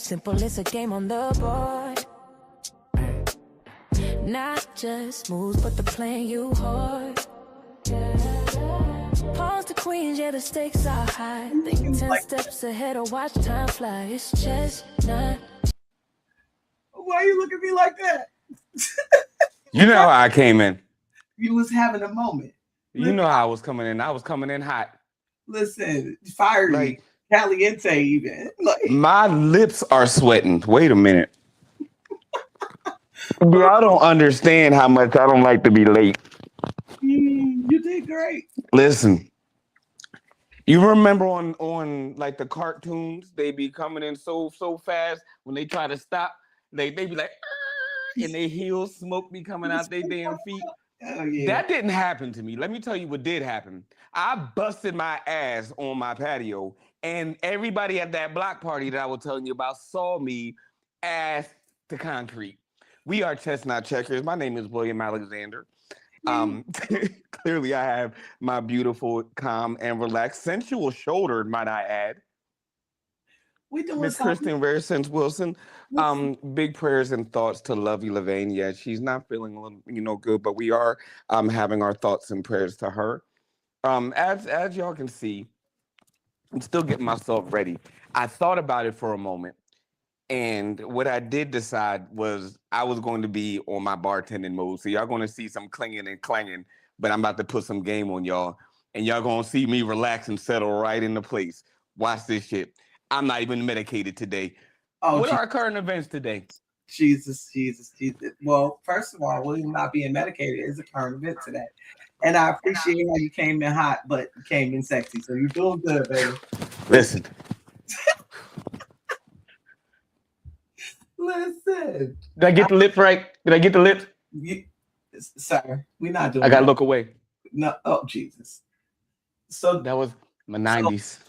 Simple as a game on the board. Not just moves, but the plan you hold. Pause the queens, yeah, the stakes are high. Think 10 steps ahead or watch time fly. It's chestnut. Why you look at me like that? You know how I came in. You was having a moment. You know how I was coming in. I was coming in hot. Listen, fiery, like, caliente even. Like, my lips are sweating. Wait a minute. Bro, I don't understand how much I don't like to be late. You did great. Listen, you remember on like the cartoons, they be coming in so fast when they try to stop, they be like, and their heels smoke be coming out their damn feet. Oh, yeah. That didn't happen to me. Let me tell you what did happen. I busted my ass on my patio, and everybody at that block party that I was telling you about saw me ass to concrete. We are Chestnut Checkers. My name is William Alexander. Clearly, I have my beautiful, calm, and relaxed, sensual shoulder, might I add. We doing Miss Kristen Rare Sense Wilson. Big prayers and thoughts to Lovey Levain. Yeah, she's not feeling a little, good, but we are having our thoughts and prayers to her. As y'all can see, I'm still getting myself ready. I thought about it for a moment. And what I did decide was I was going to be on my bartending mode. So y'all going to see some clinging and clanging, but I'm about to put some game on y'all. And y'all going to see me relax and settle right into place. Watch this shit. I'm not even medicated today. What are our current events today? Jesus. Well, first of all, William not being medicated is a current event today. And I appreciate how you came in hot, but you came in sexy. So you're doing good, baby. Listen. Listen. Did I get the lips right? Did I get the lips? Sir, we're not doing I got to look away. No. Oh, Jesus. So that was my 90s. So,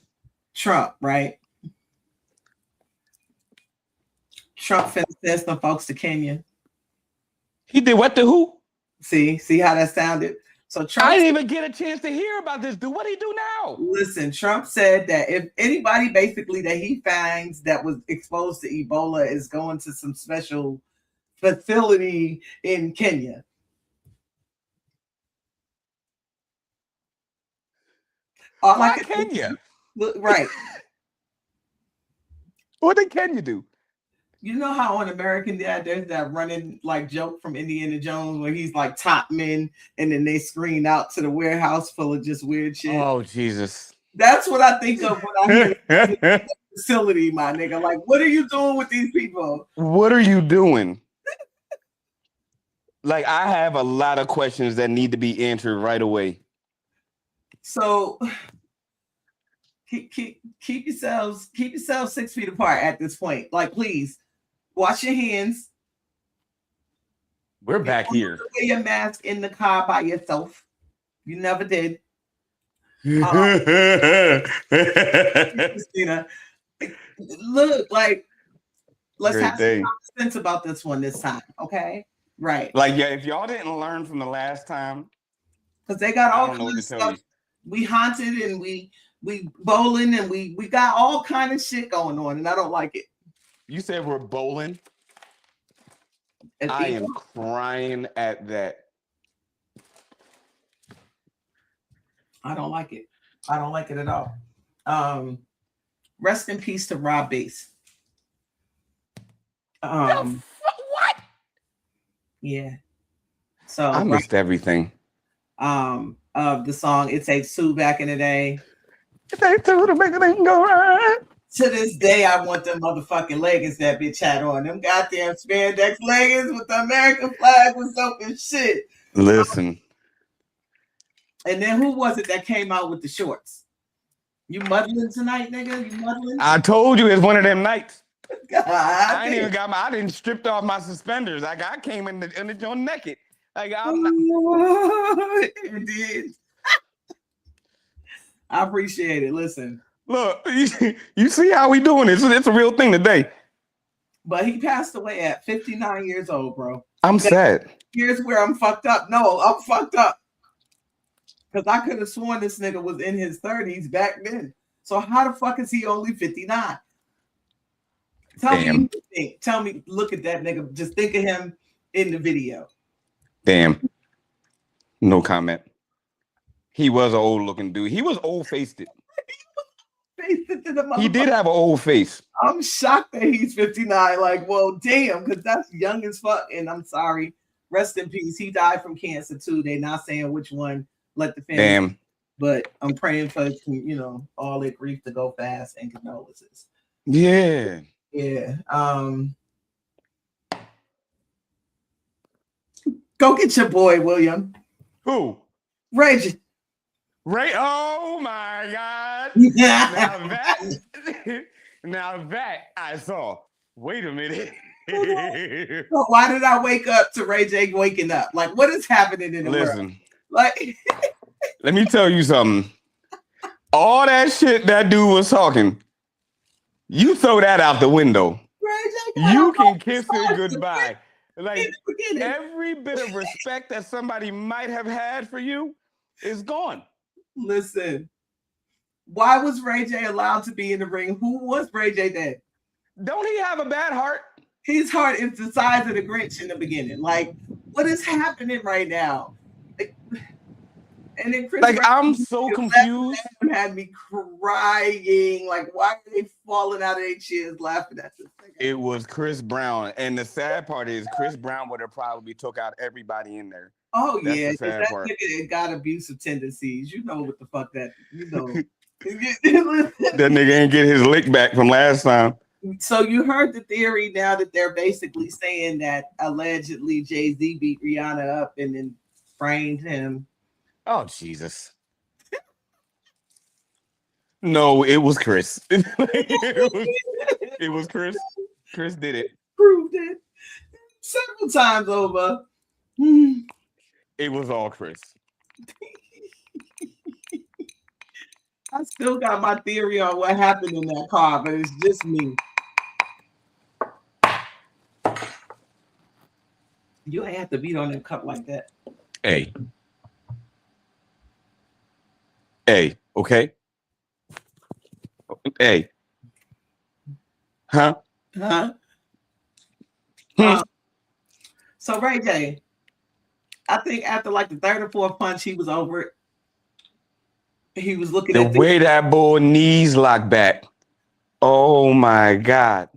Trump, right? Trump finna send some folks to Kenya. He did what to who? See how that sounded? So Trump, I didn't even get a chance to hear about this dude. What did he do now? Listen, Trump said that if anybody basically that he finds that was exposed to Ebola is going to some special facility in Kenya. Why Kenya? Right. What did Kenya do? You know how on American Dad there's that running like joke from Indiana Jones where he's like top men and then they screen out to the warehouse full of just weird shit. Oh Jesus! That's what I think of when I hear facility, my nigga. Like, what are you doing with these people? What are you doing? Like, I have a lot of questions that need to be answered right away. So keep yourselves 6 feet apart at this point. Like, please wash your hands. We're back here. Wear your mask in the car by yourself. You never did. Christina, look, like, let's Great have day. some sense about this one this time, okay? Right. Like, yeah, if y'all didn't learn from the last time, because they got all kinds of stuff. We haunted and we bowling and we got all kind of shit going on, and I don't like it. You said we're bowling. I am crying at that. I don't like it. I don't like it at all. Rest in peace to Rob Bass. What? Yeah. So I missed everything. Of the song "It Takes Two" back in the day. It takes two to make a thing go right. To this day, I want them motherfucking leggings that bitch had on. Them goddamn spandex leggings with the American flag was dope as shit. Listen. And then who was it that came out with the shorts? You muddling tonight, nigga? You muddling? I told you it's one of them nights. God, I ain't even got I didn't stripped off my suspenders. Like, I came in the joint naked. Like, I'm not. You did. I appreciate it. Listen. Look, you see how we doing this. It's a real thing today. But he passed away at 59 years old, bro. I'm sad. Here's where I'm fucked up. No, I'm fucked up. Because I could have sworn this nigga was in his 30s back then. So how the fuck is he only 59? Tell me you think. Tell me, look at that nigga. Just think of him in the video. Damn. No comment. He was an old looking dude. He was old faced. He did have an old face. I'm shocked that he's 59. Like, well, damn, because that's young as fuck. And I'm sorry. Rest in peace. He died from cancer too. They're not saying which one. Let the family. Damn. But I'm praying for, you know, all their grief to go fast and condolences. Yeah. Yeah. Go get your boy, William. Who? Ray. Ray. Oh my God. Now that I saw. Wait a minute. Why did I wake up to Ray J waking up? Like, what is happening in the world? Like, let me tell you something. All that shit that dude was talking, you throw that out the window. You can kiss it goodbye. Like, every bit of respect that somebody might have had for you is gone. Listen, why was Ray J allowed to be in the ring? Who was Ray J then? Don't he have a bad heart? His heart is the size of the Grinch in the beginning. Like, what is happening right now? And then Chris I'm so confused. Had me crying. Like, why are they falling out of their chairs laughing at this thing? It was Chris Brown, and the sad part is Chris Brown would have probably took out everybody in there. Oh, yeah, that nigga got abusive tendencies. You know what the fuck that, you know. That nigga ain't get his lick back from last time. So you heard the theory now that they're basically saying that allegedly Jay-Z beat Rihanna up and then framed him. Oh, Jesus. No, it was Chris. It was Chris. Chris did it. Proved it several times over. It was all Chris. I still got my theory on what happened in that car, but it's just me. You ain't have to beat on that cup like that. Hey, okay? Hey. Huh? So Ray J, I think after like the third or fourth punch, he was over it. He was looking the at way that boy knees locked back. Oh my God.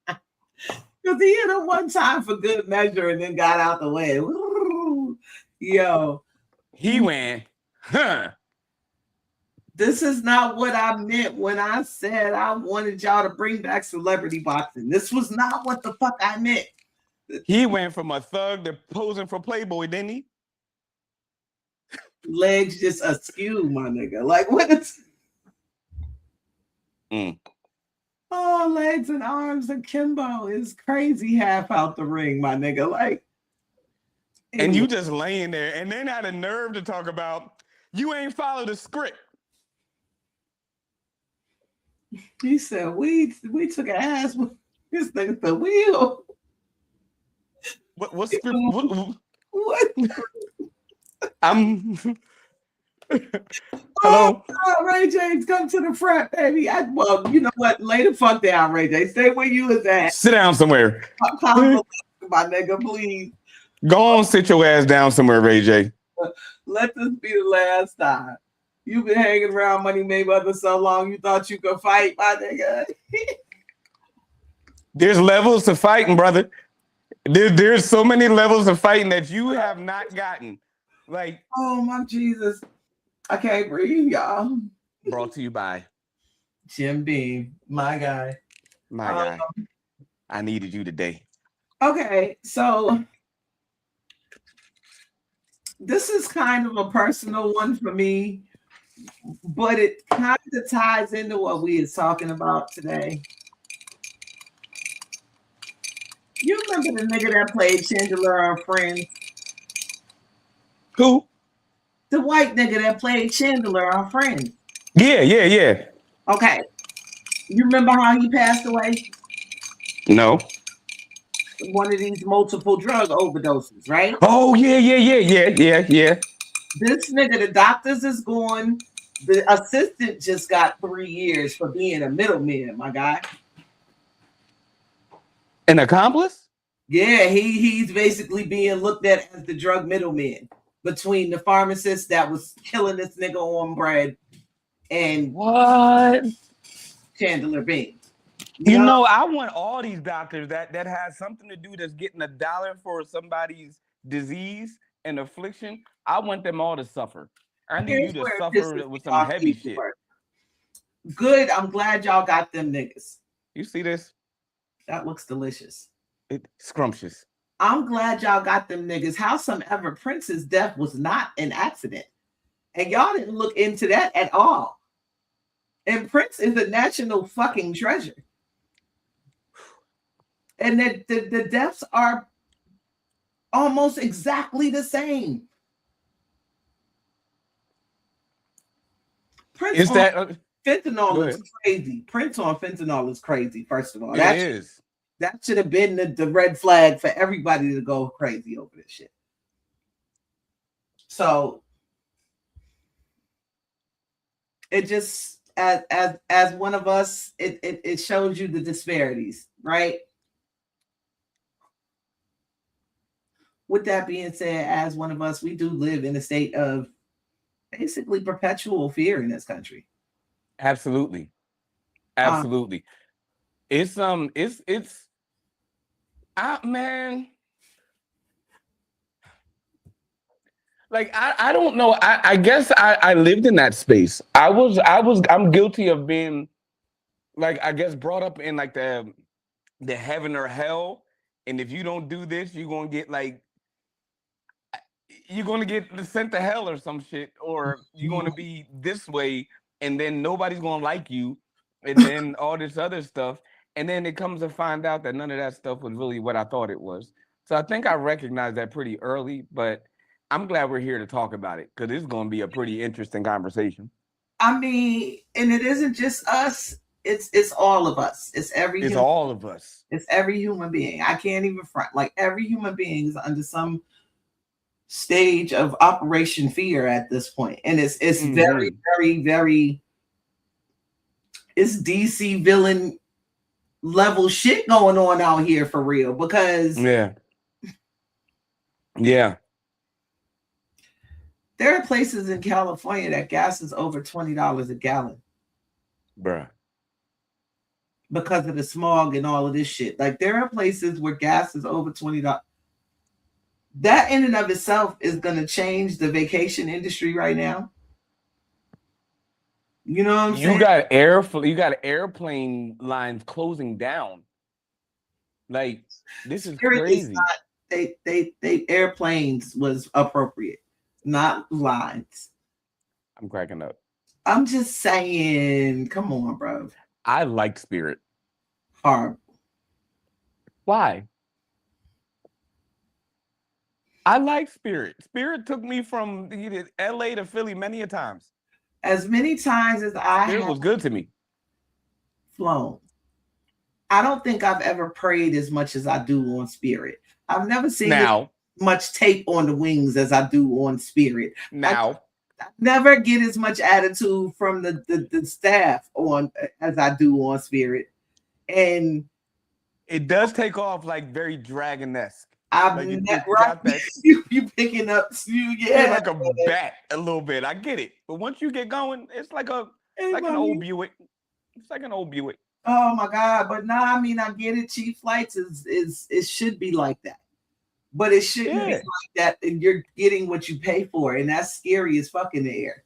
Because he hit him one time for good measure and then got out the way. Ooh, yo. He went, huh? This is not what I meant when I said I wanted y'all to bring back celebrity boxing. This was not what the fuck I meant. He went from a thug to posing for Playboy, didn't he? Legs just askew, my nigga. Like, what is... Oh, legs and arms akimbo is crazy half out the ring, my nigga. Like, and you just laying there and then had a nerve to talk about you ain't followed the script. He said, we took an ass with this thing the wheel. What script? What? I'm hello. Oh, Ray James, come to the front, baby. Well, you know what? Lay the fuck down, Ray J. Stay where you is at. Sit down somewhere. My nigga, please. Go on, sit your ass down somewhere, Ray J. Let this be the last time. You've been hanging around Money Mayweather so long, you thought you could fight, my nigga. There's levels to fighting, brother. There's so many levels of fighting that you have not gotten. Like, oh my Jesus. I can't breathe, y'all. Brought to you by Jim Beam, my guy. My guy. I needed you today. Okay, so this is kind of a personal one for me, but it kind of ties into what we is talking about today. You remember the nigga that played Chandler on Friends? Who? The white nigga that played Chandler on Friends. Yeah. Okay. You remember how he passed away? No. One of these multiple drug overdoses, right? Oh, yeah. This nigga, the doctors is going. The assistant just got 3 years for being a middleman, my guy. An accomplice? Yeah, he's basically being looked at as the drug middleman between the pharmacist that was killing this nigga on bread and What? Chandler Bing. You know, I want all these doctors that has something to do that's getting $1 for somebody's disease and affliction. I want them all to suffer. I need Here's you to where it suffer pisses me with some off heavy even shit. more. Good. I'm glad y'all got them niggas. You see this? That looks delicious. It's scrumptious. I'm glad y'all got them niggas. Howsoever, Prince's death was not an accident. And y'all didn't look into that at all. And Prince is a national fucking treasure. And that the deaths are almost exactly the same. Prince Is on that fentanyl is crazy. Prince on fentanyl is crazy, first of all. It is. That should have been the red flag for everybody to go crazy over this shit. So it just as one of us, it shows you the disparities, right? With that being said, as one of us, we do live in a state of basically perpetual fear in this country. Absolutely. Absolutely. It's man. Like I don't know. I guess I lived in that space. I'm guilty of being like, I guess, brought up in like the heaven or hell. And if you don't do this, you're gonna get sent to hell or some shit, or you're gonna be this way, and then nobody's gonna like you, and then all this other stuff. And then it comes to find out that none of that stuff was really what I thought it was. So I think I recognized that pretty early, but I'm glad we're here to talk about it because it's going to be a pretty interesting conversation. I mean, and it isn't just us. It's all of us. It's all of us. It's every human being. I can't even front. Like every human being is under some stage of Operation Fear at this point, and it's very, very, very. It's DC villain level shit going on out here for real because yeah. There are places in California that gas is over $20 a gallon. Bruh. Because of the smog and all of this shit. Like there are places where gas is over $20. That in and of itself is going to change the vacation industry right now. You know what I'm saying? You got airplane lines closing down. Like this is crazy. They airplanes was appropriate, not lines. I'm cracking up. I'm just saying, come on, bro. I liked Spirit. Horrible. Why? I like Spirit. Spirit took me from LA to Philly many a times. As many times as Spirit was good to me. Flown. I don't think I've ever prayed as much as I do on Spirit. I've never seen as much tape on the wings as I do on Spirit. I never get as much attitude from the staff on as I do on Spirit. And it does take off like very Dragon-esque. I've you picking up like a bat a little bit. I get it. But once you get going, it's like an old Buick. It's like an old Buick. Oh my God. But no, I mean, I get it. Cheap flights is it should be like that. But it shouldn't be like that. And you're getting what you pay for. And that's scary as fuck in the air.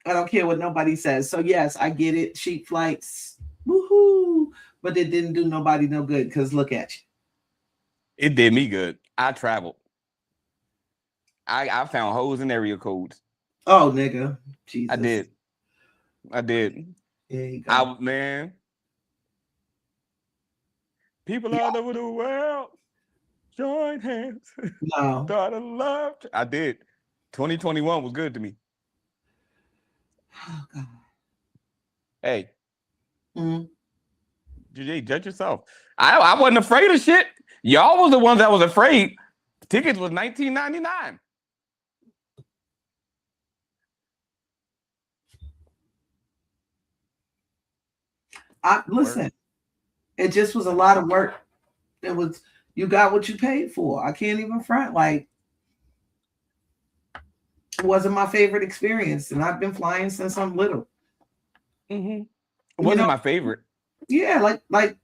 I don't care what nobody says. So yes, I get it. Cheap flights. Woohoo. But it didn't do nobody no good because look at you. It did me good. I traveled. I found holes in area codes. Oh, nigga. Jesus. I did. There you go. Man. People all over the world join hands. No. Start a love. I did. 2021 was good to me. Oh, God. Hey. Judge yourself. I wasn't afraid of shit. Y'all was the ones that was afraid. Tickets was $19.99. Listen, It just was a lot of work. You got what you paid for. I can't even front. Like, it wasn't my favorite experience, and I've been flying since I'm little. Mm-hmm. It wasn't my favorite. Yeah, like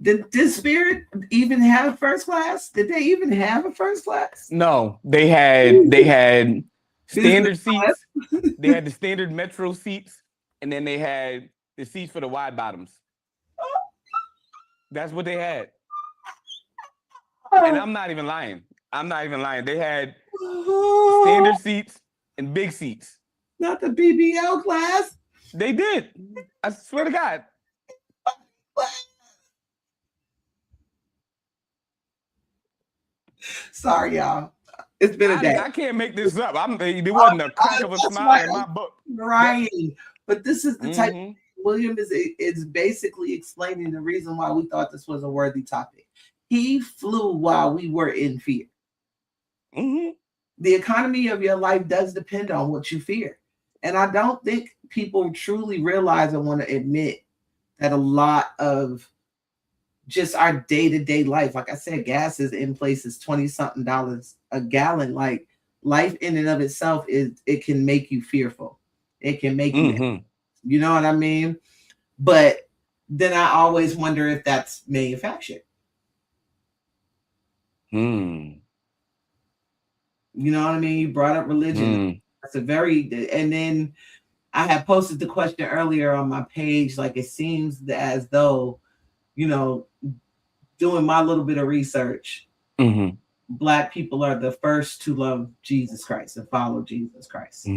did Spirit even have first class? Did they even have a first class? No, they had standard seats. They had the standard Metro seats, and then they had the seats for the wide bottoms. That's what they had. And I'm not even lying. They had standard seats and big seats. Not the BBL class. They did. I swear to God. Sorry, y'all. It's been a day. I can't make this up. There wasn't a crack of a smile in my book. Right. But this is the type William is basically explaining the reason why we thought this was a worthy topic. He flew while we were in fear. Mm-hmm. The economy of your life does depend on what you fear. And I don't think people truly realize or want to admit that a lot of just our day-to-day life, like I said, gas is in places $20-something a gallon. Like, life in and of itself it can make you fearful. It can make you, you know what I mean? But then I always wonder if that's manufactured. You know what I mean? You brought up religion. That's a very, and then I had posted the question earlier on my page. Like, it seems as though, you know, doing my little bit of research, Black people are the first to love Jesus Christ and follow Jesus Christ.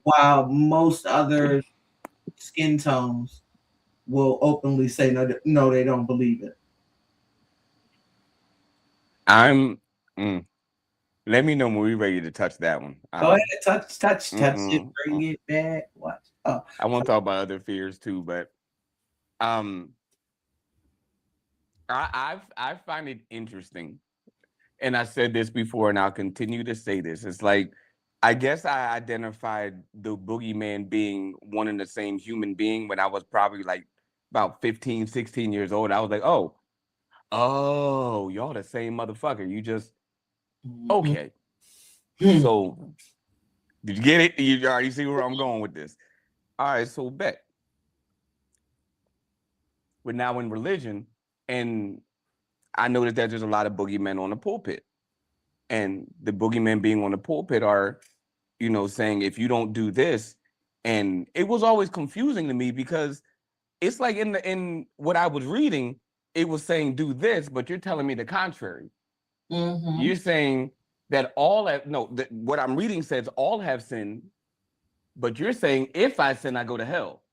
While most other skin tones will openly say no, they don't believe it. Let me know when we're ready to touch that one. Go ahead, touch it, bring it back. Watch. Oh, I want to talk about other fears too, but I find it interesting, and I said this before, and I'll continue to say this. It's like, I guess I identified the boogeyman being one and the same human being when I was probably like about 15, 16 years old. I was like, oh, y'all the same motherfucker. You just, okay. So, did you get it? You already see where I'm going with this. All right, so bet. We're now in religion, and I noticed that there's a lot of boogeymen on the pulpit. And the boogeymen being on the pulpit are, you know, saying, if you don't do this, and it was always confusing to me because it's like in what I was reading, it was saying do this, but you're telling me the contrary. You're saying that what I'm reading says all have sinned, but you're saying if I sin, I go to hell.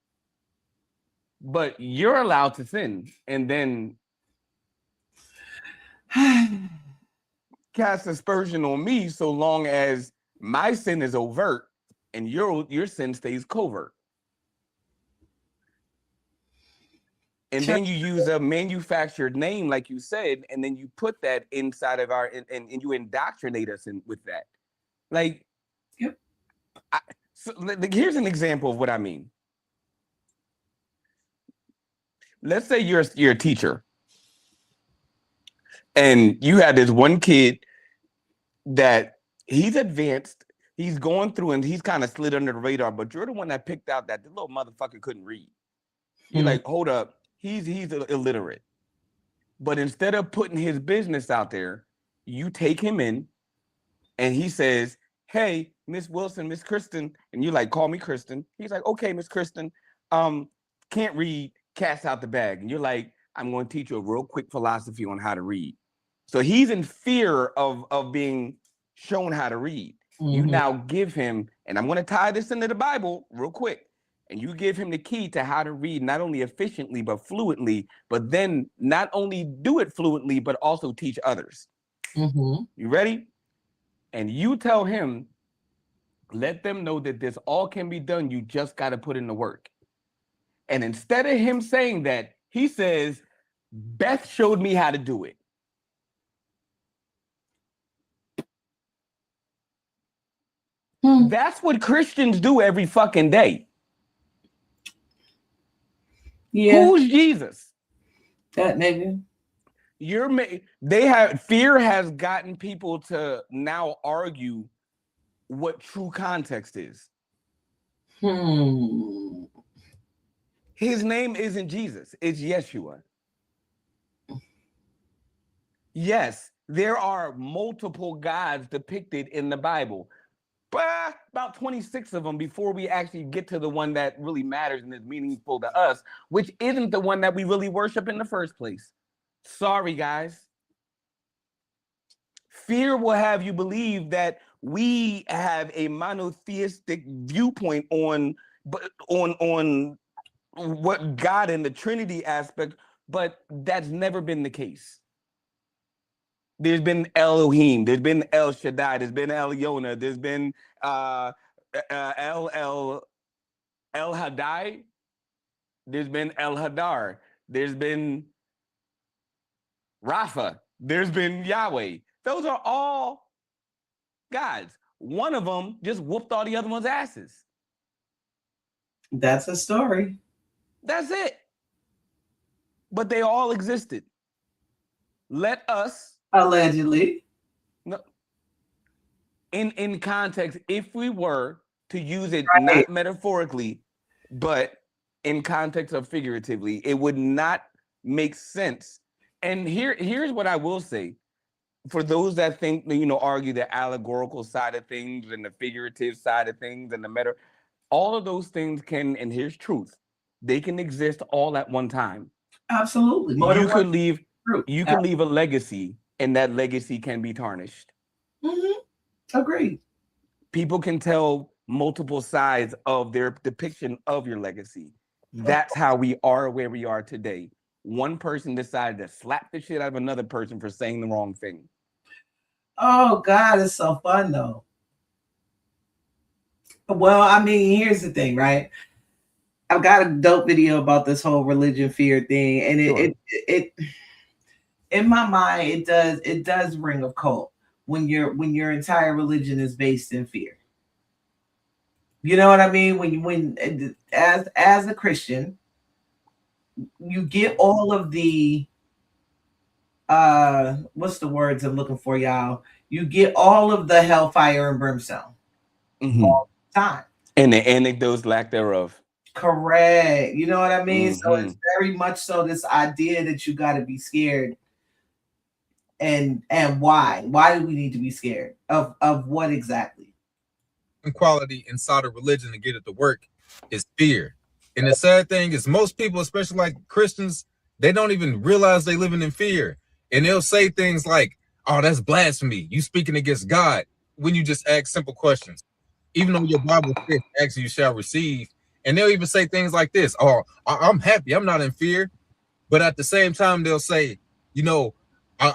But you're allowed to sin and then cast aspersion on me so long as my sin is overt and your sin stays covert. And then you use a manufactured name, like you said, and then you put that inside of and you indoctrinate us with that. Like, here's an example of what I mean. Let's say you're a teacher, and you had this one kid that he's advanced, he's going through, and he's kind of slid under the radar, but you're the one that picked out that the little motherfucker couldn't read. You're like, hold up. He's illiterate. But instead of putting his business out there, you take him in and he says, hey, Miss Wilson, Miss Kristen, and you like, call me Kristen. He's like, okay, Miss Kristen, can't read, cast out the bag. And you're like, I'm going to teach you a real quick philosophy on how to read. So he's in fear of being shown how to read. You now give him, and I'm going to tie this into the Bible real quick. And you give him the key to how to read, not only efficiently, but fluently, but then not only do it fluently, but also teach others. You ready? And you tell him, let them know that this all can be done. You just got to put in the work. And instead of him saying that, he says, Beth showed me how to do it. That's what Christians do every fucking day. Yeah. Who's Jesus? That nigga. Fear has gotten people to now argue what true context is. His name isn't Jesus, it's Yeshua. Yes, there are multiple gods depicted in the Bible, but about 26 of them before we actually get to the one that really matters and is meaningful to us, which isn't the one that we really worship in the first place. Sorry, guys. Fear will have you believe that we have a monotheistic viewpoint on what God and the Trinity aspect, but that's never been the case. There's been Elohim, there's been El Shaddai, there's been Elyon, there's been El Haddai, there's been El Hadar, there's been Rapha, there's been Yahweh. Those are all gods. One of them just whooped all the other ones' asses. That's a story. That's it. But they all existed. Let us allegedly. No. In context, if we were to use it not metaphorically, but in context of figuratively, it would not make sense. And here's what I will say. For those that think, argue the allegorical side of things and the figurative side of things and the meta, all of those things can, and here's truth, they can exist all at one time. Absolutely. You could leave a legacy, and that legacy can be tarnished. Agreed. People can tell multiple sides of their depiction of your legacy. That's how we are where we are today. One person decided to slap the shit out of another person for saying the wrong thing. Oh God, it's so fun though. Well, I mean, here's the thing, right? I've got a dope video about this whole religion fear thing, and it in my mind it does ring a cult when your entire religion is based in fear. You know what I mean? When as a Christian, you get all of the what's the words I'm looking for, y'all? You get all of the hellfire and brimstone all the time. And the anecdotes lack thereof. Correct. You know what I mean? So it's very much so this idea that you got to be scared. And why? Why do we need to be scared? Of what exactly? Quality inside of religion to get it to work is fear. And the sad thing is most people, especially like Christians, they don't even realize they living in fear. And they'll say things like, oh, that's blasphemy. You speaking against God, when you just ask simple questions. Even though your Bible says, ask you shall receive. And they'll even say things like this. Oh, I'm happy. I'm not in fear. But at the same time, they'll say, I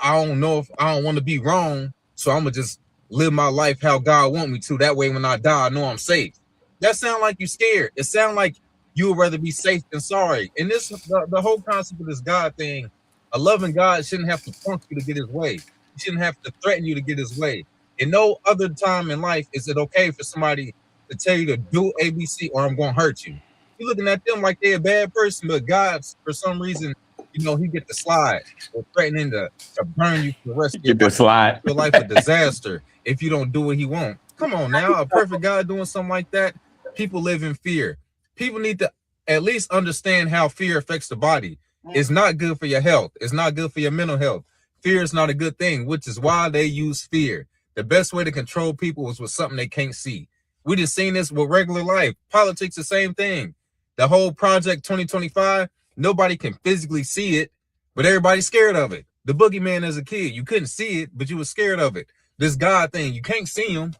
don't know if I don't want to be wrong. So I'm going to just live my life how God want me to. That way, when I die, I know I'm safe. That sound like you scared. It sound like you would rather be safe than sorry. And this, the whole concept of this God thing, a loving God shouldn't have to punk you to get his way. He shouldn't have to threaten you to get his way. And no other time in life is it okay for somebody to tell you to do ABC or I'm going to hurt you. You're looking at them like they're a bad person, but God, for some reason, he get the slide or threatening to burn you for the rest of your life. Your life a disaster if you don't do what he wants. Come on now, a perfect God doing something like that. People live in fear. People need to at least understand how fear affects the body. It's not good for your health. It's not good for your mental health. Fear is not a good thing, which is why they use fear. The best way to control people is with something they can't see. We just seen this with regular life. Politics, the same thing. The whole Project 2025, nobody can physically see it, but everybody's scared of it. The boogeyman as a kid, you couldn't see it, but you were scared of it. This God thing, you can't see him,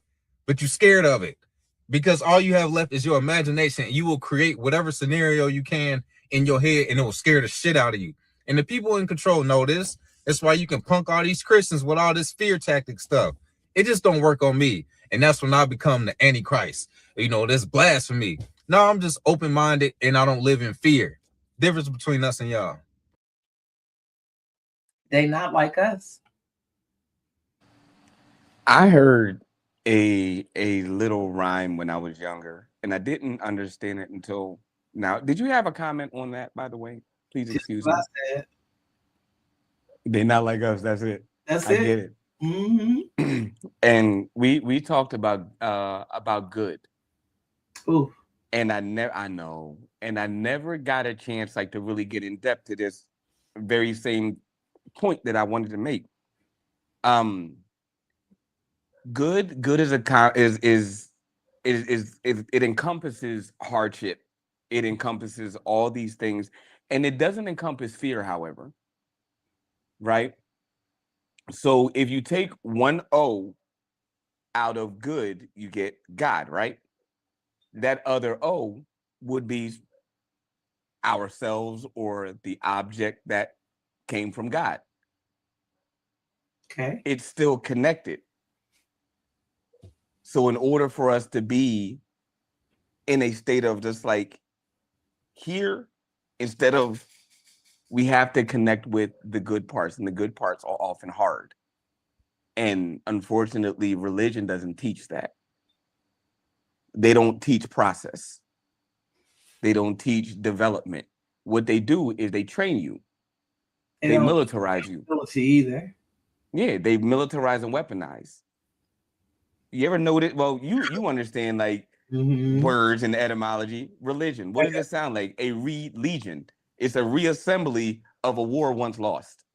but you're scared of it. Because all you have left is your imagination. You will create whatever scenario you can in your head, and it will scare the shit out of you. And the people in control know this. That's why you can punk all these Christians with all this fear tactic stuff. It just don't work on me. And that's when I become the Antichrist. That's blasphemy. No, I'm just open-minded, and I don't live in fear. Difference between us and y'all. They not like us. I heard a little rhyme when I was younger, and I didn't understand it until Now, did you have a comment on that, by the way? Please excuse me. They're not like us. That's it. I get it. Mm-hmm. And we talked about good. Ooh. And I never got a chance like to really get in depth to this very same point that I wanted to make. Good is it encompasses hardship. It encompasses all these things, and it doesn't encompass fear, however. Right? So if you take one O out of good, you get God, right? That other O would be ourselves or the object that came from God. Okay. It's still connected. So in order for us to be in a state of just like here, instead of, we have to connect with the good parts, and the good parts are often hard. And unfortunately, religion doesn't teach that. They don't teach process. They don't teach development. What they do is they train you. They militarize you. Either. Yeah, they militarize and weaponize. You ever notice? Well, you understand like words and etymology. Religion. What does it sound like? A legion. It's a reassembly of a war once lost.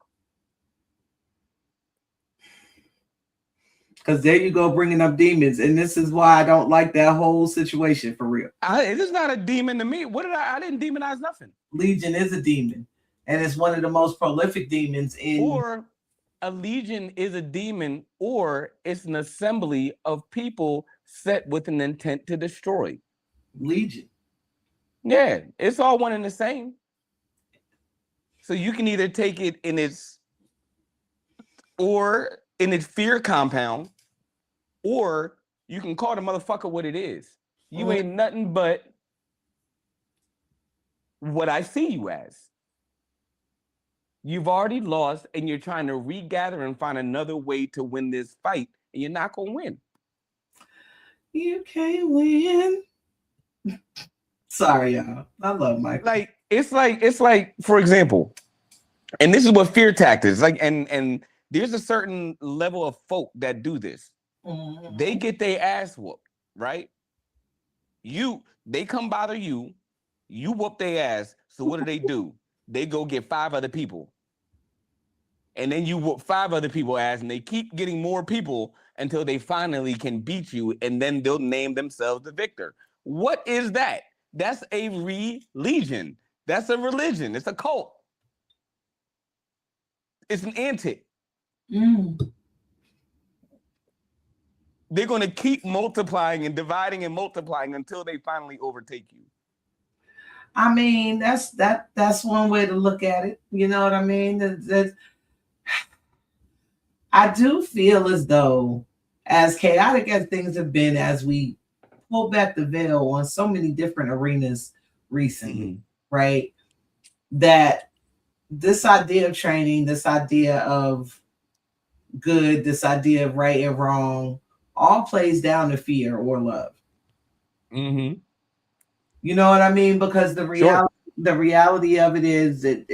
Because there you go, bringing up demons, and this is why I don't like that whole situation for real. It is not a demon to me. What did I didn't demonize nothing. Legion is a demon, and it's one of the most prolific demons in. Or a legion is a demon, or it's an assembly of people set with an intent to destroy. Legion. Yeah, it's all one and the same. So you can either take it in its fear compound, or you can call the motherfucker what it is. You ain't nothing but what I see you as. You've already lost, and you're trying to regather and find another way to win this fight, and you're not gonna win. You can't win. Sorry, y'all. I love Michael. Like it's like, for example, and this is what fear tactics like, and there's a certain level of folk that do this. Mm-hmm. They get their ass whooped, right? They come bother you, you whoop their ass. So what do? They go get 5 other people. And then you whoop 5 other people ass, and they keep getting more people until they finally can beat you, and then they'll name themselves the victor. What is that? That's a religion. That's a religion. It's a cult. It's an antic. They're going to keep multiplying and dividing and multiplying until they finally overtake you. I mean, that's one way to look at it. You know what I mean? I do feel as though, as chaotic as things have been, as we pull back the veil on so many different arenas recently, right? That this idea of training, this idea of good, this idea of right and wrong, all plays down to fear or love. Mm-hmm. You know what I mean? Because the reality of it is that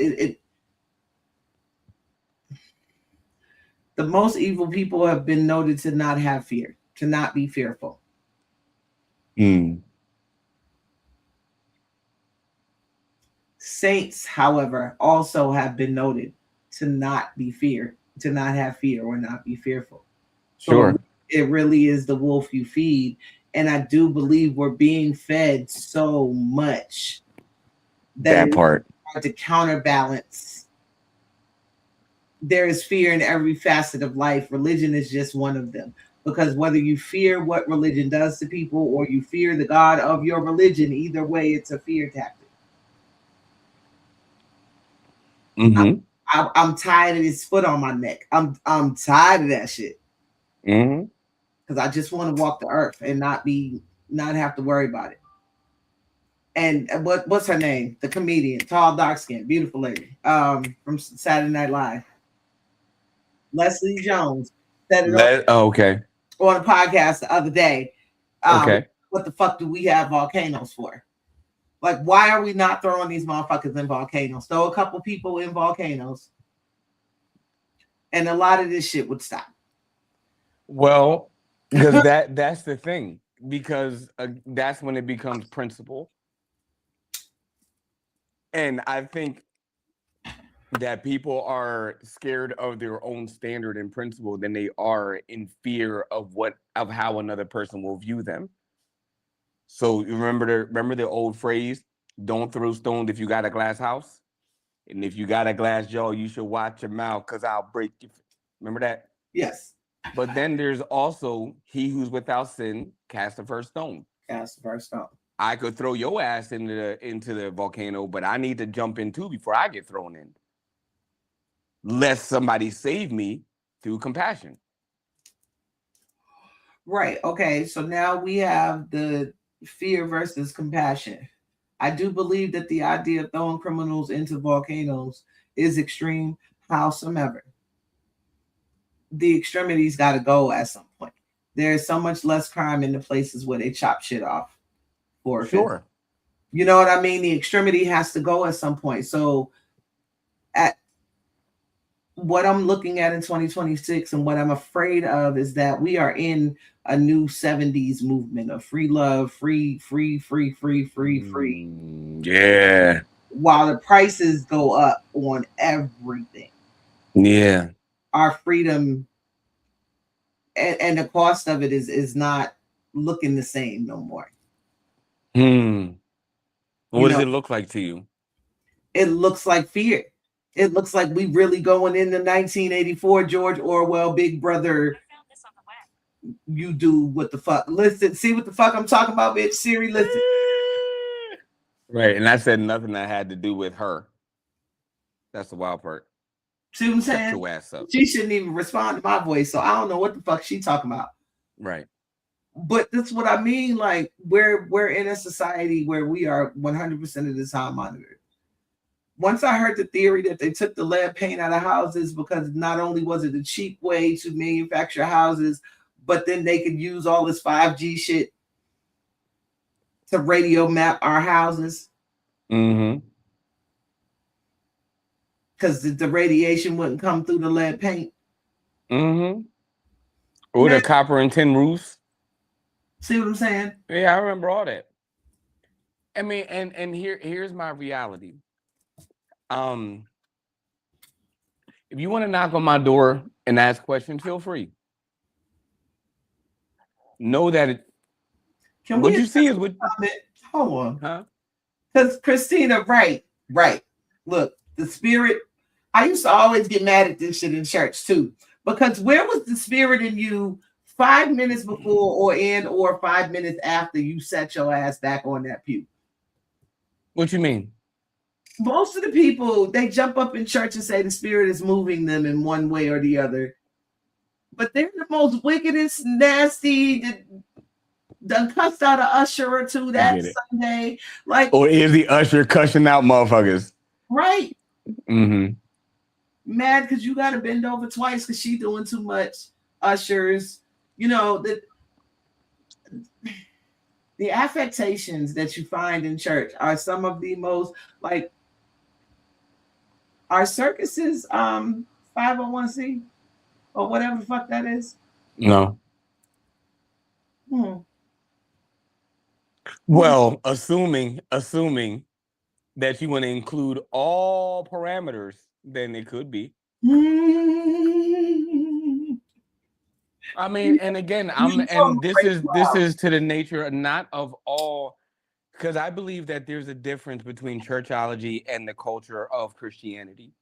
the most evil people have been noted to not have fear, to not be fearful. Saints, however, also have been noted to not be feared, to not have fear or not be fearful. Sure. So it really is the wolf you feed. And I do believe we're being fed so much that part to counterbalance. There is fear in every facet of life. Religion is just one of them. Because whether you fear what religion does to people or you fear the God of your religion, either way, it's a fear tactic. I'm tired of his foot on my neck. I'm tired of that shit. Because I just want to walk the earth and not have to worry about it. And what's her name? The comedian, tall, dark skin, beautiful lady, from Saturday Night Live. Leslie Jones said it on a podcast the other day. What the fuck do we have volcanoes for? Like, why are we not throwing these motherfuckers in volcanoes? Throw a couple people in volcanoes, and a lot of this shit would stop. Well, because that's the thing. Because that's when it becomes principle. And I think that people are scared of their own standard and principle than they are in fear of how another person will view them. So you remember the old phrase, don't throw stones if you got a glass house. And if you got a glass jaw, you should watch your mouth because I'll break you. Remember that? Yes. But then there's also he who's without sin cast the first stone. Cast the first stone. I could throw your ass into the volcano, but I need to jump in too before I get thrown in. Lest somebody save me through compassion. Right. Okay. So now we have the fear versus compassion. I do believe that the idea of throwing criminals into volcanoes is extreme, howsoever. The extremities got to go at some point. There's so much less crime in the places where they chop shit off. For sure. You know what I mean? The extremity has to go at some point. So at what I'm looking at in 2026 and what I'm afraid of is that we are in a new 70s movement of free love, free. Yeah. While the prices go up on everything. Yeah. Our freedom and the cost of it is not looking the same no more. What does it look like to you? It looks like fear. It looks like we really going into 1984 George Orwell, Big Brother. You do what the fuck. Listen, see what the fuck I'm talking about, bitch. Siri, listen. Right, and I said nothing that had to do with her. That's the wild part. See what I'm saying? Shut your ass up. She shouldn't even respond to my voice, so I don't know what the fuck she talking about. Right. But that's what I mean. Like we're in a society where we are 100% of the time monitored. Once I heard the theory that they took the lead paint out of houses because not only was it a cheap way to manufacture houses, but then they could use all this 5G shit to radio map our houses. Mm-hmm. Because the radiation wouldn't come through the lead paint. Mm-hmm. Or the copper and tin roofs. See what I'm saying? Yeah, I remember all that. I mean, and here's my reality. If you want to knock on my door and ask questions, feel free. Know that what you see is what. Hold on, huh? Because Christina, right. Look, the spirit. I used to always get mad at this shit in church too, because where was the spirit in you 5 minutes before or 5 minutes after you set your ass back on that pew? What you mean? Most of the people, they jump up in church and say the spirit is moving them in one way or the other. But they're the most wickedest, nasty, done cussed out an usher or two that Sunday. Like, or is the usher cussing out motherfuckers? Right. Mm-hmm. Mad because you got to bend over twice because she doing too much. Ushers, you know, the affectations that you find in church are some of the most, like, are circuses 501c or whatever the fuck that is? No. Well, assuming that you want to include all parameters, then it could be. I mean, and again, this is to the nature not of all, because I believe that there's a difference between churchology and the culture of Christianity.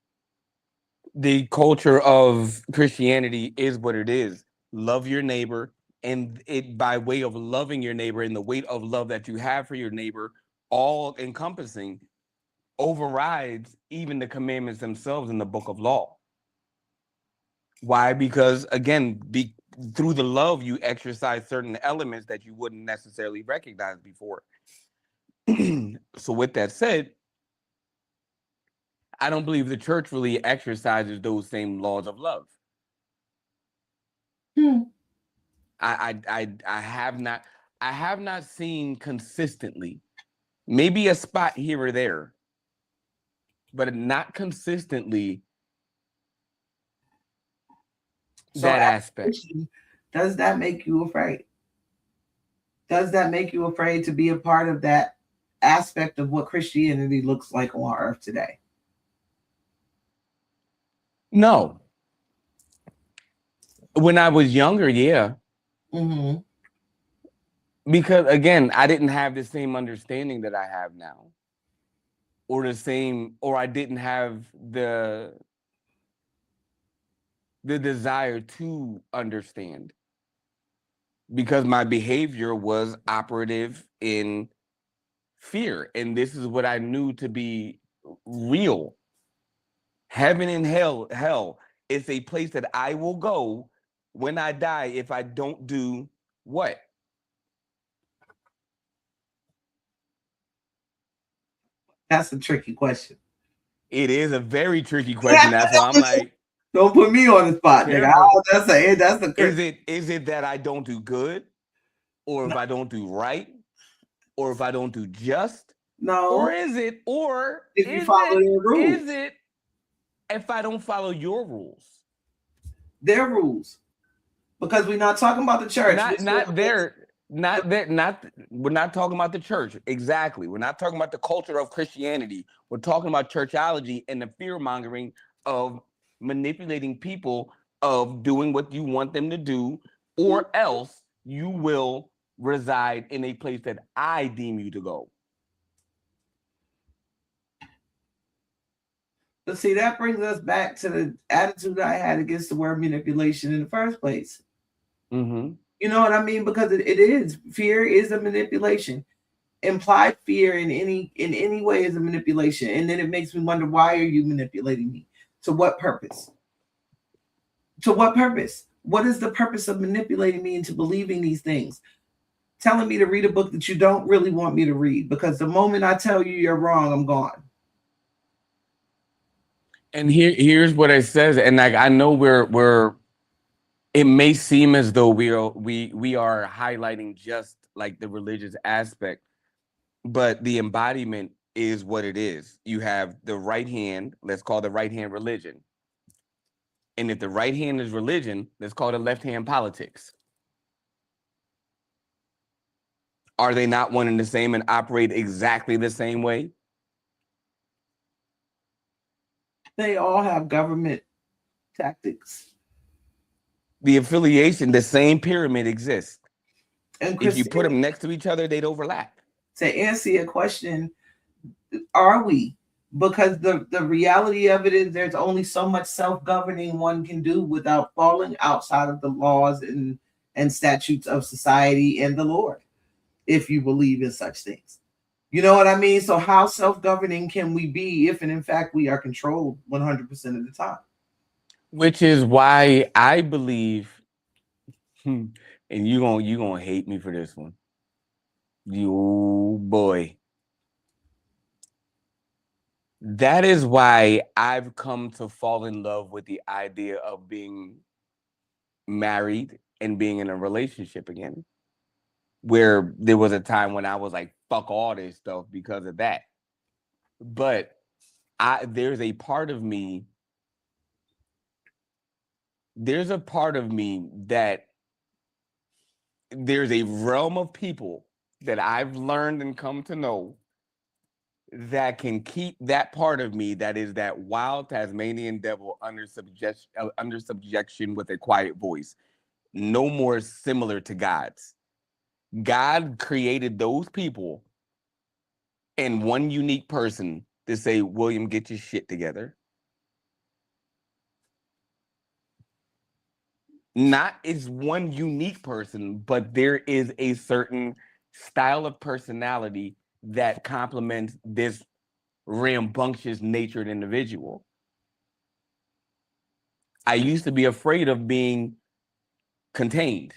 The culture of Christianity is what it is. Love your neighbor, and it by way of loving your neighbor and the weight of love that you have for your neighbor, all encompassing, overrides even the commandments themselves in the book of law. Why? Because again, through the love, you exercise certain elements that you wouldn't necessarily recognize before. So with that said, I don't believe the church really exercises those same laws of love. I have not seen consistently maybe a spot here or there, but not consistently. So that aspect. Does that make you afraid? Does that make you afraid to be a part of that aspect of what Christianity looks like on earth today? No. When I was younger, yeah. Mm-hmm. Because again, I didn't have the same understanding that I have now. Or I didn't have the desire to understand. Because my behavior was operative in fear. And this is what I knew to be real. Heaven and hell is a place that I will go when I die if I don't do what? That's a tricky question. It is a very tricky question. That's why I'm like, don't put me on the spot, nigga. That's a is it that I don't do good? Or if I don't do right? Or if I don't do just? No. Or is it if I don't follow your rules? Their rules. Because we're not talking about the church. We're not talking about the church. Exactly. We're not talking about the culture of Christianity. We're talking about churchology and the fear-mongering of manipulating people of doing what you want them to do, or else you will reside in a place that I deem you to go. But see, that brings us back to the attitude I had against the word manipulation in the first place. Mm-hmm. You know what I mean? Because it is. Fear is a manipulation. Implied fear in any way is a manipulation. And then it makes me wonder, why are you manipulating me? To what purpose? To what purpose? What is the purpose of manipulating me into believing these things? Telling me to read a book that you don't really want me to read, because the moment I tell you you're wrong, I'm gone. And here's what it says, and like I know we're it may seem as though we are highlighting just like the religious aspect, but the embodiment is what it is. You have the right hand, let's call the right hand religion. And if the right hand is religion, let's call it left hand politics. Are they not one and the same and operate exactly the same way? They all have government tactics. The affiliation, the same pyramid exists. And if you put them next to each other, they'd overlap. To answer your question, are we? Because the reality of it is there's only so much self-governing one can do without falling outside of the laws and statutes of society and the Lord, if you believe in such things. You know what I mean? So how self-governing can we be if and in fact we are controlled 100% of the time? Which is why I believe, and you gonna hate me for this one. You boy. That is why I've come to fall in love with the idea of being married and being in a relationship again. Where there was a time when I was like, fuck all this stuff because of that. But there's a part of me that there's a realm of people that I've learned and come to know that can keep that part of me that is that wild Tasmanian devil under subjection with a quiet voice, no more similar to God's. God created those people and one unique person to say, William, get your shit together. Not is one unique person, but there is a certain style of personality that complements this rambunctious natured individual. I used to be afraid of being contained.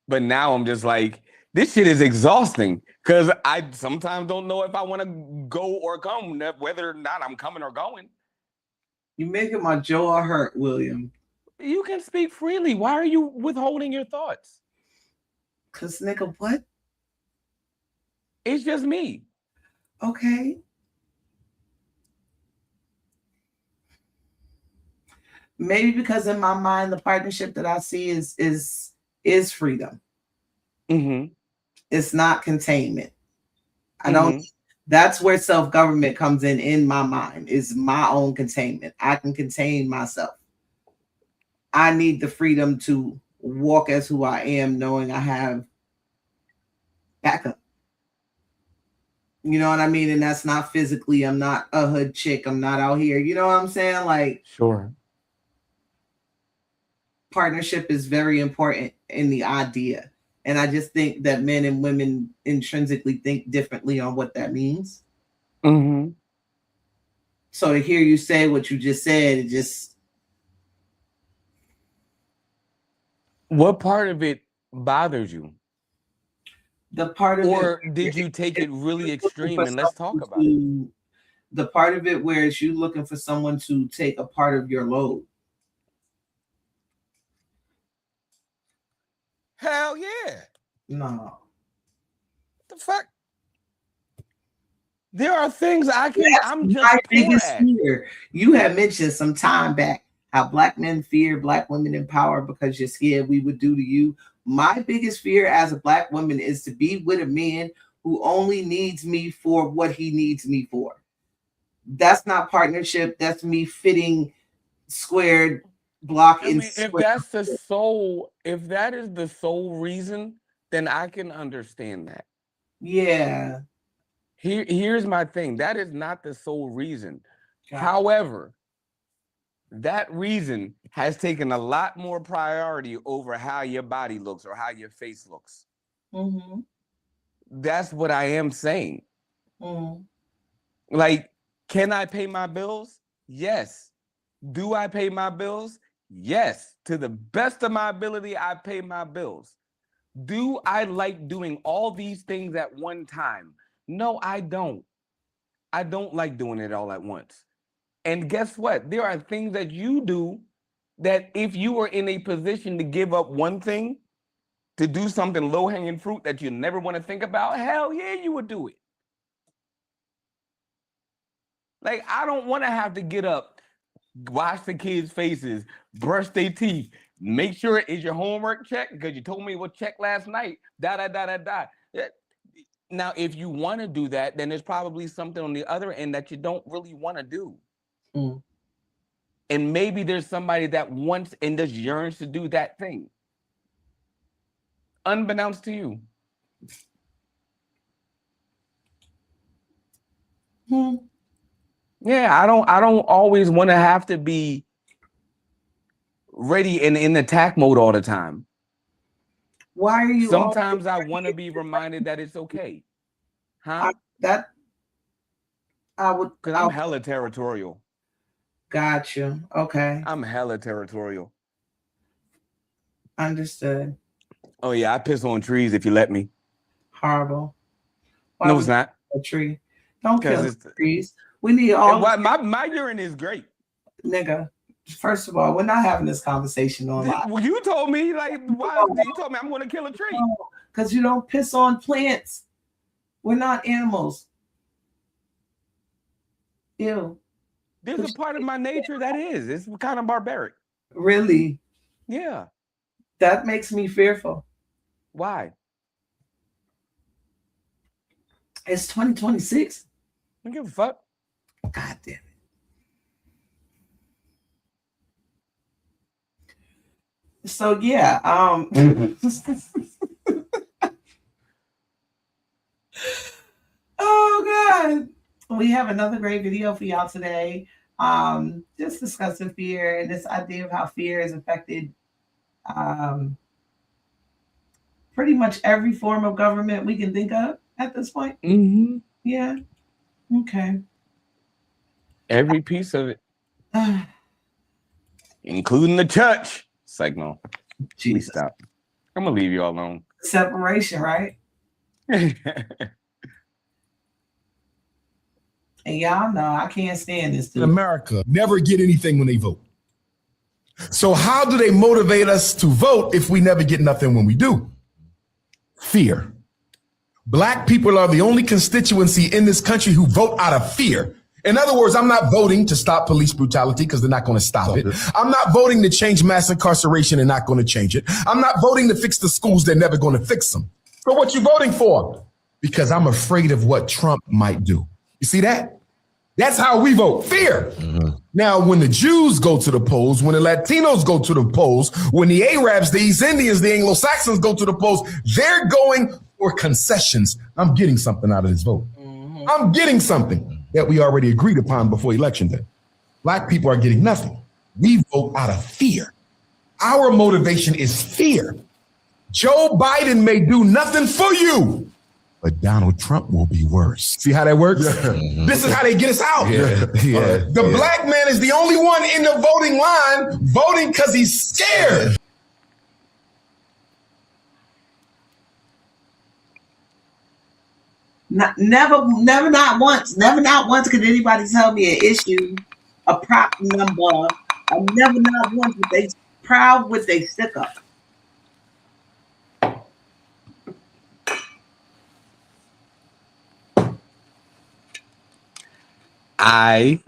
But now I'm just like, this shit is exhausting because I sometimes don't know if I want to go or come, whether or not I'm coming or going. You're making my jaw hurt, William. You can speak freely. Why are you withholding your thoughts? Because, nigga, what? It's just me. Okay. Maybe because in my mind, the partnership that I see is freedom. Mm-hmm. It's not containment. I don't. That's where self-government comes in my mind, is my own containment. I can contain myself. I need the freedom to walk as who I am, knowing I have backup. You know what I mean? And that's not physically. I'm not a hood chick. I'm not out here. You know what I'm saying? Like, sure. Partnership is very important in the idea. And I just think that men and women intrinsically think differently on what that means. Mm-hmm. So to hear you say what you just said, it just... What part of it bothers you? The part of or did you take it really extreme? And let's talk about it. The part of it where it's you looking for someone to take a part of your load. Hell yeah. No. What the fuck? There are things I can. I'm just my biggest fear. You had mentioned some time back how black men fear black women in power because you're scared we would do to you. My biggest fear as a black woman is to be with a man who only needs me for what he needs me for. That's not partnership. That's me fitting squared block in. If that's the sole, if that is the sole reason, then I can understand that. Yeah. Here's my thing. That is not the sole reason. However, that reason has taken a lot more priority over how your body looks or how your face looks. Mm-hmm. That's what I am saying. Mm-hmm. Like, can I pay my bills? Yes. Do I pay my bills? Yes. To the best of my ability, I pay my bills. Do I like doing all these things at one time? No, I don't. I don't like doing it all at once. And guess what? There are things that you do that if you were in a position to give up one thing, to do something low-hanging fruit that you never want to think about, hell yeah, you would do it. Like, I don't want to have to get up, wash the kids' faces, brush their teeth, make sure is your homework checked because you told me it was checked last night, da. Now, if you want to do that, then there's probably something on the other end that you don't really want to do. Mm. And maybe there's somebody that wants and just yearns to do that thing. Unbeknownst to you. Hmm. Yeah, I don't always want to have to be ready and in attack mode all the time. Why are you? Sometimes I want to be reminded that it's okay. Huh? I would. Because I'm hella territorial. Gotcha. Okay. I'm hella territorial. Understood. Oh yeah, I piss on trees if you let me. Horrible. Why no, it's not. A tree. Don't kill trees. We need all. My urine is great. Nigga, first of all, we're not having this conversation online. Well, you told me, like, why? You told me I'm going to kill a tree. Because you don't piss on plants. We're not animals. Ew. There's a part of my nature that is. It's kind of barbaric. Really? Yeah. That makes me fearful. Why? It's 2026. I don't give a fuck. God damn it. So yeah, oh God. We have another great video for y'all today. Just discussing fear and this idea of how fear has affected pretty much every form of government we can think of at this point. Mm-hmm. Yeah. Okay. Every piece of it. Including the church. Signal. Please stop. I'm gonna leave you all alone. Separation, right? And y'all know I can't stand this dude. America never get anything when they vote. So how do they motivate us to vote if we never get nothing when we do? Fear. Black people are the only constituency in this country who vote out of fear. In other words, I'm not voting to stop police brutality because they're not going to stop it. I'm not voting to change mass incarceration. They're not going to change it. I'm not voting to fix the schools. They're never going to fix them. So what you voting for? Because I'm afraid of what Trump might do. You see that? That's how we vote. Fear. Mm-hmm. Now, when the Jews go to the polls, when the Latinos go to the polls, when the Arabs, the East Indians, the Anglo-Saxons go to the polls, they're going for concessions. I'm getting something out of this vote. Mm-hmm. I'm getting something that we already agreed upon before election day. Black people are getting nothing. We vote out of fear. Our motivation is fear. Joe Biden may do nothing for you, but Donald Trump will be worse. See how that works? Yeah. This is how they get us out. The black man is the only one in the voting line voting because he's scared. Never not once could anybody tell me an issue, a prop number. Never not once, but they proud with they stick up. I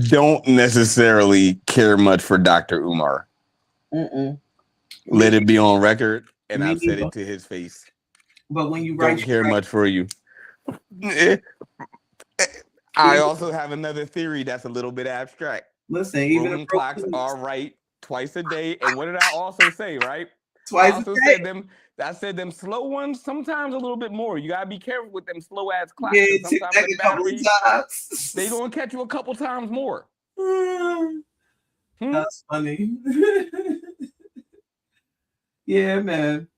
don't necessarily care much for Dr. Umar. Let it be on record, and I've said it to his face. But when you don't care much for you. I also have another theory that's a little bit abstract. Listen, even Rolling clocks are right twice a day. And what did I also say, right? Twice a day. I said them slow ones, sometimes a little bit more. You gotta be careful with them slow ass clocks. Yeah, sometimes the batteries, they gonna catch you a couple times more. That's funny. Yeah, man.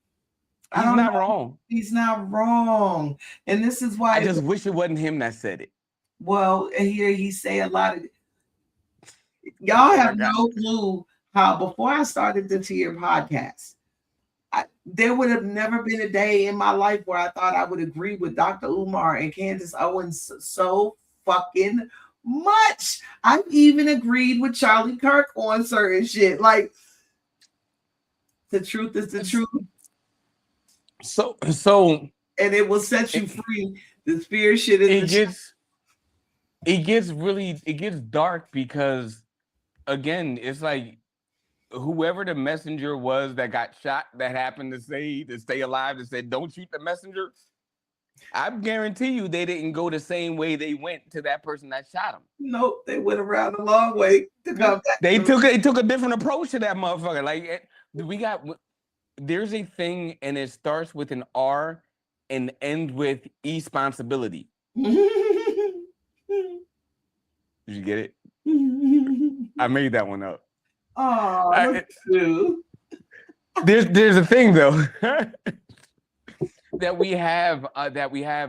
He's not wrong. He's not wrong. And this is why I just wish it wasn't him that said it. Well, here he say a lot of y'all have no clue how before I started the Tier podcast, there would have never been a day in my life where I thought I would agree with Dr. Umar and Candace Owens so fucking much. I've even agreed with Charlie Kirk on certain shit. Like, the truth is the truth. So, and it will set you free. The fear shit is it gets dark because, again, it's like whoever the messenger was that got shot, that happened to stay alive, that said, don't shoot the messenger. I guarantee you they didn't go the same way they went to that person that shot him. Nope, they went around a long way to come back. They took a different approach to that motherfucker. Like, there's a thing, and it starts with an R and ends with responsibility. Did you get it? I made that one up. Oh, there's a thing though that we have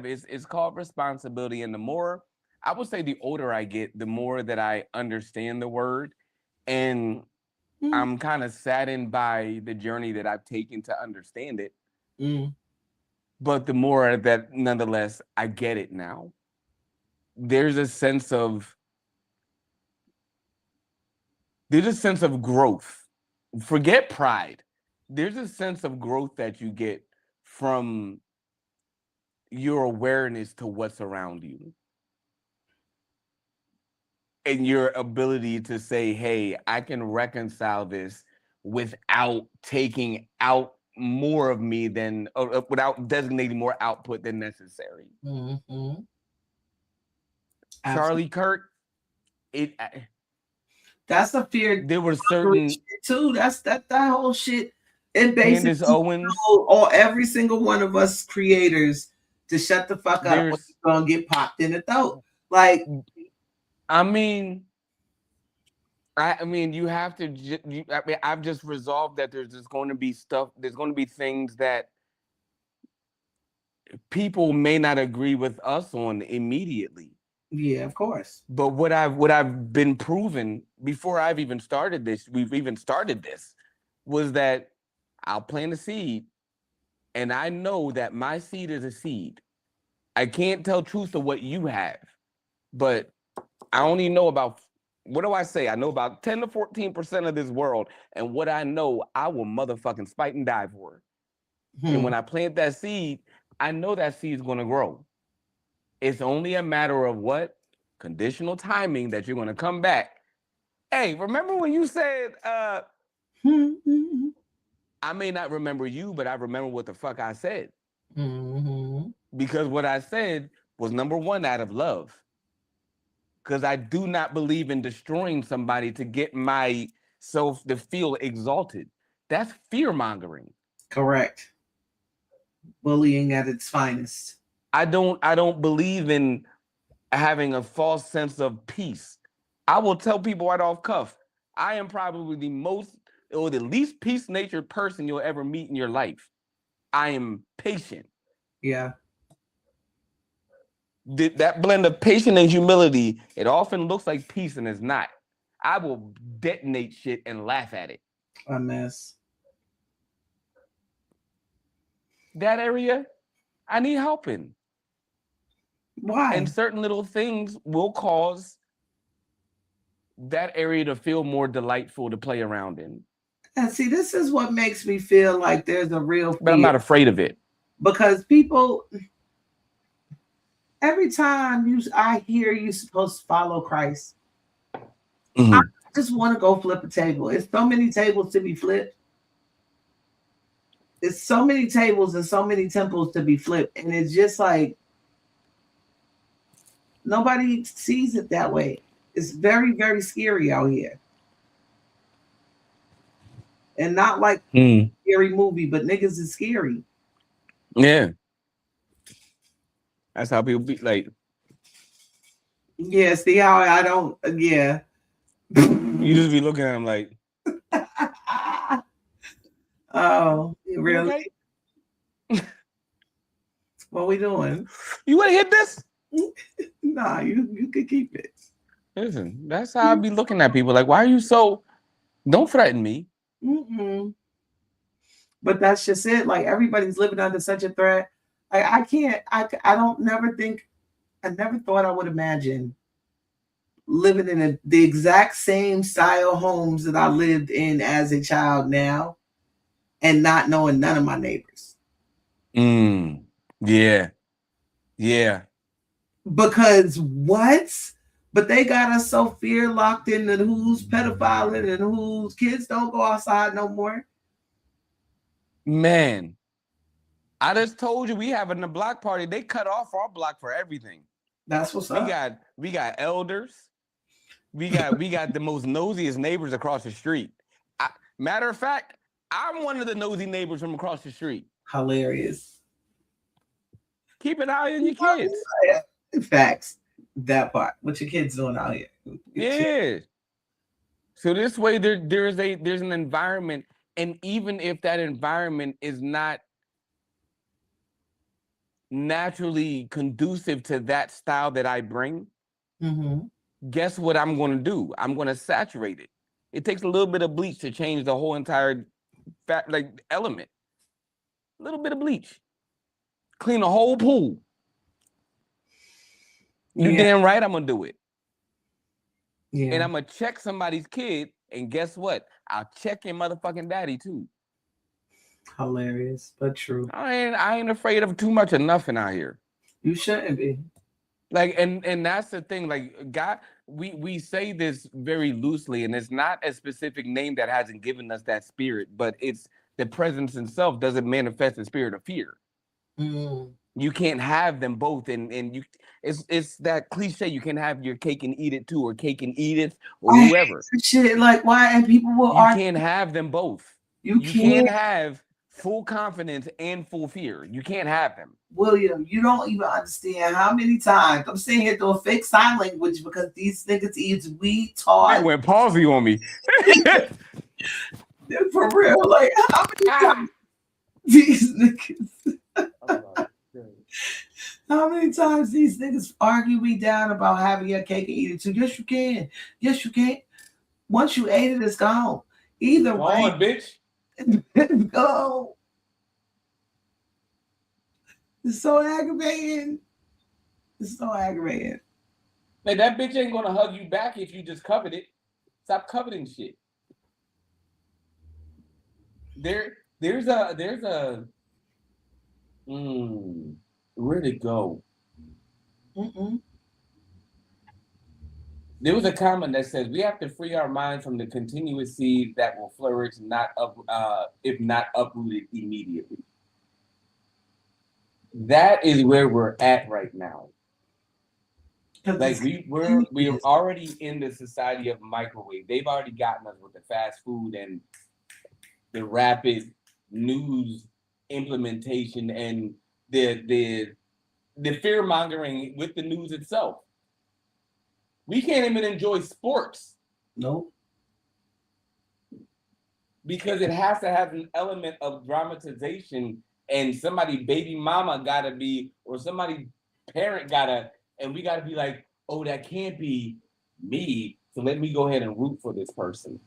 is called responsibility, and the more I would say the older I get, the more that I understand the word, and I'm kind of saddened by the journey that I've taken to understand it. But the more that nonetheless I get it now, there's a sense of growth. Forget pride. There's a sense of growth that you get from your awareness to what's around you. And your ability to say, hey, I can reconcile this without taking out more of me than, without designating more output than necessary. Charlie Kirk, that's a fear. There were certain too. That's that whole shit. It basically Candace Owens, or every single one of us creators to shut the fuck up when you're gonna get popped in the throat. Like, I mean, you have to. I've just resolved that there's just going to be stuff. There's going to be things that people may not agree with us on immediately. Yeah, of course. But what I've been proven before I've even started this, was that I'll plant a seed, and I know that my seed is a seed. I can't tell truth to what you have, but I only know about, what do I say? I know about 10 to 14% of this world, and what I know, I will motherfucking spite and die for. And when I plant that seed, I know that seed is going to grow. It's only a matter of what? Conditional timing that you're going to come back. Hey, remember when you said, I may not remember you, but I remember what the fuck I said. Because what I said was, number one, out of love. Because I do not believe in destroying somebody to get myself to feel exalted. That's fear-mongering. Correct. Bullying at its finest. I don't believe in having a false sense of peace. I will tell people right off cuff, I am probably the most or the least peace-natured person you'll ever meet in your life. I am patient. Yeah. That blend of patience and humility, it often looks like peace and it's not. I will detonate shit and laugh at it. A mess. That area, I need help in. Why? And certain little things will cause that area to feel more delightful to play around in. And see, this is what makes me feel like there's a real fear. But I'm not afraid of it. Because people, every time I hear you're supposed to follow Christ, I just want to go flip a table. It's so many tables to be flipped. It's so many tables and so many temples to be flipped. And it's just like, nobody sees it that way. It's very, very scary out here. And not like a scary movie, but niggas is scary. Yeah. That's how people be like. Yeah, see how I don't, yeah. You just be looking at them like. Oh, really? Okay? What we doing? You want to hit this? Nah, you could keep it. Listen, that's how I be looking at people. Like, why are you so? Don't threaten me. But that's just it. Like, everybody's living under such a threat. I never thought I would imagine living in the exact same style homes that I lived in as a child now and not knowing none of my neighbors. Yeah. Yeah. Because what? But they got us so fear locked in that who's pedophiling and whose kids don't go outside no more. Man, I just told you we having a block party. They cut off our block for everything. That's what's up. We got elders. We got the most nosiest neighbors across the street. Matter of fact, I'm one of the nosy neighbors from across the street. Hilarious. Keep an eye on your kids. Facts. That part. What your kids doing out here? Yeah. So this way there's an environment, and even if that environment is not naturally conducive to that style that I bring, guess what I'm going to do? I'm going to saturate it. It takes a little bit of bleach to change the whole entire element. A little bit of bleach. Clean the whole pool. You damn right I'm going to do it. Yeah. And I'm going to check somebody's kid, and guess what? I'll check your motherfucking daddy too. Hilarious, but true. I ain't afraid of too much of nothing out here. You shouldn't be. Like, and that's the thing. Like, God, we say this very loosely, and it's not a specific name that hasn't given us that spirit, but it's the presence itself doesn't manifest the spirit of fear. You can't have them both, and it's that cliche. You can have your cake and eat it too, or cake and eat it, or whoever. Shit, like why? And people will. You can't have them both. You can't have full confidence and full fear. You can't have them. William, you don't even understand how many times I'm sitting here doing fake sign language because these niggas is weed taught. I went palsy on me. For real, like how many times these niggas. How many times these niggas argue me down about having your cake and eat it too? Yes, you can. Yes, you can. Once you ate it, it's gone. Either way, on, bitch. Go. It's so aggravating. It's so aggravating. Like, that bitch ain't gonna hug you back if you just covered it. Stop coveting shit. There's a Where'd it go? Mm-mm. There was a comment that says we have to free our minds from the continuous seeds that will flourish, if not uprooted immediately. That is where we're at right now. Like we're already in the society of microwave. They've already gotten us with the fast food and the rapid news implementation and the fear mongering with the news itself. We can't even enjoy sports. Nope. Because it has to have an element of dramatization, and somebody baby mama gotta be, or somebody parent gotta, and we gotta be like, oh, that can't be me. So let me go ahead and root for this person.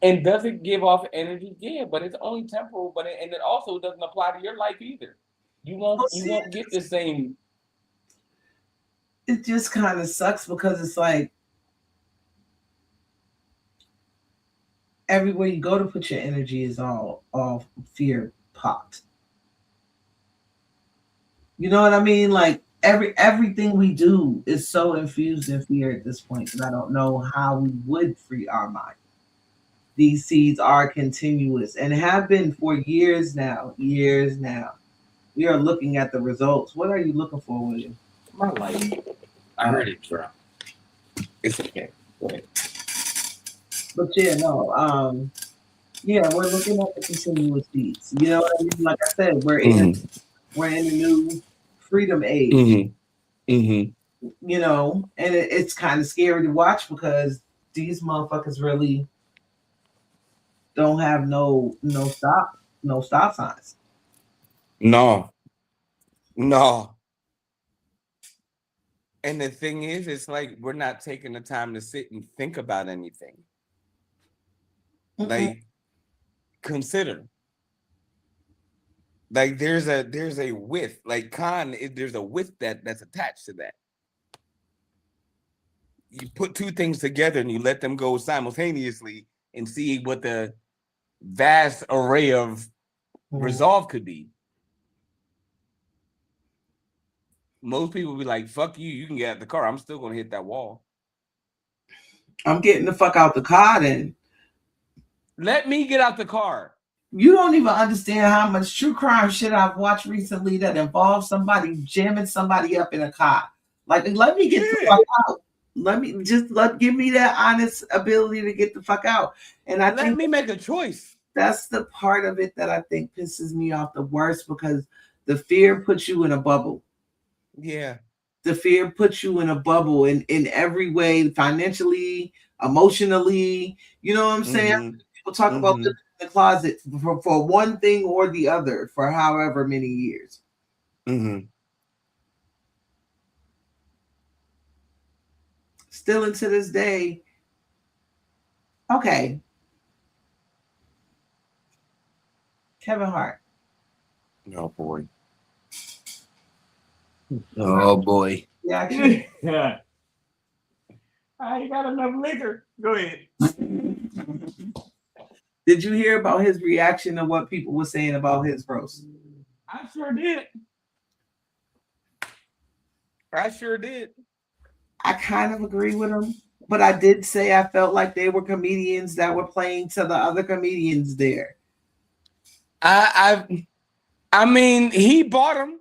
And does it give off energy? Yeah, but it's only temporal. And it also doesn't apply to your life either. You won't get the same. It just kind of sucks because it's like everywhere you go to put your energy is all fear popped. You know what I mean? Like everything we do is so infused in fear at this point that I don't know how we would free our mind. These seeds are continuous and have been for years now. Years now. We are looking at the results. What are you looking for, William? My life. I heard it drop. It's okay. Go ahead. But yeah, no. Yeah, we're looking at the continuous seeds. You know what I mean? Like I said, we're in a new freedom age. You know, and it's kind of scary to watch because these motherfuckers really don't have no stop signs. No. And the thing is, it's like we're not taking the time to sit and think about anything. Like, consider. Like there's a width. Like there's a width that's attached to that. You put two things together and you let them go simultaneously and see what the vast array of resolve could be. Most people be like, fuck you, you can get out the car. I'm still going to hit that wall. I'm getting the fuck out the car then. Let me get out the car. You don't even understand how much true crime shit I've watched recently that involves somebody jamming somebody up in a car. Like, let me get the fuck out. Give me that honest ability to get the fuck out. And I think me make a choice. That's the part of it that I think pisses me off the worst because the fear puts you in a bubble. Yeah. The fear puts you in a bubble in every way, financially, emotionally. You know what I'm saying? People talk about living in the closet for one thing or the other for however many years. Still into this day. Okay. Kevin Hart. Oh boy. Oh boy. Yeah, actually. Yeah. I ain't got enough liquor. Go ahead. Did you hear about his reaction to what people were saying about his roast? I sure did. I kind of agree with him, but I did say I felt like they were comedians that were playing to the other comedians there. I mean, he bought them.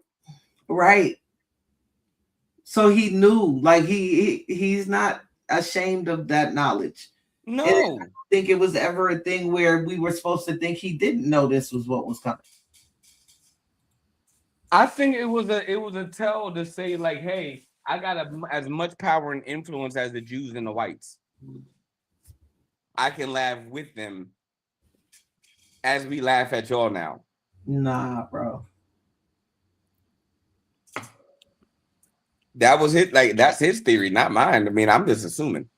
Right. So he knew, like he's not ashamed of that knowledge. No. And I don't think it was ever a thing where we were supposed to think he didn't know this was what was coming. I think it was a tell to say like, hey, I got as much power and influence as the Jews and the whites. I can laugh with them as we laugh at y'all now. Nah, bro. That was it. Like, that's his theory, not mine. I mean, I'm just assuming.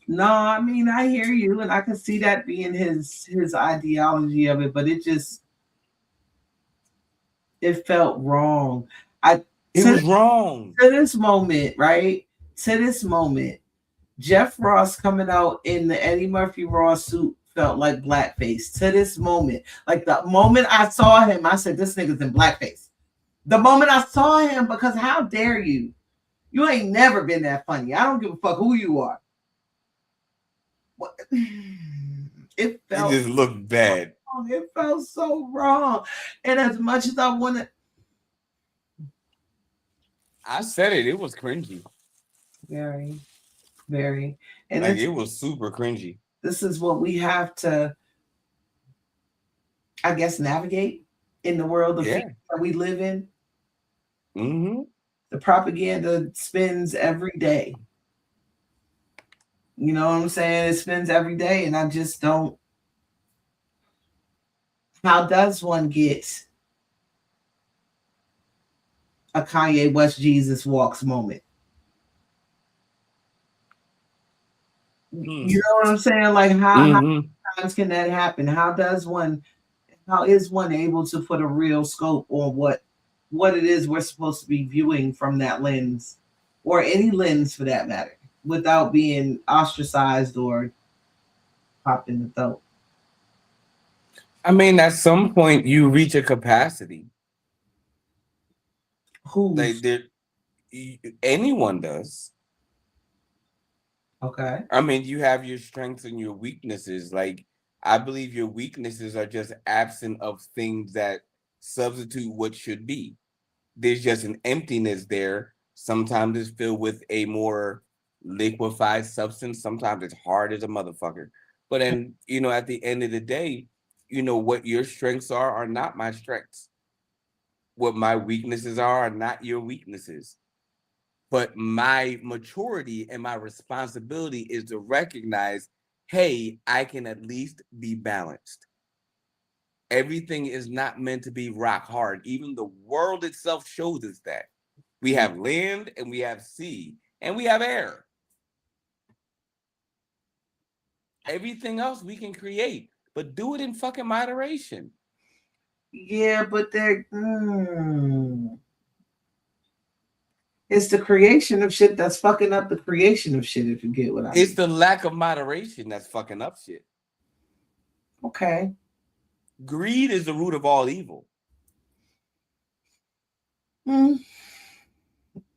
No, I mean, I hear you, and I can see that being his ideology of it, but it felt wrong. It was wrong. To this moment, right? To this moment, Jeff Ross coming out in the Eddie Murphy Raw suit felt like blackface to this moment. Like the moment I saw him, I said, this nigga's in blackface. The moment I saw him, because how dare you? You ain't never been that funny. I don't give a fuck who you are. It felt. It just looked bad. Wrong. It felt so wrong. And as much as I wanted, I said it. It was cringy. Very, very. And like it was super cringy. This is what we have to, I guess, navigate in the world of that we live in. Mm-hmm. The propaganda spins every day. You know what I'm saying? It spins every day, and I just don't. How does one get a Kanye West Jesus Walks moment? You know what I'm saying? Like how many times can that happen? How is one able to put a real scope on what it is we're supposed to be viewing from that lens, or any lens for that matter, without being ostracized or popped in the throat? I mean, at some point you reach a capacity. Who? Anyone does. Okay. I mean, you have your strengths and your weaknesses. Like, I believe your weaknesses are just absent of things that substitute what should be. There's just an emptiness there. Sometimes it's filled with a more liquefied substance. Sometimes it's hard as a motherfucker. But then, at the end of the day, what your strengths are not my strengths. What my weaknesses are not your weaknesses. But my maturity and my responsibility is to recognize, hey, I can at least be balanced. Everything is not meant to be rock hard. Even the world itself shows us that. We have land and we have sea and we have air. Everything else we can create, but do it in fucking moderation. Yeah, but it's the creation of shit that's fucking up the creation of shit, if you get what I mean. It's the lack of moderation that's fucking up shit. Okay. Greed is the root of all evil.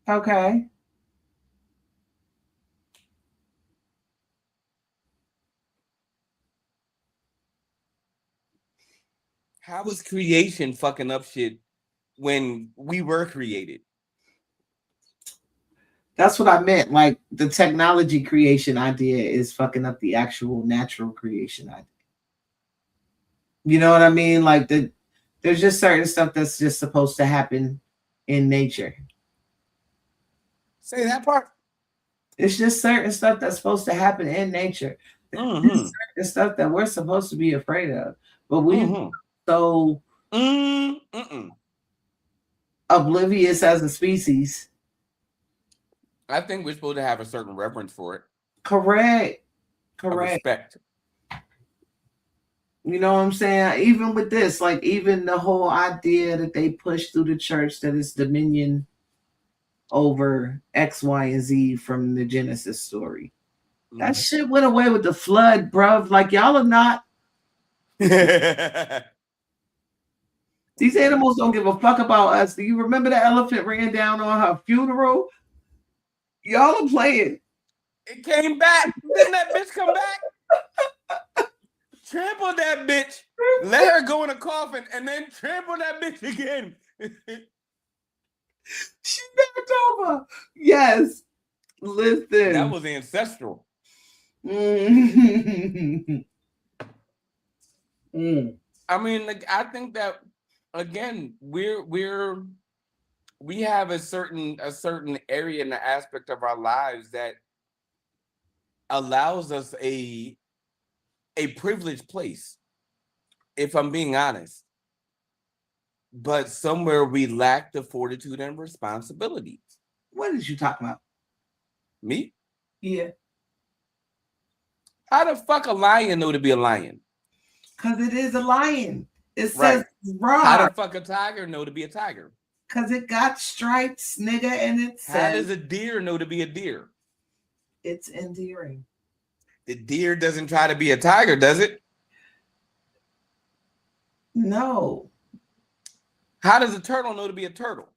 Okay. How is creation fucking up shit when we were created? That's what I meant. Like the technology creation idea is fucking up the actual natural creation idea. You know what I mean? Like there's just certain stuff that's just supposed to happen in nature. Say that part. It's just certain stuff that's supposed to happen in nature. Certain stuff that we're supposed to be afraid of. But we so oblivious as a species. I think we're supposed to have a certain reverence for it. Correct. Respect. You know what I'm saying? Even with this, like even the whole idea that they push through the church that it's dominion over X, Y, and Z from the Genesis story. That shit went away with the flood, bruv. Like y'all are not. These animals don't give a fuck about us. Do you remember the elephant ran down on her funeral? Y'all are playing. It came back. Didn't that bitch come back? Trample that bitch. Let her go in a coffin and then trample that bitch again. She backed over. Yes. Listen. That was ancestral. I mean, like, I think that again, we have a certain area in the aspect of our lives that allows us a privileged place, if I'm being honest. But somewhere we lack the fortitude and responsibilities. What did you talk about? Me? Yeah. How the fuck a lion know to be a lion? Because it is a lion. It says raw. How the fuck a tiger know to be a tiger? Because it got stripes, nigga, and it says. How does a deer know to be a deer? It's endearing. The deer doesn't try to be a tiger, does it? No. How does a turtle know to be a turtle?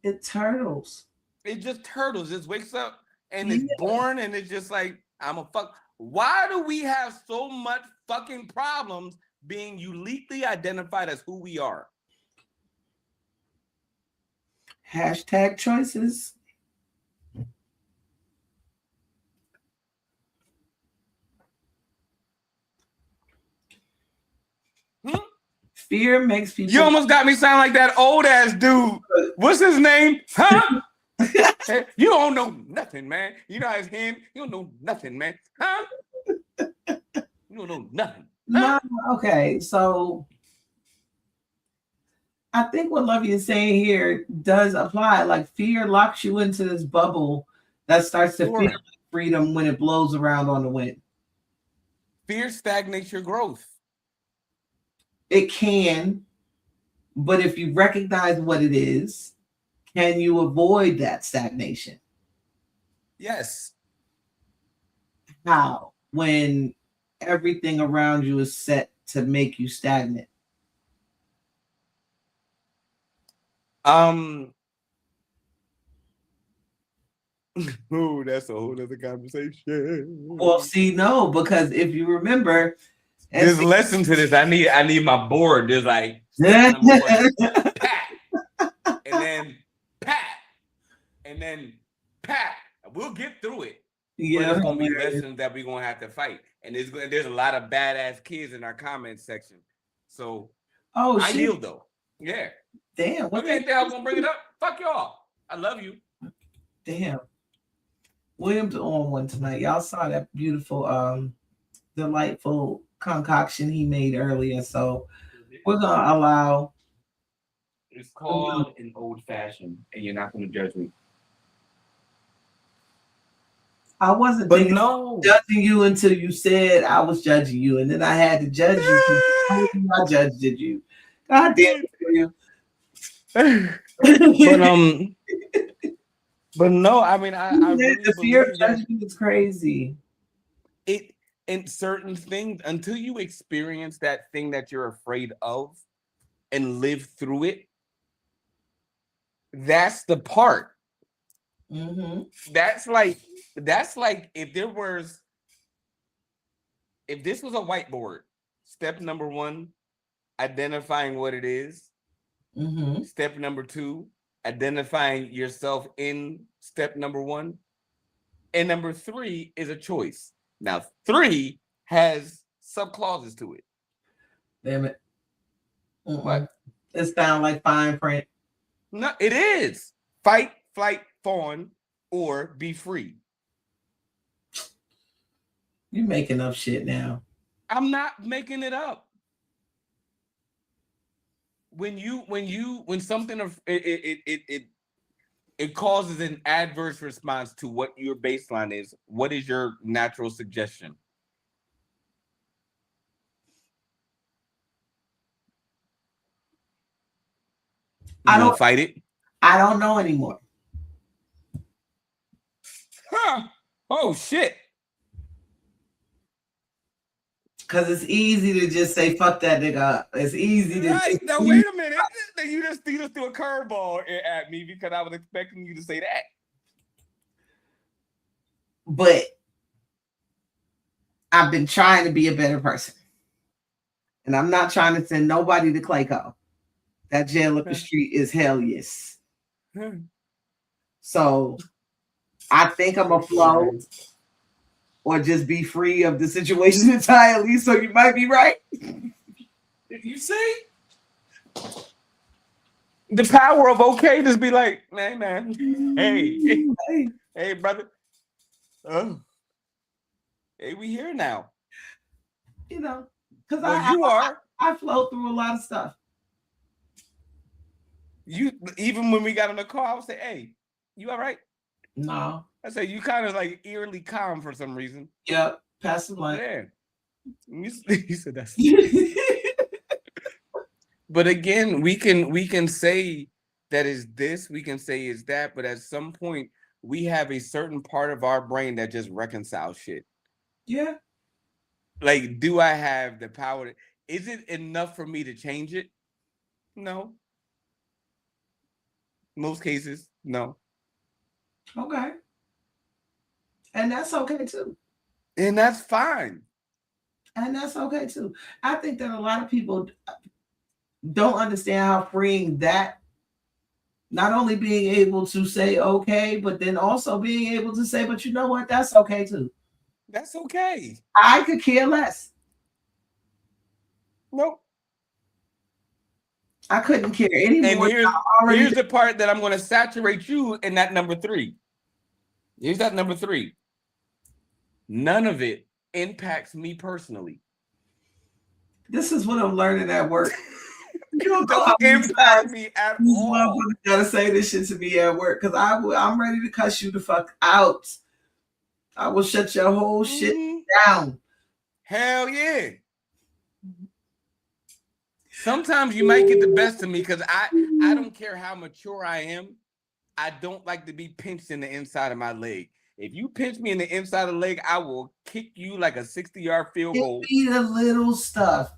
It turtles. It just turtles. Just wakes up and it's born and it's just like, I'm a fuck. Why do we have so much fucking problems being uniquely identified as who we are? Hashtag choices. Fear makes people. You almost got me sound like that old ass dude. What's his name? Huh? You don't know nothing, man. You know his hand. You don't know nothing, man. Huh? You don't know nothing. Huh? No, okay, so I think what Lovey is saying here does apply. Like fear locks you into this bubble that starts to feel like freedom when it blows around on the wind. Fear stagnates your growth. It can, but if you recognize what it is, can you avoid that stagnation? Yes. How? When everything around you is set to make you stagnant. Oh, that's a whole other conversation. Well, see, no, because if you remember, there's a lesson to this. I need my board. There's like pat, and then pat, and then pat. We'll get through it. Yeah, there's gonna be lessons that we're gonna have to fight, and there's a lot of badass kids in our comment section. So, I yield though. Yeah. Damn. What do you think I was gonna bring it up? Fuck y'all. I love you. Damn. William's on one tonight. Y'all saw that beautiful, delightful concoction he made earlier. So we're gonna allow. It's called an old fashioned, and you're not gonna judge me. I wasn't judging you until you said I was judging you, and then I had to judge you. I judged you. God damn it, William. But no, I mean, I really the fear of judgment is crazy. It in certain things until you experience that thing that you're afraid of and live through it. That's the part. Mm-hmm. That's like if this was a whiteboard. Step number 1, identifying what it is. Mm-hmm. Step number 2, identifying yourself in step number 1. And number 3 is a choice. Now 3 has subclauses to it. Damn it. What? It sounds like fine print. No, it is. Fight, flight, fawn, or be free. You're making up shit now. I'm not making it up. When something it causes an adverse response to what your baseline is, what is your natural suggestion? I don't fight it. I don't know anymore. Huh. Oh shit. Because it's easy to just say fuck that nigga. It's easy to now wait a minute. You just threw a curveball at me because I was expecting you to say that. But I've been trying to be a better person. And I'm not trying to send nobody to Clayco. That jail up the street is hell yes. So I think I'm a flow or just be free of the situation entirely. So you might be right. You see? The power of okay, just be like, man. Hey, brother. Hey, we here now. You know, because I flow through a lot of stuff. You even when we got in the car, I would say, hey, you all right? No. I said you kind of like eerily calm for some reason. Yep, passive light. Yeah. You said that's but again, we can say that is this, we can say is that, but at some point we have a certain part of our brain that just reconciles shit. Yeah. Like, do I have the power? Is it enough for me to change it? No. Most cases, no. Okay. And that's okay too. And that's fine. And that's okay too. I think that a lot of people don't understand how freeing that, not only being able to say okay, but then also being able to say, but you know what, that's okay too. That's okay. I could care less. Nope. I couldn't care anymore. And here's the part that I'm going to saturate you in that number 3. Here's that number 3. None of it impacts me personally. This is what I'm learning at work. You don't impact me at all. Gotta say this shit to me at work because I'm ready to cuss you the fuck out. I will shut your whole shit down. Hell yeah. Sometimes you might get the best of me because I don't care how mature I am. I don't like to be pinched in the inside of my leg. If you pinch me in the inside of the leg, I will kick you like a 60-yard field goal. It be the little stuff.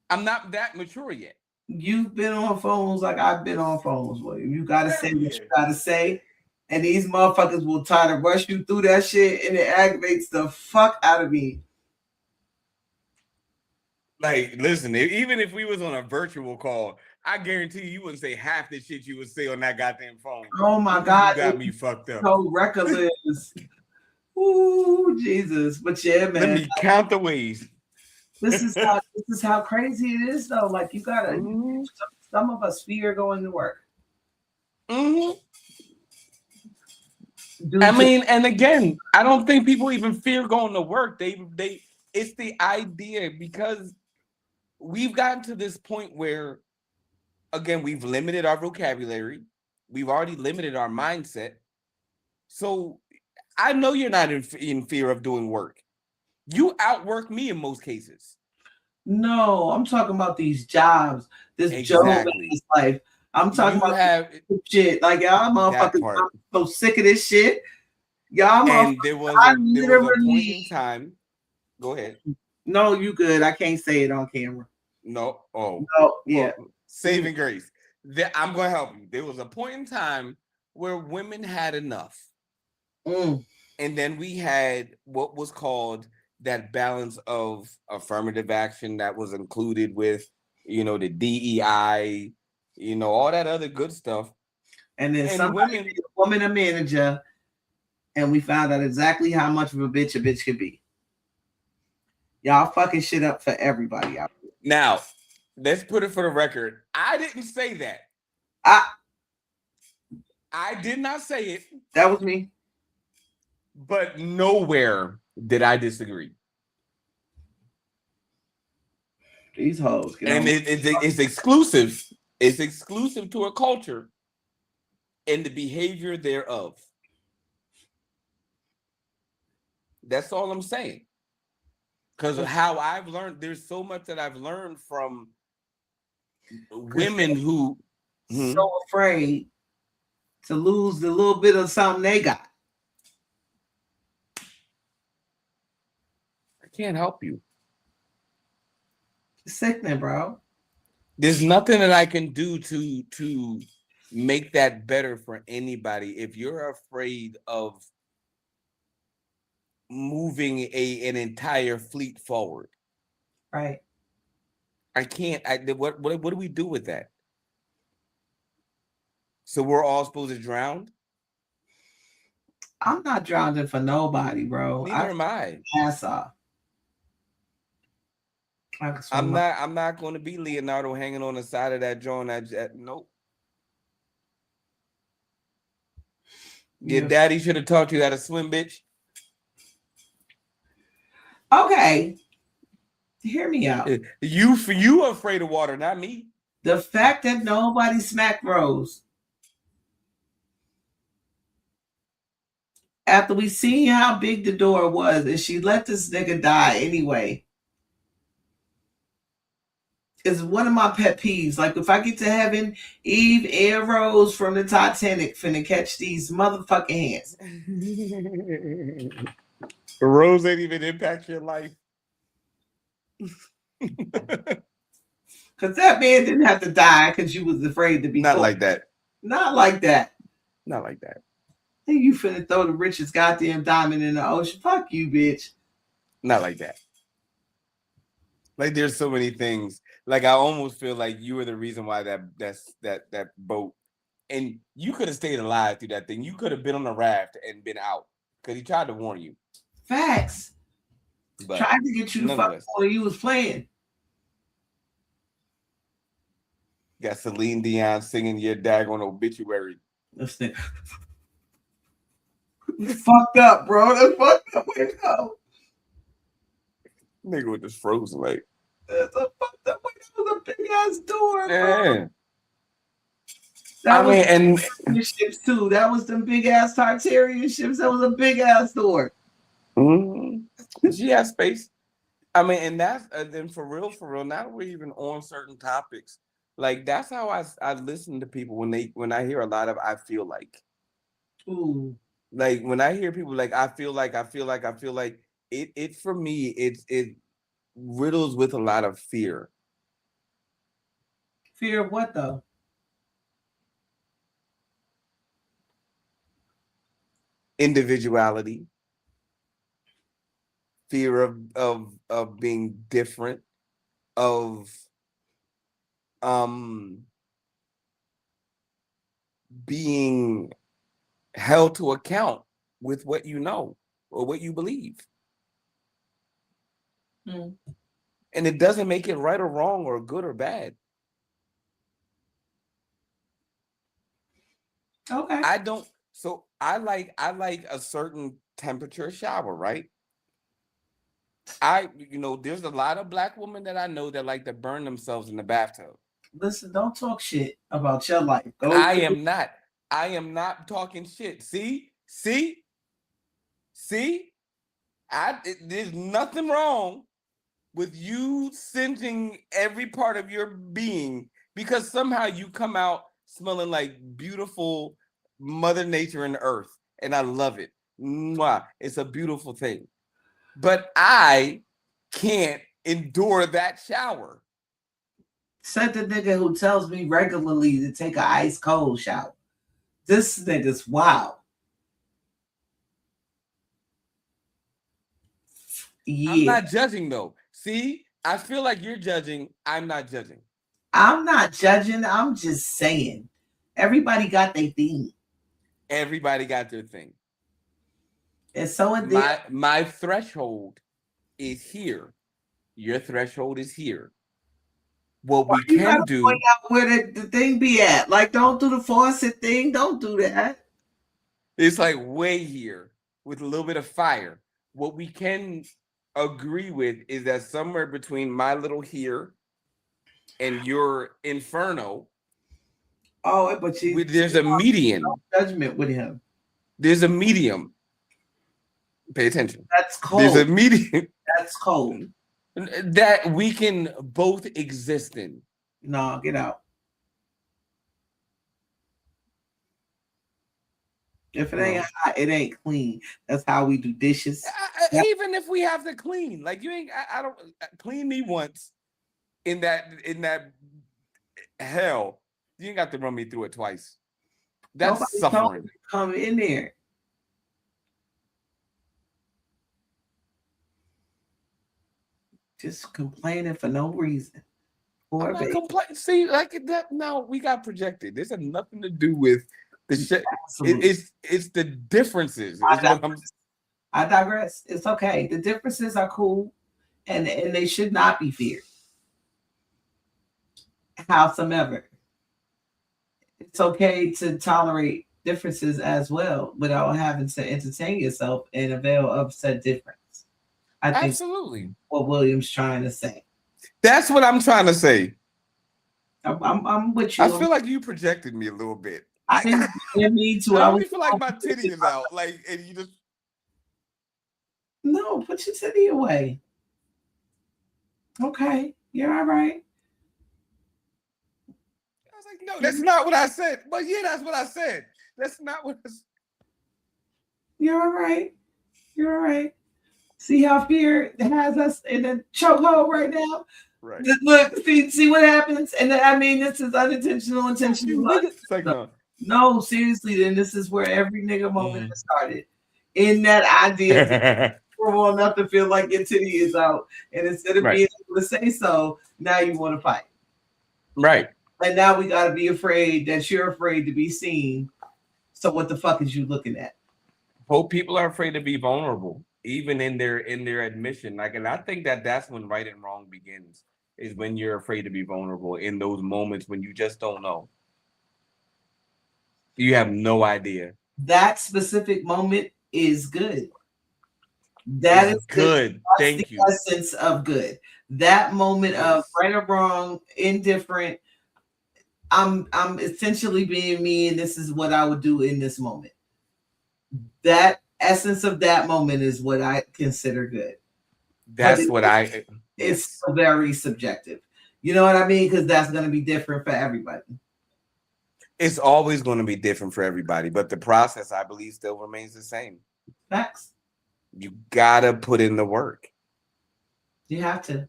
I'm not that mature yet. You've been on phones like I've been on phones. Well, you gotta say what you gotta say, and these motherfuckers will try to rush you through that shit, and it aggravates the fuck out of me. Like, listen, even if we was on a virtual call, I guarantee you wouldn't say half the shit you would say on that goddamn phone. Oh my God, you got me fucked up. So reckless. Ooh, Jesus. But yeah, man. Let me count the ways. This is how crazy it is, though. Like, you gotta. Some of us fear going to work. I mean, and again, I don't think people even fear going to work. It's the idea, because we've gotten to this point where, again, we've limited our vocabulary. We've already limited our mindset. So I know you're not in fear of doing work. You outwork me in most cases. No, I'm talking about these jobs, this job in this life. I'm talking about shit. Like, y'all motherfuckers, I'm so sick of this shit. Y'all motherfuckers, there was a point in time. Go ahead. No, you good. I can't say it on camera. No. Oh. No, yeah. Well, saving grace. I'm going to help you. There was a point in time where women had enough. And then we had what was called that balance of affirmative action that was included with, the DEI, all that other good stuff. And then some woman a manager, and we found out exactly how much of a bitch could be. Y'all fucking shit up for everybody out there. Now, let's put it for the record. I didn't say that. I did not say it. That was me. But nowhere did I disagree. These hoes. And it's exclusive. It's exclusive to a culture and the behavior thereof. That's all I'm saying. Because of how I've learned, there's so much that I've learned from women who so afraid to lose the little bit of something they got. I can't help you. It's sickening, bro. There's nothing that I can do to make that better for anybody. If you're afraid of moving an entire fleet forward, right? I can't. What do we do with that? So we're all supposed to drown? I'm not drowning for nobody, bro. Neither am I. Ass off. I'm not going to be Leonardo hanging on the side of that joint. Nope. Your daddy should have taught you how to swim, bitch. Okay. Hear me out. You afraid of water, not me. The fact that nobody smacked Rose after we seen how big the door was, and she let this nigga die anyway, is one of my pet peeves. Like, if I get to heaven, Eve and Rose from the Titanic finna catch these motherfucking hands. Rose ain't even impact your life. Because that man didn't have to die because you was afraid to be not like that. Not like that. Not like that. Hey, you finna throw the richest goddamn diamond in the ocean. Fuck you, bitch. Not like that. Like there's so many things. Like I almost feel like you were the reason why that boat, and you could have stayed alive through that thing. You could have been on the raft and been out because he tried to warn you. Facts. But tried to get you to fuck while you was playing. Got Celine Dion singing your daggone obituary. Listen. Fucked up, bro. That's fucked up way to go. Nigga with this frozen like. That's a fucked up way. That was a big ass door, yeah. Bro. That was and ships too. That was them big ass Tartarian ships. That was a big ass door. Mm-hmm. She has space. I mean, and that's then for real. Now we're even on certain topics. Like that's how I listen to people when I hear a lot of I feel like. Ooh. Like when I hear people like I feel like it for me it riddles with a lot of fear. Fear of what though? Individuality. Fear of being different, of being held to account with what you know or what you believe. Mm. And it doesn't make it right or wrong or good or bad. Okay. I like a certain temperature shower, right? There's a lot of Black women that I know that like to burn themselves in the bathtub. Listen, don't talk shit about your life. I am not talking shit. See? There's nothing wrong with you singeing every part of your being because somehow you come out smelling like beautiful Mother Nature and Earth. And I love it. Mwah. It's a beautiful thing. But I can't endure that shower. Said the nigga who tells me regularly to take an ice cold shower. This nigga's wild. Yeah. I'm not judging though. See, I feel like you're judging. I'm not judging. I'm not judging. I'm just saying. Everybody got their thing. Everybody got their thing. And so my threshold is here. Your threshold is here. What we can do. Point out where the thing be at. Like, don't do the faucet thing. Don't do that. It's like way here with a little bit of fire. What we can agree with is that somewhere between my little here and your inferno. Oh, but there's a median. Judgment with him. There's a medium. Pay attention. That's cold. There's a medium. That's cold. That we can both exist in. No, get out. If it ain't hot, it ain't clean. That's how we do dishes. Even if we have to clean, like you ain't. I don't clean me once. In that hell, you ain't got to run me through it twice. That's Nobody suffering. Come in there. Just complaining for no reason. I'm not complaining. See, like that. No, we got projected. This has nothing to do with the shit. It's the differences. I digress. It's okay. The differences are cool, and they should not be feared. Howsoever, it's okay to tolerate differences as well without having to entertain yourself and avail of said difference. I think absolutely what William's trying to say. That's what I'm trying to say. I'm with you. I feel like you projected me a little bit. I didn't me too. I feel like my titty is out. Like, and you just no, put your titty away. Okay, you're all right. I was like, no, that's not what I said. But yeah, that's what I said. That's not what I said. You're all right. You're all right. See how fear has us in a chokehold right now? Right. Look, see what happens? And I mean, this is unintentional, intentional. It's like, no, seriously, then this is where every nigga moment has started. In that idea for enough to feel like your titty is out. And instead of being able to say so, now you want to fight. Right. And now we got to be afraid that you're afraid to be seen. So what the fuck is you looking at? Hope people are afraid to be vulnerable, even in their admission. Like, and I think that's when right and wrong begins, is when you're afraid to be vulnerable in those moments when you just don't know. You have no idea. That specific moment is good. That is good. Thank you. Essence of good. That moment of right or wrong, indifferent. I'm essentially being me, and this is what I would do in this moment. That essence of that moment is what I consider good. It's very subjective. You know what I mean? Because that's going to be different for everybody. It's always going to be different for everybody, but the process, I believe, still remains the same. Facts. You gotta put in the work. You have to.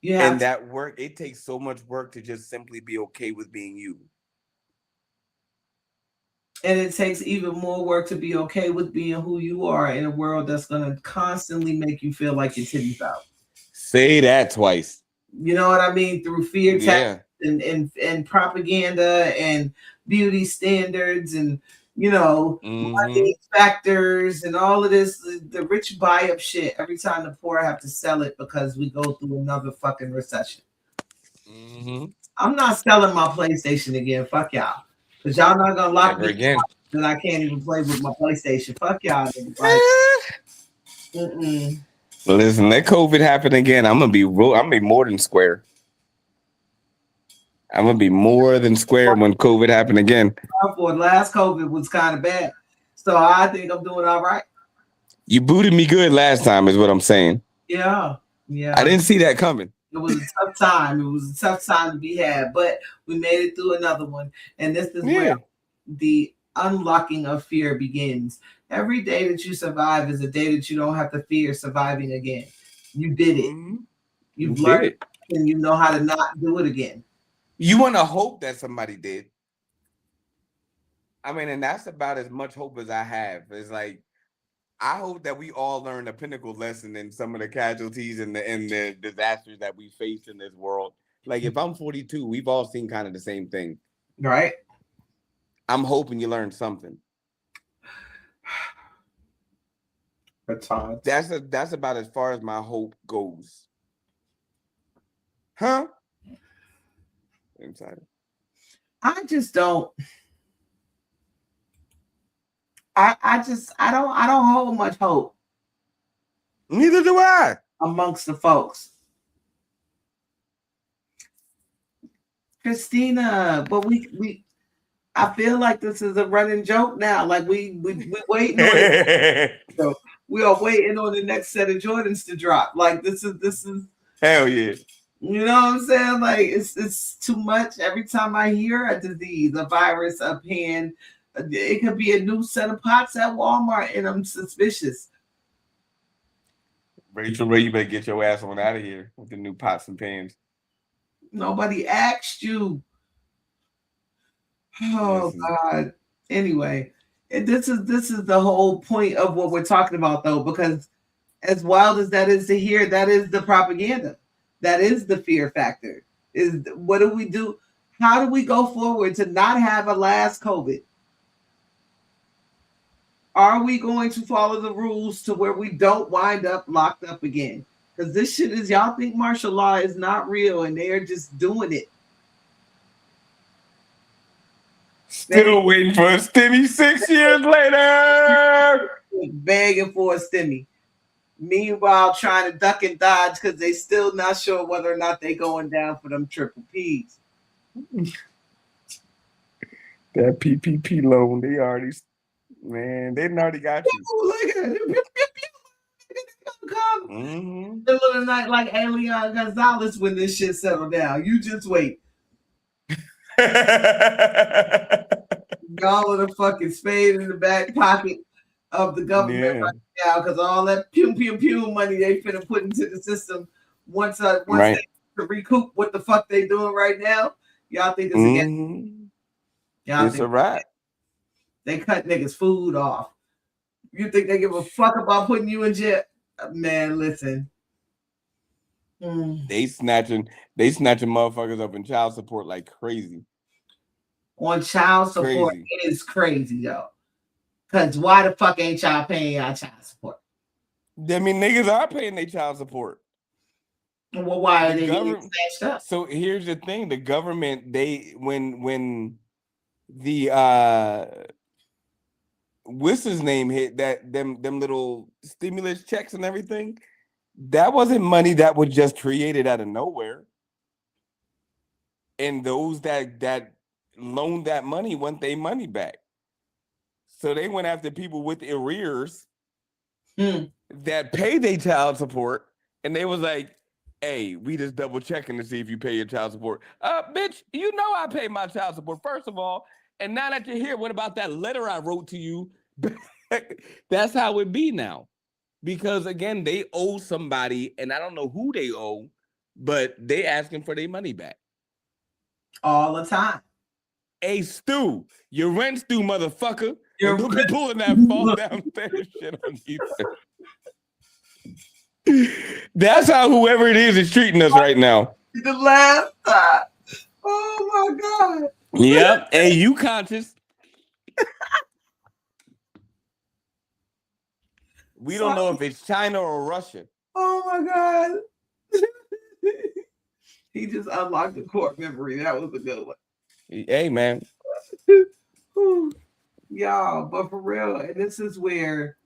And that work, it takes so much work to just simply be okay with being you. And it takes even more work to be okay with being who you are in a world that's going to constantly make you feel like your titty's out. Say that twice. You know what I mean? Through fear tactics and propaganda and beauty standards and, you know, money factors and all of this. The rich buy up shit every time the poor have to sell it because we go through another fucking recession. I'm not selling my PlayStation again. Fuck y'all. Because y'all not going to lock me again. And I can't even play with my PlayStation. Fuck y'all. Like, Listen, let COVID happen again. I'm gonna be more than square. I'm gonna be more than square when COVID happened again. For last COVID was kind of bad, so I think I'm doing all right. You booted me good last time, is what I'm saying. Yeah. I didn't see that coming. It was a tough time. It was a tough time to be had, but we made it through another one. And this is where the unlocking of fear begins. Every day that you survive is a day that you don't have to fear surviving again. You did it. You've learned it, and you know how to not do it again. You want to hope that somebody did. I mean, and that's about as much hope as I have. It's like, I hope that we all learn a pinnacle lesson in some of the casualties and the disasters that we face in this world. Like, if I'm 42, we've all seen kind of the same thing. Right. I'm hoping you learned something. That's about as far as my hope goes. Huh? Inside. I just don't. I don't hold much hope. Neither do I. Amongst the folks. Christina, but we I feel like this is a running joke now. Like we waiting on it. So we are waiting on the next set of Jordans to drop. Like this is hell yeah. You know what I'm saying? Like it's too much. Every time I hear a disease, a virus, a pan, it could be a new set of pots at Walmart, and I'm suspicious. Rachel Ray, you better get your ass on out of here with the new pots and pans. Nobody asked you. Oh God. Anyway, this is the whole point of what we're talking about, though, because as wild as that is to hear, that is the propaganda. That is the fear factor. Is what do we do? How do we go forward to not have a last COVID? Are we going to follow the rules to where we don't wind up locked up again? Because this shit is, y'all think martial law is not real and they are just doing it. Still waiting for a stimmy 6 years later. Begging for a stimmy. Meanwhile, trying to duck and dodge because they still not sure whether or not they going down for them triple Ps. That PPP loan, they already got you. Look at it. Come middle of the night like Elian Gonzalez when this shit settle down. You just wait. Y'all with a fucking spade in the back pocket. of the government right now because all that pew pew pew money they finna put into the system once they recoup what the fuck they doing right now. Y'all think this again? Y'all it's a wrap. They cut niggas food off. You think they give a fuck about putting you in jail? Man, listen. They snatching motherfuckers up in child support like crazy. On child support, it is crazy, yo. Because why the fuck ain't y'all paying y'all child support? I mean, niggas are paying their child support. Well, why are they getting snatched up? So here's the thing: the government, when the what's his name hit that them little stimulus checks and everything, that wasn't money that was just created out of nowhere. And those that loaned that money want their money back. So they went after people with arrears that pay their child support, and they was like, "Hey, we just double checking to see if you pay your child support." Bitch, you know I pay my child support first of all, and now that you're here, what about that letter I wrote to you? That's how it be now, because again, they owe somebody, and I don't know who they owe, but they asking for their money back all the time. Hey, Stu, your rent's due, motherfucker. Don't be pulling that fall downstairs shit on you. That's how whoever it is treating us right now. The last time. Oh my God. Yep. Hey, you conscious. We don't know if it's China or Russia. Oh my God. He just unlocked the core memory. That was a good one. Hey, man. Y'all, but for real, and this is where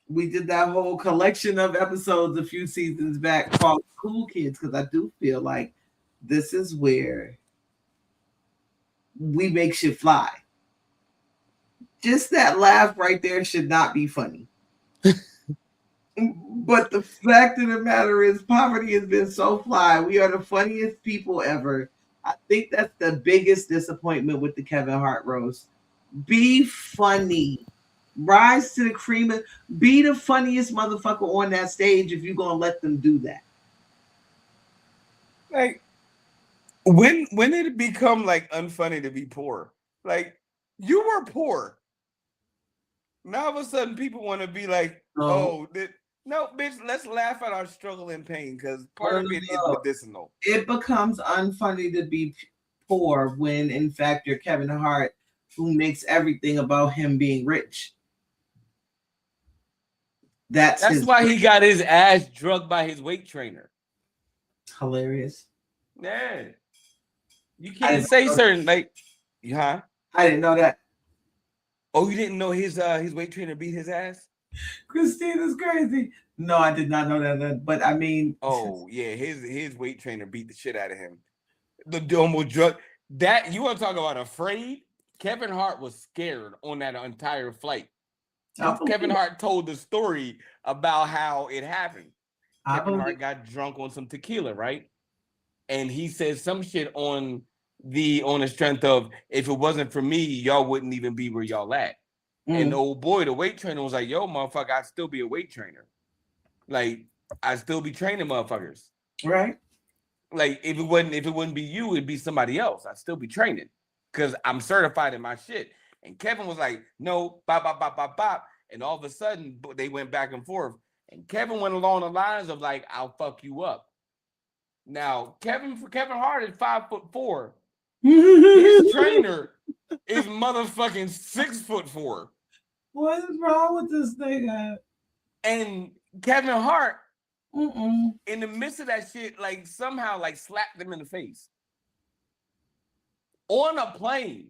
we did that whole collection of episodes a few seasons back called Cool Kids, because I do feel like this is where we make shit fly. Just that laugh right there should not be funny. But the fact of the matter is, poverty has been so fly. We are the funniest people ever. I think that's the biggest disappointment with the Kevin Hart roast. Be funny. Rise to the cream. Be the funniest motherfucker on that stage if you're going to let them do that. Like, when did it become like unfunny to be poor? Like, you were poor. Now all of a sudden people want to be like, no, bitch, let's laugh at our struggle and pain because part of it is medicinal. It becomes unfunny to be poor when, in fact, you're Kevin Hart, who makes everything about him being rich. That's why he got his ass drugged by his weight trainer. Hilarious. Yeah. You can't say certain, like, huh? I didn't know that. Oh, you didn't know his weight trainer beat his ass? Christina's crazy. No, I did not know that. But I mean, oh yeah, his weight trainer beat the shit out of him. The Domo drug that you want to talk about afraid? Kevin Hart was scared on that entire flight. Kevin Hart told the story about how it happened. Kevin Hart got drunk on some tequila, right? And he said some shit on the strength of, if it wasn't for me, y'all wouldn't even be where y'all at. And the old boy, the weight trainer, was like, yo, motherfucker, I'd still be a weight trainer. Like, I'd still be training motherfuckers. Right. Like, if it wouldn't be you, it'd be somebody else. I'd still be training. Because I'm certified in my shit. And Kevin was like, no, bop, bop, bop, bop, bop. And all of a sudden, they went back and forth. And Kevin went along the lines of like, I'll fuck you up. Now, Kevin Hart is 5'4". His trainer is motherfucking 6'4". What is wrong with this nigga? And Kevin Hart, in the midst of that shit, like somehow like slapped him in the face on a plane.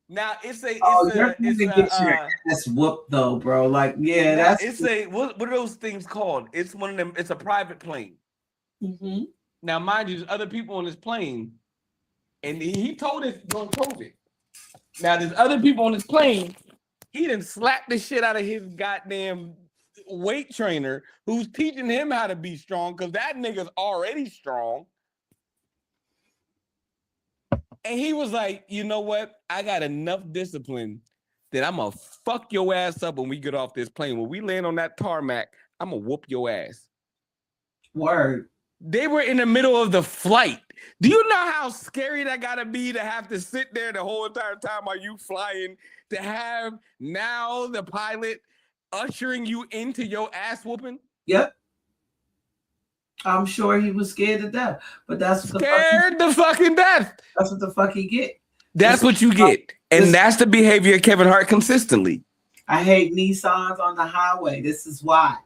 Now it's that's whooped though, bro. Like, yeah, that's what are those things called? It's one of them. It's a private plane. Mm-hmm. Now, mind you, there's other people on this plane, and he told us during COVID. Now, there's other people on this plane. He done slapped the shit out of his goddamn weight trainer, who's teaching him how to be strong, because that nigga's already strong. And he was like, you know what? I got enough discipline that I'm going to fuck your ass up when we get off this plane. When we land on that tarmac, I'm going to whoop your ass. Word. They were in the middle of the flight. Do you know how scary that got to be to have to sit there the whole entire time while you flying, to have now the pilot ushering you into your ass whooping? Yep. I'm sure he was scared to death, but that's scared the fucking death. That's what the fuck he get. That's what you get. And that's the behavior of Kevin Hart consistently. I hate Nissans on the highway. This is why.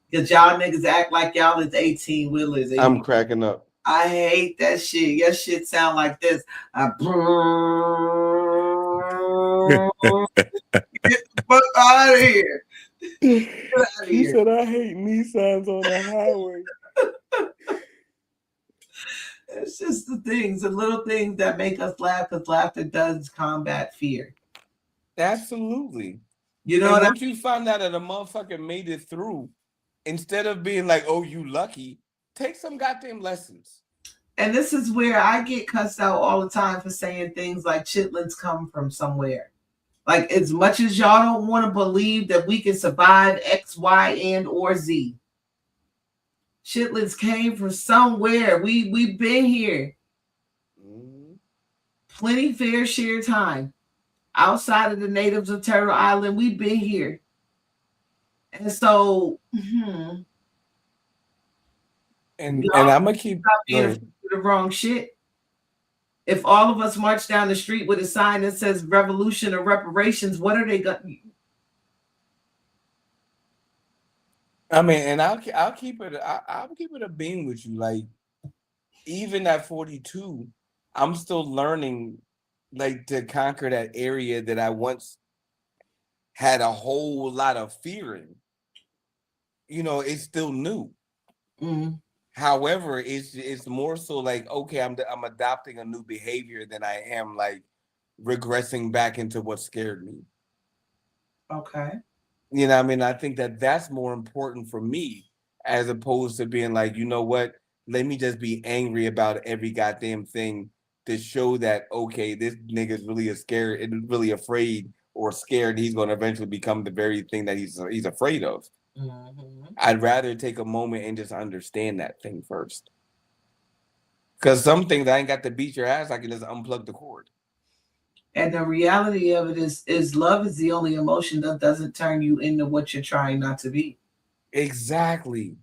Because y'all niggas act like y'all is 18 wheelers. I'm cracking up. I hate that shit. Your shit sound like this. Get the fuck out of here. He said, I hate Nissans on the highway. It's just the things, the little things that make us laugh, because laughter does combat fear. Absolutely. You know, once you find out that a motherfucker made it through, instead of being like, oh, you lucky, take some goddamn lessons. And this is where I get cussed out all the time for saying things like chitlins come from somewhere. Like, as much as y'all don't want to believe that we can survive X, Y, and or Z, chitlins came from somewhere. We've been here. Plenty fair share time. Outside of the natives of Turtle Island, we've been here. And so, and I'm gonna keep the wrong shit. If all of us march down the street with a sign that says revolution or reparations, what are they going? I mean, and I'll keep it. I'll keep it a beam with you. Like, even at 42, I'm still learning, like, to conquer that area that I once had a whole lot of fear in. You know, it's still new. Mm-hmm. However, it's more so like, okay, I'm adopting a new behavior than I am like regressing back into what scared me. Okay. You know what I mean? I think that that's more important for me as opposed to being like, you know what? Let me just be angry about every goddamn thing to show that, okay, this nigga's really scared and really afraid or scared he's going to eventually become the very thing that he's afraid of. Mm-hmm. I'd rather take a moment and just understand that thing first. Because some things I ain't got to beat your ass, I can just unplug the cord. And the reality of it is love is the only emotion that doesn't turn you into what you're trying not to be. Exactly.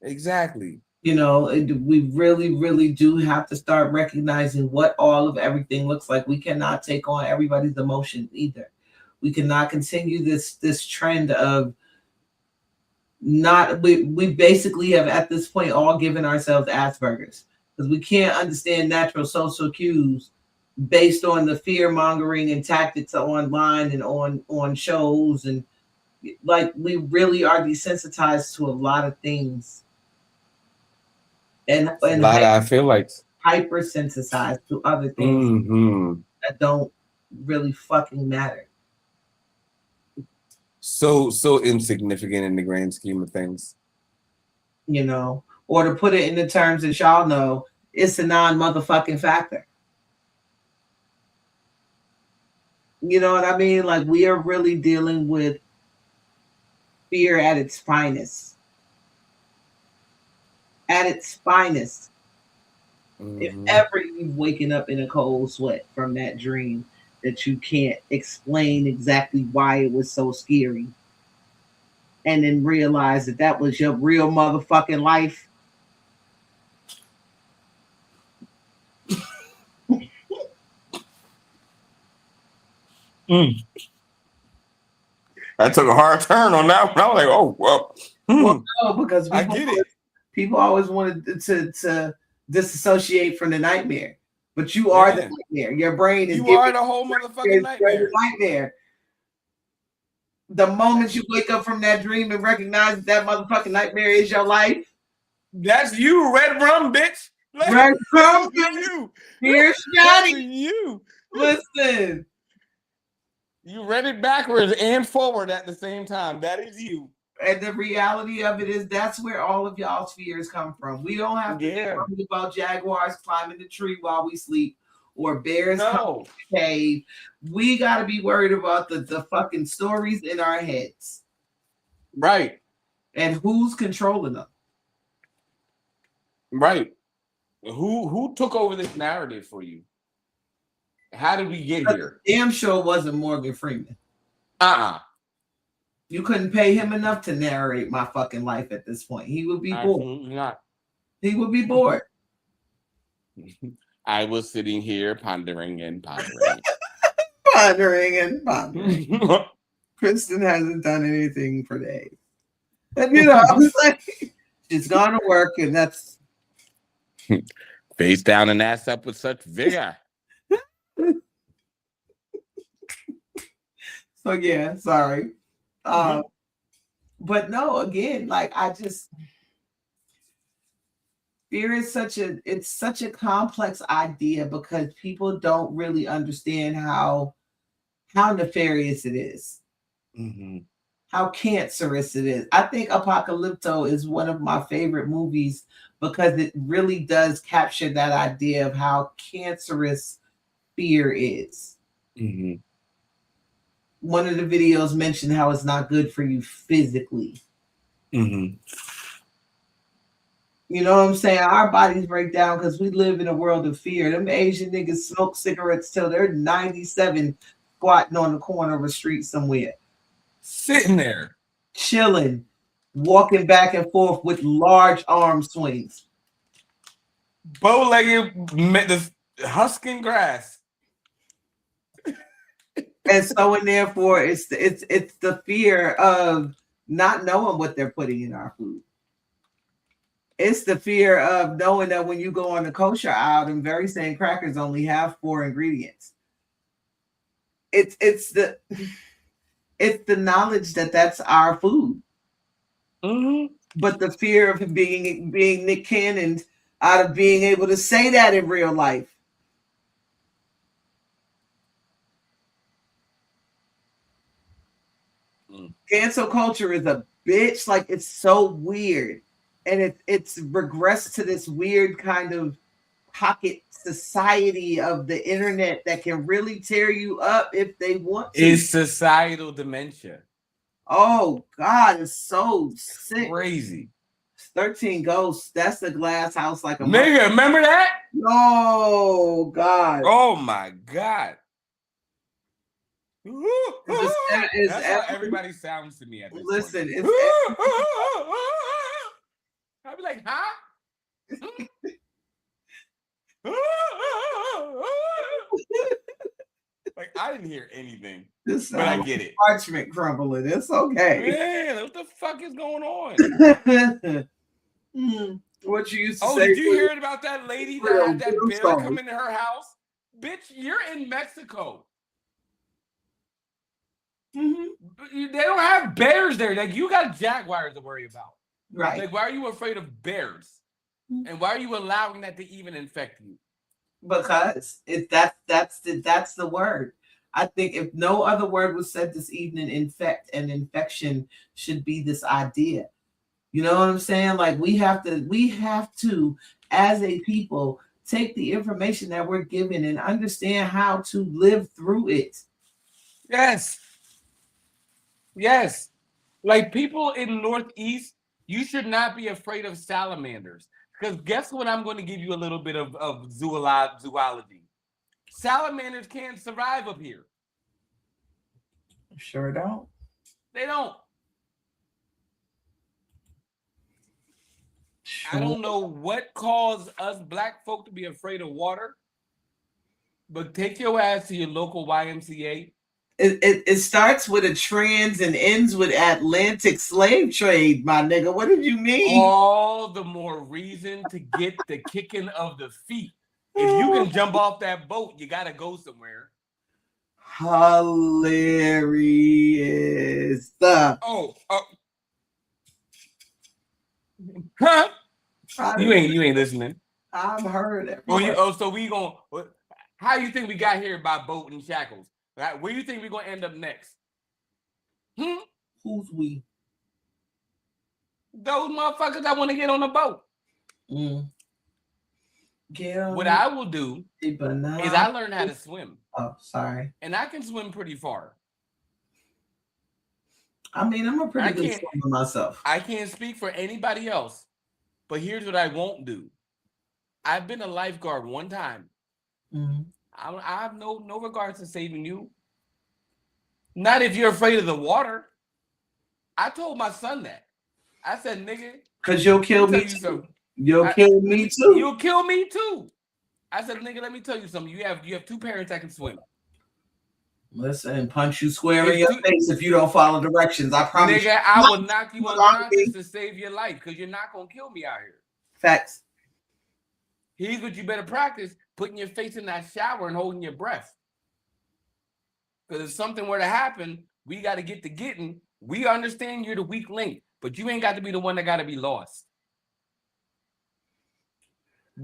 You know, we really, really do have to start recognizing what all of everything looks like. We cannot take on everybody's emotion either. We cannot continue this trend of we basically have at this point all given ourselves Asperger's, because we can't understand natural social cues based on the fear mongering and tactics online and on shows, and like we really are desensitized to a lot of things, and I feel like hypersensitized to other things that don't really fucking matter. So insignificant in the grand scheme of things. You know, or to put it in the terms that y'all know, it's a non-motherfucking factor. You know what I mean? Like, we are really dealing with fear at its finest. At its finest. Mm-hmm. If ever you've waken up in a cold sweat from that dream that you can't explain exactly why it was so scary, and then realize that was your real motherfucking life. I took a hard turn on that one. I was like, oh, well. Well, no, because I get it. People always wanted to disassociate from the nightmare. But you are the nightmare. Your brain is. You are the whole motherfucking nightmare. The moment you wake up from that dream and recognize that motherfucking nightmare is your life. That's you, Red Rum, bitch. Red Rum, you. Here's Johnny. You. Listen. You read it backwards and forward at the same time. That is you. And the reality of it is that's where all of y'all's fears come from. We don't have to worry about jaguars climbing the tree while we sleep, or bears come to the cave. We got to be worried about the fucking stories in our heads. Right. And who's controlling them. Right. Who took over this narrative for you? How did we get here? Damn sure wasn't Morgan Freeman. You couldn't pay him enough to narrate my fucking life at this point. He would be bored. Not. He would be bored. I was sitting here pondering and pondering. Pondering and pondering. Kristen hasn't done anything for days. And you know, I was like, she's gone to work and that's face down and ass up with such vigor. So yeah, sorry. But no, again, like I just fear is such a complex idea because people don't really understand how nefarious it is. Mm-hmm. How cancerous it is. I think Apocalypto is one of my favorite movies because it really does capture that idea of how cancerous fear is. Mm-hmm. One of the videos mentioned how it's not good for you physically. Mm-hmm. You know what I'm saying? Our bodies break down because we live in a world of fear. Them Asian niggas smoke cigarettes till they're 97 squatting on the corner of a street somewhere. Sitting there. Chilling. Walking back and forth with large arm swings. Bow-legged, husking grass. And so, and therefore, it's the fear of not knowing what they're putting in our food. It's the fear of knowing that when you go on the kosher aisle, them very same crackers only have 4 ingredients. It's the knowledge that that's our food. Mm-hmm. But the fear of being Nick Cannon out of being able to say that in real life. Cancel culture is a bitch. Like, it's so weird. And it's regressed to this weird kind of pocket society of the internet that can really tear you up if they want to. It's societal dementia. Oh, God, it's so sick. Crazy. 13 Ghosts. That's the glass house like a nigga. Remember that? Oh, God. Oh, my God. That's how everybody sounds to me at this Listen, point. I'd be like, huh? Like, I didn't hear anything, but I get it. Parchment crumbling. It's okay. Man, what the fuck is going on? What you used to say? Oh, did you hear about that lady that had that bear come into her house? Bitch, you're in Mexico. Mm-hmm. They don't have bears there. Like, you got jaguars to worry about. Right. Like, why are you afraid of bears? Mm-hmm. And why are you allowing that to even infect you? Because that's the word. I think if no other word was said this evening, infect and infection should be this idea. You know what I'm saying? Like, we have to, as a people, take the information that we're given and understand how to live through it. Yes. Yes. Like, people in Northeast, you should not be afraid of salamanders. Because guess what? I'm going to give you a little bit of zoology. Salamanders can't survive up here. Sure don't. They don't. I don't know what caused us black folk to be afraid of water, but take your ass to your local YMCA. It starts with a trans and ends with Atlantic slave trade, my nigga. What did you mean? All the more reason to get the kicking of the feet. If you can jump off that boat, you got to go somewhere. Hilarious. Oh. Huh? You ain't listening. I've heard it. So we gonna? How you think we got here by boat and shackles? Right? Where do you think we're gonna end up next? Who's we? Those motherfuckers that want to get on the boat. What I will do is I learn how to swim. Oh, sorry. And I can swim pretty far. I mean, I'm a pretty good swimmer myself. I can't speak for anybody else, but here's what I won't do. I've been a lifeguard one time. Mm-hmm. I have no regards to saving you. Not if you're afraid of the water. I told my son that. I said, nigga. Because you'll kill me too. You'll kill me too. You'll kill me too. I said, nigga, let me tell you something. You have 2 parents that can swim. Listen, punch you square in your face if you don't follow directions. I promise. Nigga, I will knock you unconscious to save your life because you're not gonna kill me out here. Facts. Here's what you better practice: putting your face in that shower and holding your breath. Because if something were to happen, we got to get to getting. We understand you're the weak link, but you ain't got to be the one that got to be lost.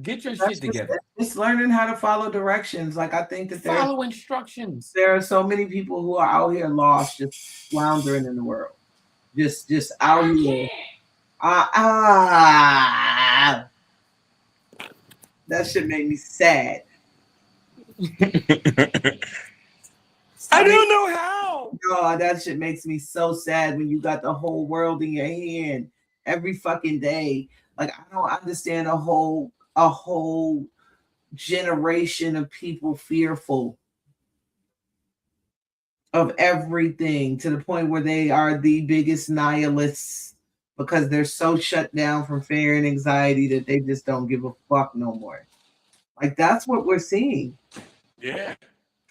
Get your shit together. Just learning how to follow directions. Like, I think that follow instructions. There are so many people who are out here lost, just floundering in the world. Just out here. That shit made me sad. I don't know how. God, that shit makes me so sad when you got the whole world in your hand every fucking day. Like, I don't understand a whole generation of people fearful of everything to the point where they are the biggest nihilists because they're so shut down from fear and anxiety that they just don't give a fuck no more. Like, that's what we're seeing. Yeah.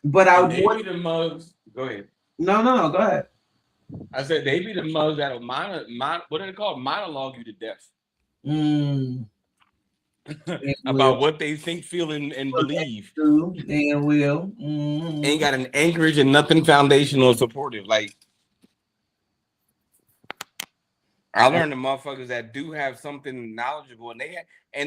But they be the mugs. Go ahead. No, go ahead. I said they be the mugs that'll what are they called? Monologue you to death. About what they think, feel, and believe. They will. Ain't got an anchorage and nothing foundational or supportive. Like, I learned the motherfuckers that do have something knowledgeable, and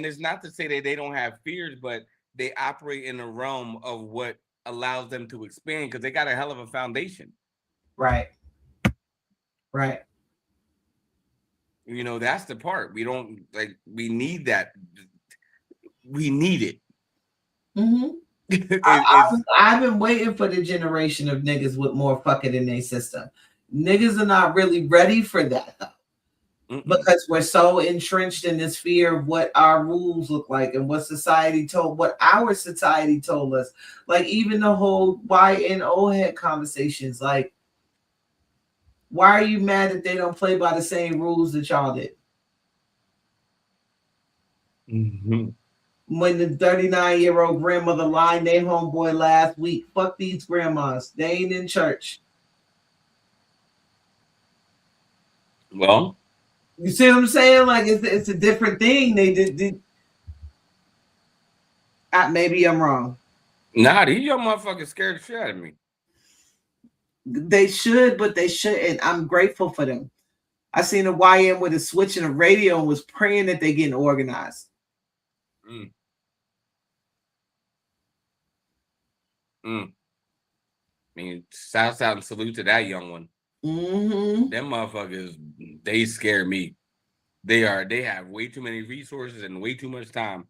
it's not to say that they don't have fears, but they operate in the realm of what allows them to expand because they got a hell of a foundation. Right. You know, that's the part. We don't we need that. We need it. Mm-hmm. I've been waiting for the generation of niggas with more fucking in their system. Niggas are not really ready for that though. Because we're so entrenched in this fear of what our rules look like and what our society told us. Like, even the whole YNO head conversations, like, why are you mad that they don't play by the same rules that y'all did? Mm-hmm. When the 39-year-old grandmother lined their homeboy last week, fuck these grandmas. They ain't in church. Well, you see what I'm saying? Like, it's a different thing. They did. Maybe I'm wrong. Nah, these young motherfuckers scared the shit out of me. They should, but they shouldn't. I'm grateful for them. I seen a YN with a switch and a radio and was praying that they getting organized. I mean, shout out and salute to that young one. Mm-hmm. Them motherfuckers, they scare me. They have way too many resources and way too much time.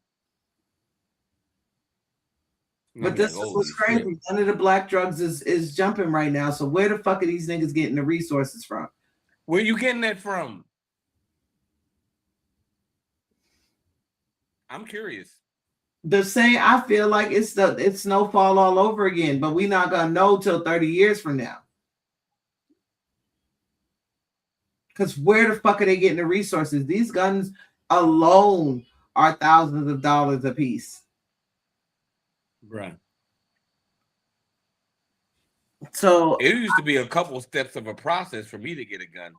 But this is what's crazy. Shit. None of the black drugs is jumping right now. So where the fuck are these niggas getting the resources from? Where you getting that from? I'm curious. The same, I feel like it's snowfall all over again, but we're not gonna know till 30 years from now. Because where the fuck are they getting the resources? These guns alone are thousands of dollars a piece. Right. So it used to be a couple steps of a process for me to get a gun,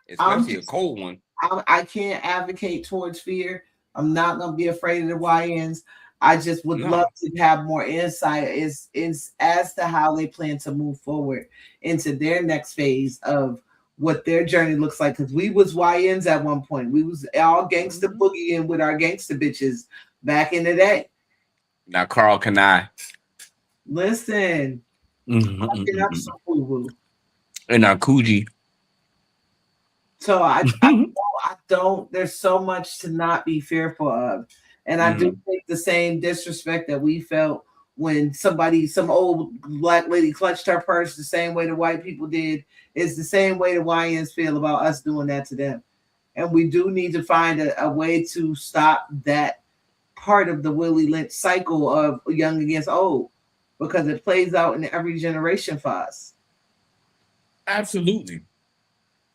especially a cold one. I can't advocate towards fear. I'm not gonna be afraid of the YNs. I just would love to have more insight as to how they plan to move forward into their next phase of what their journey looks like. Because we was YNs at one point. We was all gangster boogieing with our gangster bitches back in the day. Now Carl can I listen? And our Coogee. So I don't. There's so much to not be fearful of. And I do think the same disrespect that we felt when some old black lady clutched her purse the same way the white people did is the same way the YNs feel about us doing that to them. And we do need to find a way to stop that part of the Willie Lynch cycle of young against old, because it plays out in every generation for us. Absolutely.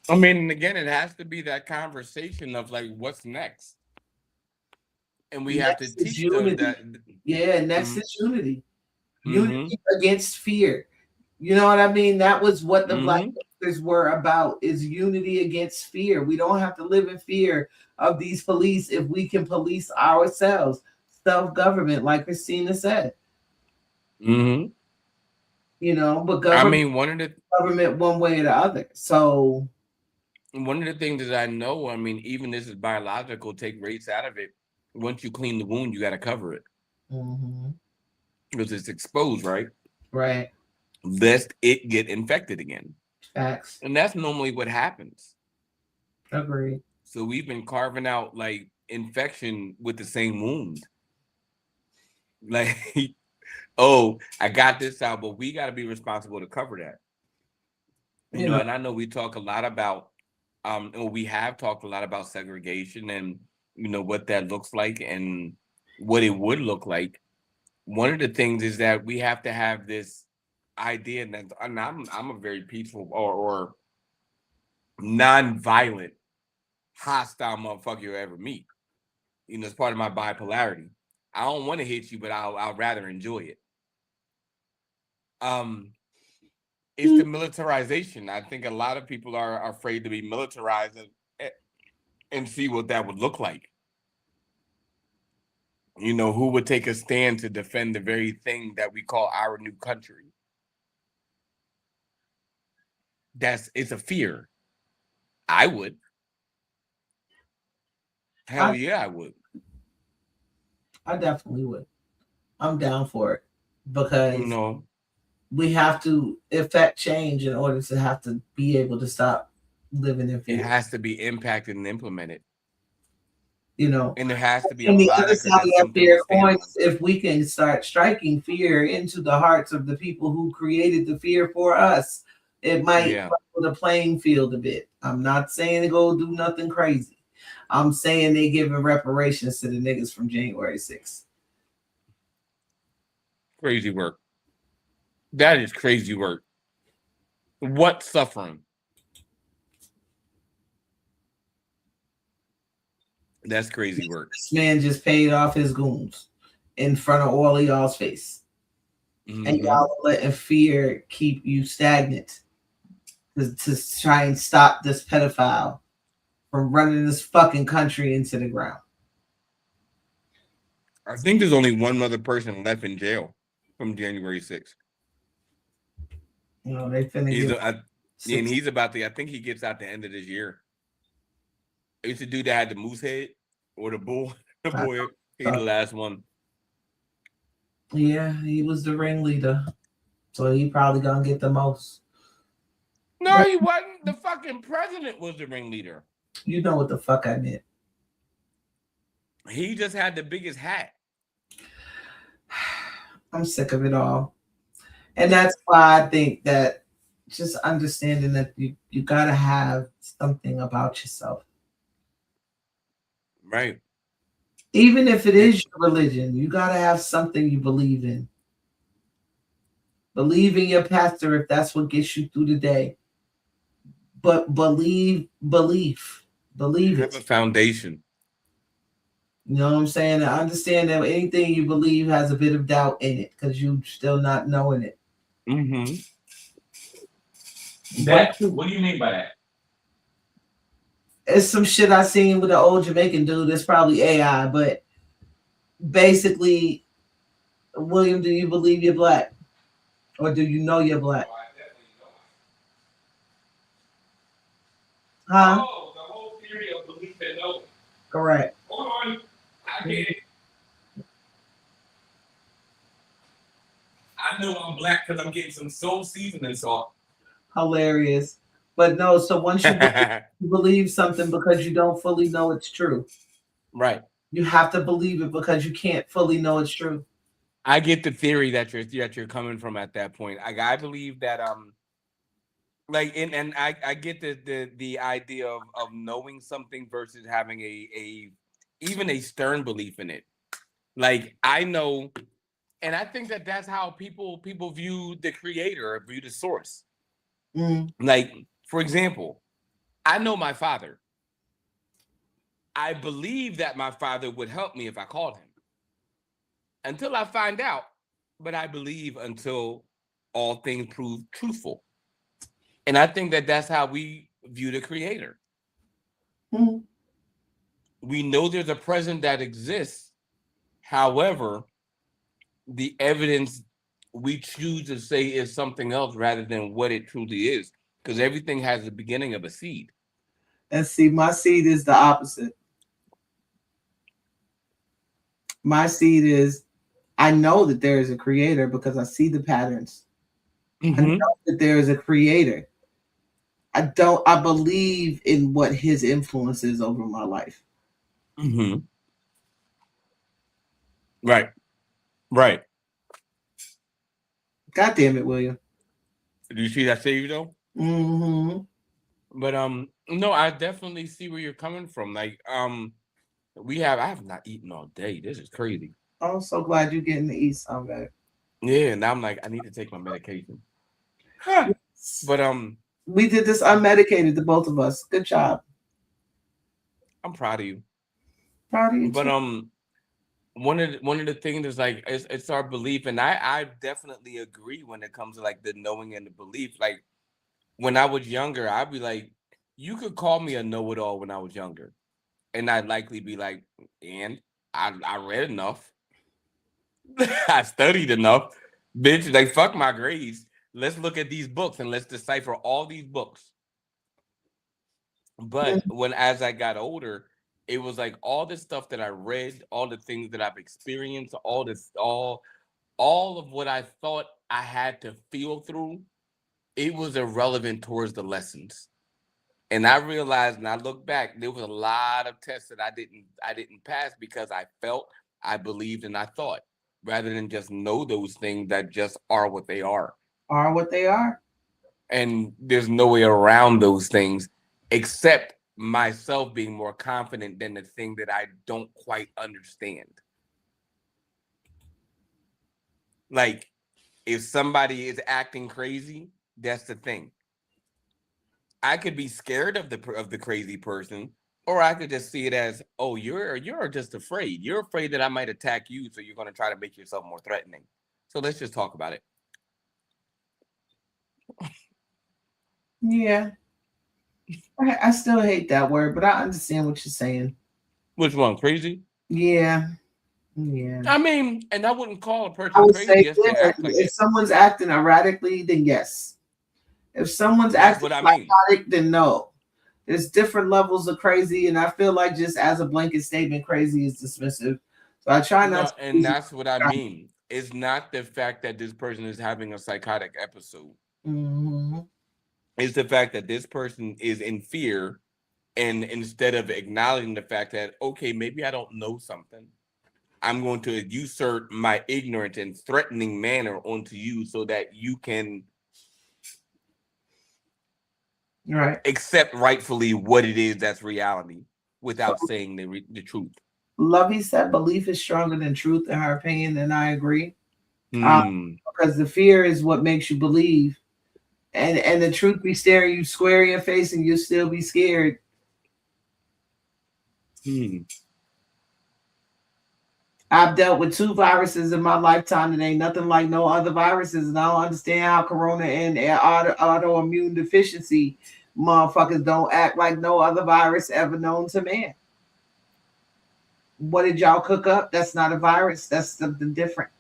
I mean, again, it has to be that conversation of like, what's next? And we have to teach them that. Yeah, next is unity. Unity against fear. You know what I mean? That was what the Black Panthers were about, is unity against fear. We don't have to live in fear of these police if we can police ourselves. Self-government, like Christina said. You know, but government one way or the other. So one of the things that I know, I mean, even this is biological, take race out of it. Once you clean the wound, you got to cover it. Because it's exposed, right? Right. Lest it get infected again. Facts. And that's normally what happens. Agreed. So we've been carving out like infection with the same wound. Like, oh, I got this out, but we got to be responsible to cover that. You know, and I know we talk a lot about, or we have talked a lot about segregation and, you know, what that looks like and what it would look like. One of the things is that we have to have this idea that, and I'm a very peaceful or non-violent, hostile motherfucker you'll ever meet. You know, it's part of my bipolarity. I don't want to hit you, but I'll rather enjoy it. It's the militarization. I think a lot of people are afraid to be militarized and see what that would look like. You know, who would take a stand to defend the very thing that we call our new country? It's a fear. I would. Hell yeah, I would. I definitely would. I'm down for it because we have to effect change in order to have to be able to stop living in fear. It has to be impacted and implemented. You know, and there has to be on the other side of that fear coins. If we can start striking fear into the hearts of the people who created the fear for us, it might level the playing field a bit. I'm not saying to go do nothing crazy. I'm saying they giving reparations to the niggas from January 6th. Crazy work. That is crazy work. What suffering? That's crazy work. This man just paid off his goons in front of all of y'all's face. And y'all are letting fear keep you stagnant to try and stop this pedophile from running this fucking country into the ground. I think there's only one other person left in jail from January 6th. You know, they finna and he's about to, I think he gets out the end of this year. It's the dude that had the moose head or the bull. The boy, he's the last one. Yeah, he was the ringleader. So he probably gonna get the most. No, he wasn't. The fucking president was the ringleader. You know what the fuck I meant. He just had the biggest hat. I'm sick of it all. And that's why I think that just understanding that you gotta have something about yourself. Right. Even if it is your religion, you got to have something you believe in. Believe in your pastor if that's what gets you through the day. But believe it. Have a foundation. You know what I'm saying? I understand that anything you believe has a bit of doubt in it because you're still not knowing it. What do you mean by that? It's some shit I seen with an old Jamaican dude. That's probably AI, but basically, William, do you believe you're black? Or do you know you're black? Huh? Oh, the whole theory of belief and knowing. Correct. Hold on. I get it. I know I'm black because I'm getting some soul seasoning salt. Hilarious. But no, so once you believe something because you don't fully know it's true. Right. You have to believe it because you can't fully know it's true. I get the theory that you're coming from at that point. I believe that like and I get the idea of knowing something versus having a even a stern belief in it. Like I know, and I think that that's how people view the creator or view the source. Like, for example, I know my father. I believe that my father would help me if I called him. Until I find out, but I believe until all things prove truthful. And I think that that's how we view the creator. We know there's a present that exists. However, the evidence we choose to say is something else rather than what it truly is, because everything has the beginning of a seed. And see, my seed is the opposite. My seed is, I know that there is a creator because I see the patterns. I know that there is a creator. I believe in what his influence is over my life. Right. God damn it, William. Do you see that save though? But no, I definitely see where you're coming from. Like I have not eaten all day. This is crazy. I'm so glad you're getting to eat some, babe. Yeah, now I'm like, I need to take my medication. But we did this unmedicated, the both of us. Good job. I'm proud of you. Proud of you. But too. one of the things is like it's our belief, and I definitely agree when it comes to like the knowing and the belief. Like when I was younger, I'd be like, you could call me a know-it-all when I was younger, and I'd likely be like, and I read enough. I studied enough, bitch. Like fuck my grades. Let's look at these books and let's decipher all these books. But as I got older, it was like all the stuff that I read, all the things that I've experienced, all of what I thought I had to feel through, it was irrelevant towards the lessons. And I realized, and I look back, there was a lot of tests that I didn't pass because I felt, I believed, and I thought, rather than just know those things that just are what they are. Are what they are. And there's no way around those things except myself being more confident than the thing that I don't quite understand. Like, if somebody is acting crazy, that's the thing. I could be scared of the crazy person, or I could just see it as, oh, you're just afraid. You're afraid that I might attack you, so you're going to try to make yourself more threatening. So let's just talk about it. Yeah. I still hate that word, but I understand what you're saying. Which one? Crazy? Yeah. I mean, and I wouldn't call a person crazy. If someone's acting erratically, then yes. If someone's acting psychotic, then no. There's different levels of crazy, and I feel like just as a blanket statement, crazy is dismissive. So I try not to. And that's what I mean. It's not the fact that this person is having a psychotic episode. It's the fact that this person is in fear, and instead of acknowledging the fact that, okay, maybe I don't know something, I'm going to usurp my ignorant and threatening manner onto you so that you can accept rightfully what it is that's reality without saying the truth. Lovey said belief is stronger than truth, in her opinion, and I agree. Because the fear is what makes you believe. And the truth be staring you square in your face and you'll still be scared. I've dealt with 2 viruses in my lifetime and ain't nothing like no other viruses. And I don't understand how corona and autoimmune deficiency motherfuckers don't act like no other virus ever known to man. What did y'all cook up? That's not a virus. That's something different.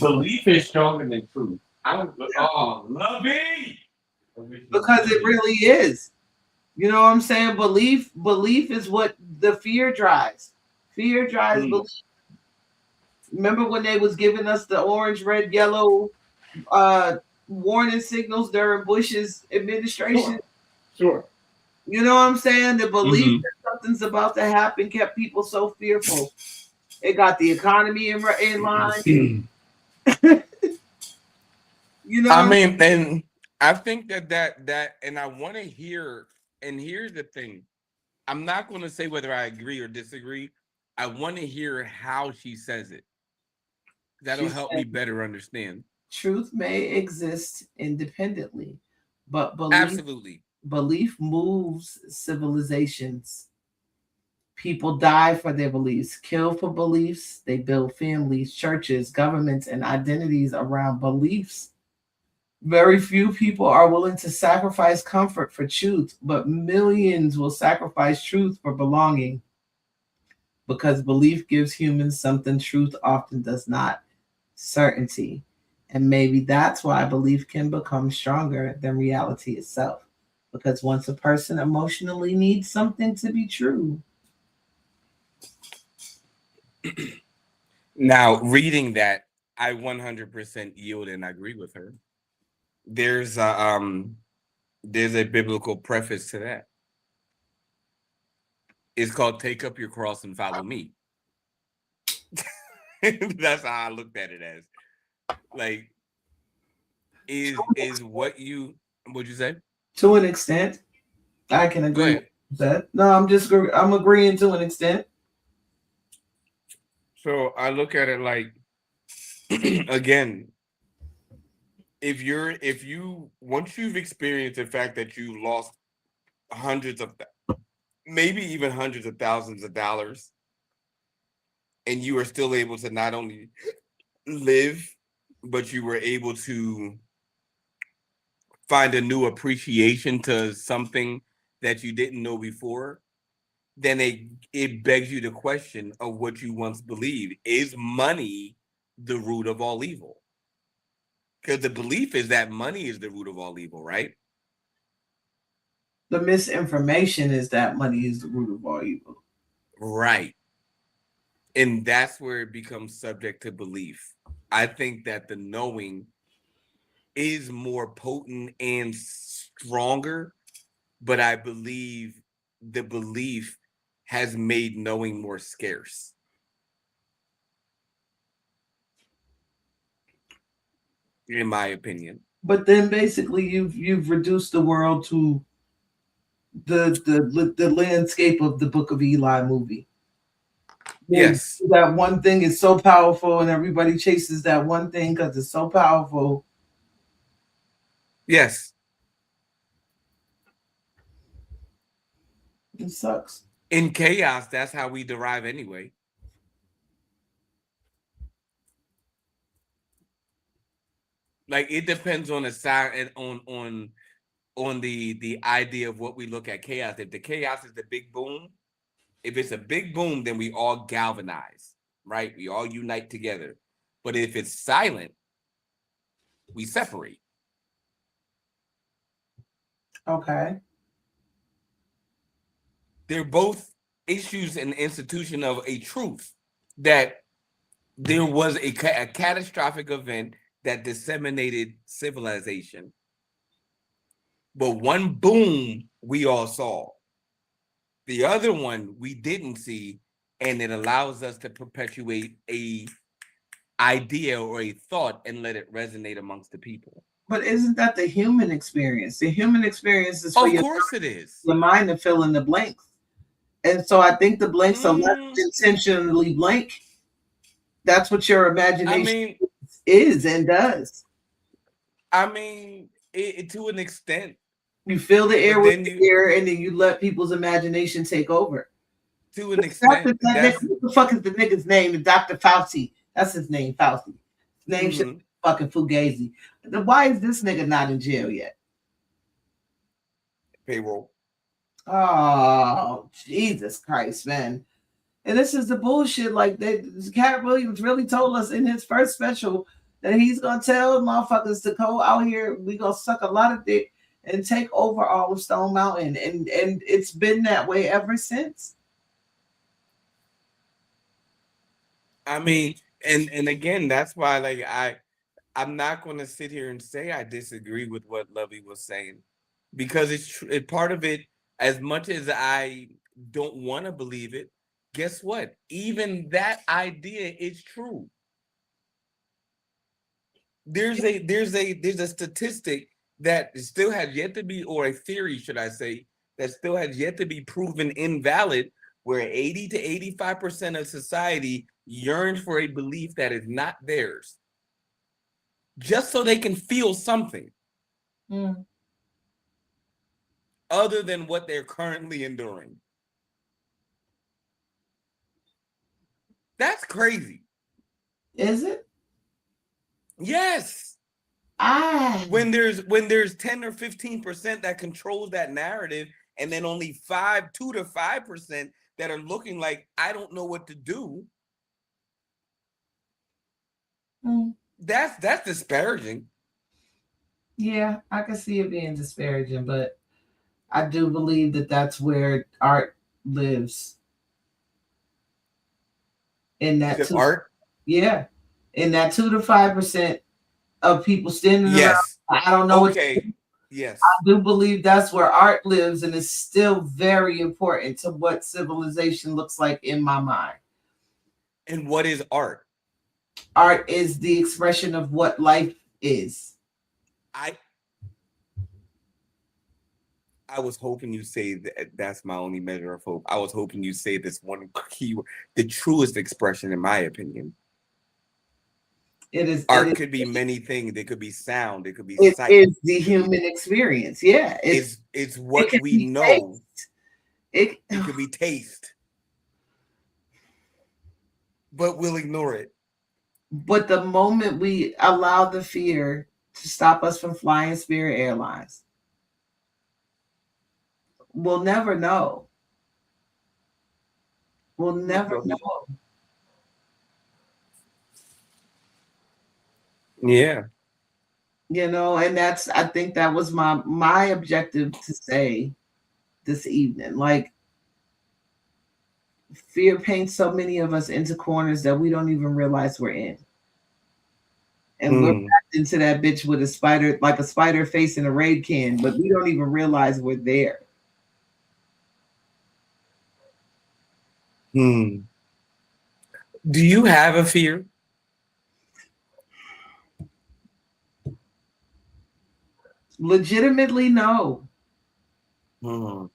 Belief is stronger than truth. Lovey! Because it really is. You know what I'm saying? Belief is what the fear drives. Fear drives belief. Remember when they was giving us the orange, red, yellow warning signals during Bush's administration? Sure. You know what I'm saying? The belief that something's about to happen kept people so fearful. It got the economy in line. You know, I mean, and I think that, and I want to hear. And here's the thing: I'm not going to say whether I agree or disagree. I want to hear how she says it. That'll help me better understand. Truth may exist independently, but belief moves civilizations. People die for their beliefs, kill for beliefs. They build families, churches, governments, and identities around beliefs. Very few people are willing to sacrifice comfort for truth, but millions will sacrifice truth for belonging because belief gives humans something truth often does not: certainty. And maybe that's why belief can become stronger than reality itself. Because once a person emotionally needs something to be true. Now, reading that, I 100% yield and agree with her. There's a biblical preface to that. It's called "Take Up Your Cross and Follow Me." That's how I looked at it as. Like, is what'd you say? To an extent, I can agree with that. No, I'm agreeing to an extent. So I look at it like, again, once you've experienced the fact that you lost maybe even hundreds of thousands of dollars, and you are still able to not only live, but you were able to find a new appreciation to something that you didn't know before, then it begs you the question of what you once believed. Is money the root of all evil? Because the belief is that money is the root of all evil, right? The misinformation is that money is the root of all evil. Right. And that's where it becomes subject to belief. I think that the knowing is more potent and stronger, but I believe the belief has made knowing more scarce. In my opinion. But then basically you've reduced the world to the landscape of the Book of Eli movie. Yes. That one thing is so powerful and everybody chases that one thing because it's so powerful. Yes. It sucks. In chaos, that's how we derive anyway. Like, it depends on the side and on the idea of what we look at chaos. If the chaos is the big boom, if it's a big boom, then we all galvanize, right? We all unite together. But if it's silent, we separate. Okay. They're both issues in the institution of a truth that there was a catastrophic event that disseminated civilization. But one boom we all saw. The other one we didn't see, and it allows us to perpetuate a idea or a thought and let it resonate amongst the people. But isn't that the human experience? The human experience is for it is. The mind to fill in the blanks. And so I think the blanks are left intentionally blank. That's what your imagination is and does. I mean, to an extent. You fill the air with the air, and then you let people's imagination take over. To an extent. What the fuck is the nigga's name? Dr. Fauci. That's his name, Fauci. His name should be fucking Fugazi. Why is this nigga not in jail yet? Payroll. Oh, Jesus Christ, man. And this is the bullshit. Like, Cat Williams really told us in his first special that he's going to tell motherfuckers to go out here. We going to suck a lot of dick and take over all of Stone Mountain. And it's been that way ever since. I mean, and again, that's why, like, I'm not going to sit here and say I disagree with what Lovey was saying, because it's part of it. as much as I don't want to believe it, guess what? Even that idea is true. There's a statistic that still has yet to be, or a theory, should I say, that still has yet to be proven invalid, where 80 to 85% of society yearns for a belief that is not theirs, just so they can feel something other than what they're currently enduring. That's crazy. Is it? Yes. When there's 10 or 15% that controls that narrative, and then only 2 to 5% that are looking like, I don't know what to do. That's disparaging. Yeah, I can see it being disparaging, but I do believe that that's where art lives. In that art? Yeah. In that 2 to 5% of people standing around. I don't know. Okay. Yes. I do believe that's where art lives, and it's still very important to what civilization looks like in my mind. And what is art? Art is the expression of what life is. I was hoping you say that that's my only measure of hope. I was hoping you say this one keyword, the truest expression, in my opinion. It is art. Could be many things. It could be sound. It could be sight. It is the human experience. Yeah, it's what we know. It could be taste, but we'll ignore it. But the moment we allow the fear to stop us from flying Spirit Airlines, we'll never know. We'll never know. Yeah. You know, and I think that was my objective to say this evening. Like, fear paints so many of us into corners that we don't even realize we're in. And we're backed into that bitch with a spider face in a raid can, but we don't even realize we're there. Do you have a fear? Legitimately, no. Do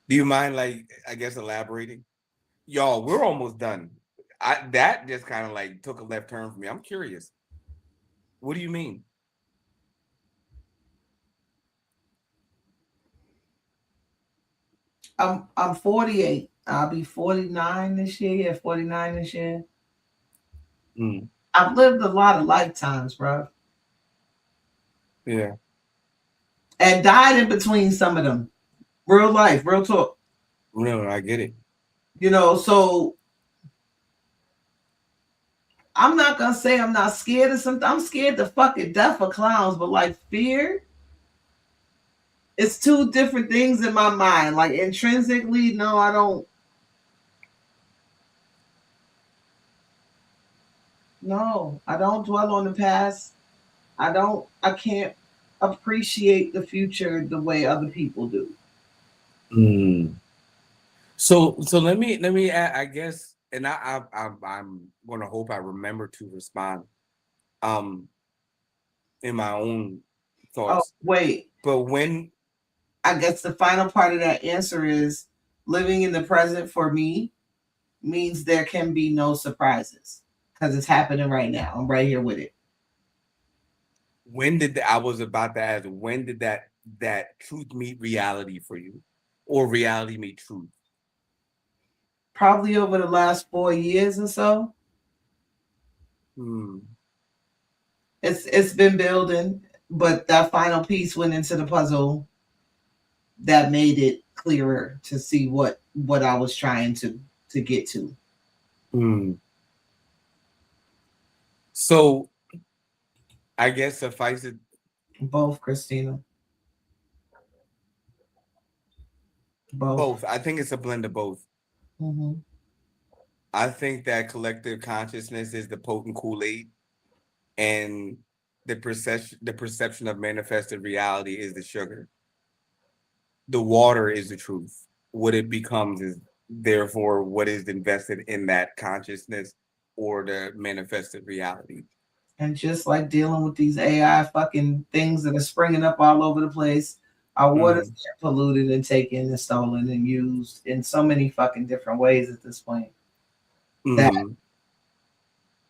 you mind, like, I guess, elaborating? Y'all, we're almost done. That just kind of like took a left turn for me. I'm curious. What do you mean? I'm 48. I'll be 49 this year. Yeah, 49 this year. I've lived a lot of lifetimes, bro. Yeah. And died in between some of them. Real life, real talk. No, I get it. You know, so I'm not gonna say I'm not scared of something. I'm scared to fucking death of clowns, but like fear, it's two different things in my mind. Like intrinsically, no, I don't. No, I don't dwell on the past. I can't appreciate the future the way other people do. So let me add, I guess, and I'm gonna hope I remember to respond in my own thoughts. Oh, wait. But when I guess the final part of that answer is living in the present for me means there can be no surprises because it's happening right now. I'm right here with it. When did I was about to ask, when did that truth meet reality for you, or reality meet truth? Probably over the last 4 years or so. It's been building, but that final piece went into the puzzle that made it clearer to see what I was trying to get to. So I guess suffice it. Both, Christina. Both. I think it's a blend of both. I think that collective consciousness is the potent Kool-Aid, and the perception of manifested reality is the sugar. the water is the truth. What it becomes is therefore what is invested in that consciousness or the manifested reality. And just like dealing with these AI fucking things that are springing up all over the place, our water's polluted and taken and stolen and used in so many fucking different ways at this point. That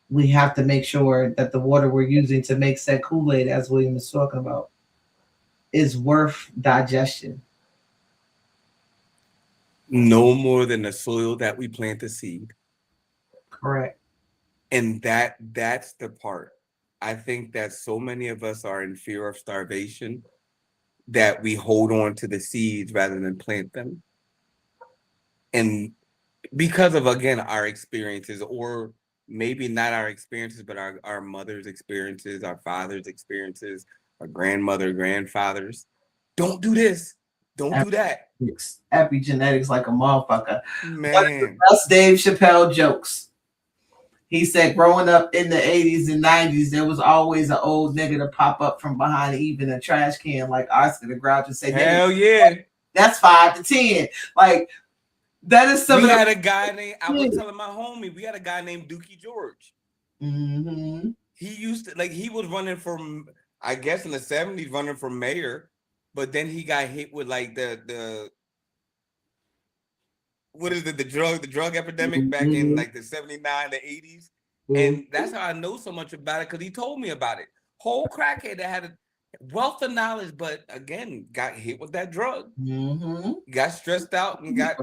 we have to make sure that the water we're using to make said Kool-Aid, as William is talking about, is worth digestion. No more than the soil that we plant the seed. Correct. And that's the part. I think that so many of us are in fear of starvation that we hold on to the seeds rather than plant them. And because of, again, our experiences, or maybe not our experiences, but our mother's experiences, our father's experiences, our grandfathers. Don't do this. Don't do that. Epigenetics like a motherfucker. Man. That's Dave Chappelle jokes. He said growing up in the 80s and 90s, there was always an old nigga to pop up from behind even a trash can like Oscar the Grouch and say, hell yeah. That's 5 to 10. Like, that is something. We had a guy named, I was telling my homie, we had a guy named Dookie George. Mm-hmm. He used to, like, he was running from, I guess in the 70s, running for mayor, but then he got hit with like the what is it, the drug epidemic back in like the 79, the 80s. And that's how I know so much about it, because he told me about it. Whole crackhead that had a wealth of knowledge, but again, got hit with that drug. Got stressed out and got...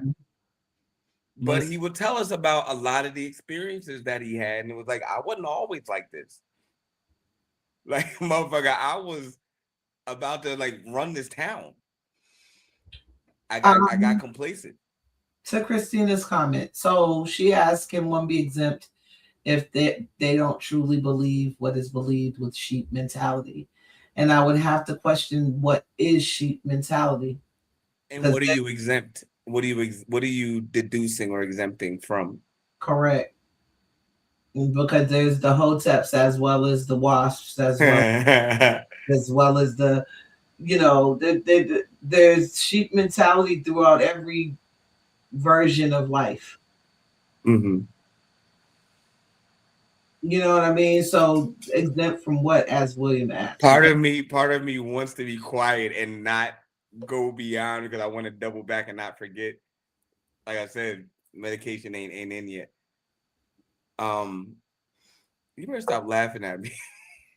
But he would tell us about a lot of the experiences that he had. And it was like, I wasn't always like this. Like, motherfucker, I was about to like run this town. I got complacent. To Christina's comment. So she asked, can one be exempt if they don't truly believe what is believed with sheep mentality? And I would have to question, what is sheep mentality? And what are you exempt? What are you deducing or exempting from? Correct. Because there's the hoteps as well as the wasps as well as the, you know, there's sheep mentality throughout every version of life. You know what I mean? So exempt from what, as William asked? Part of me wants to be quiet and not go beyond, because I want to double back and not forget. Like I said, medication ain't in yet. You better stop laughing at me.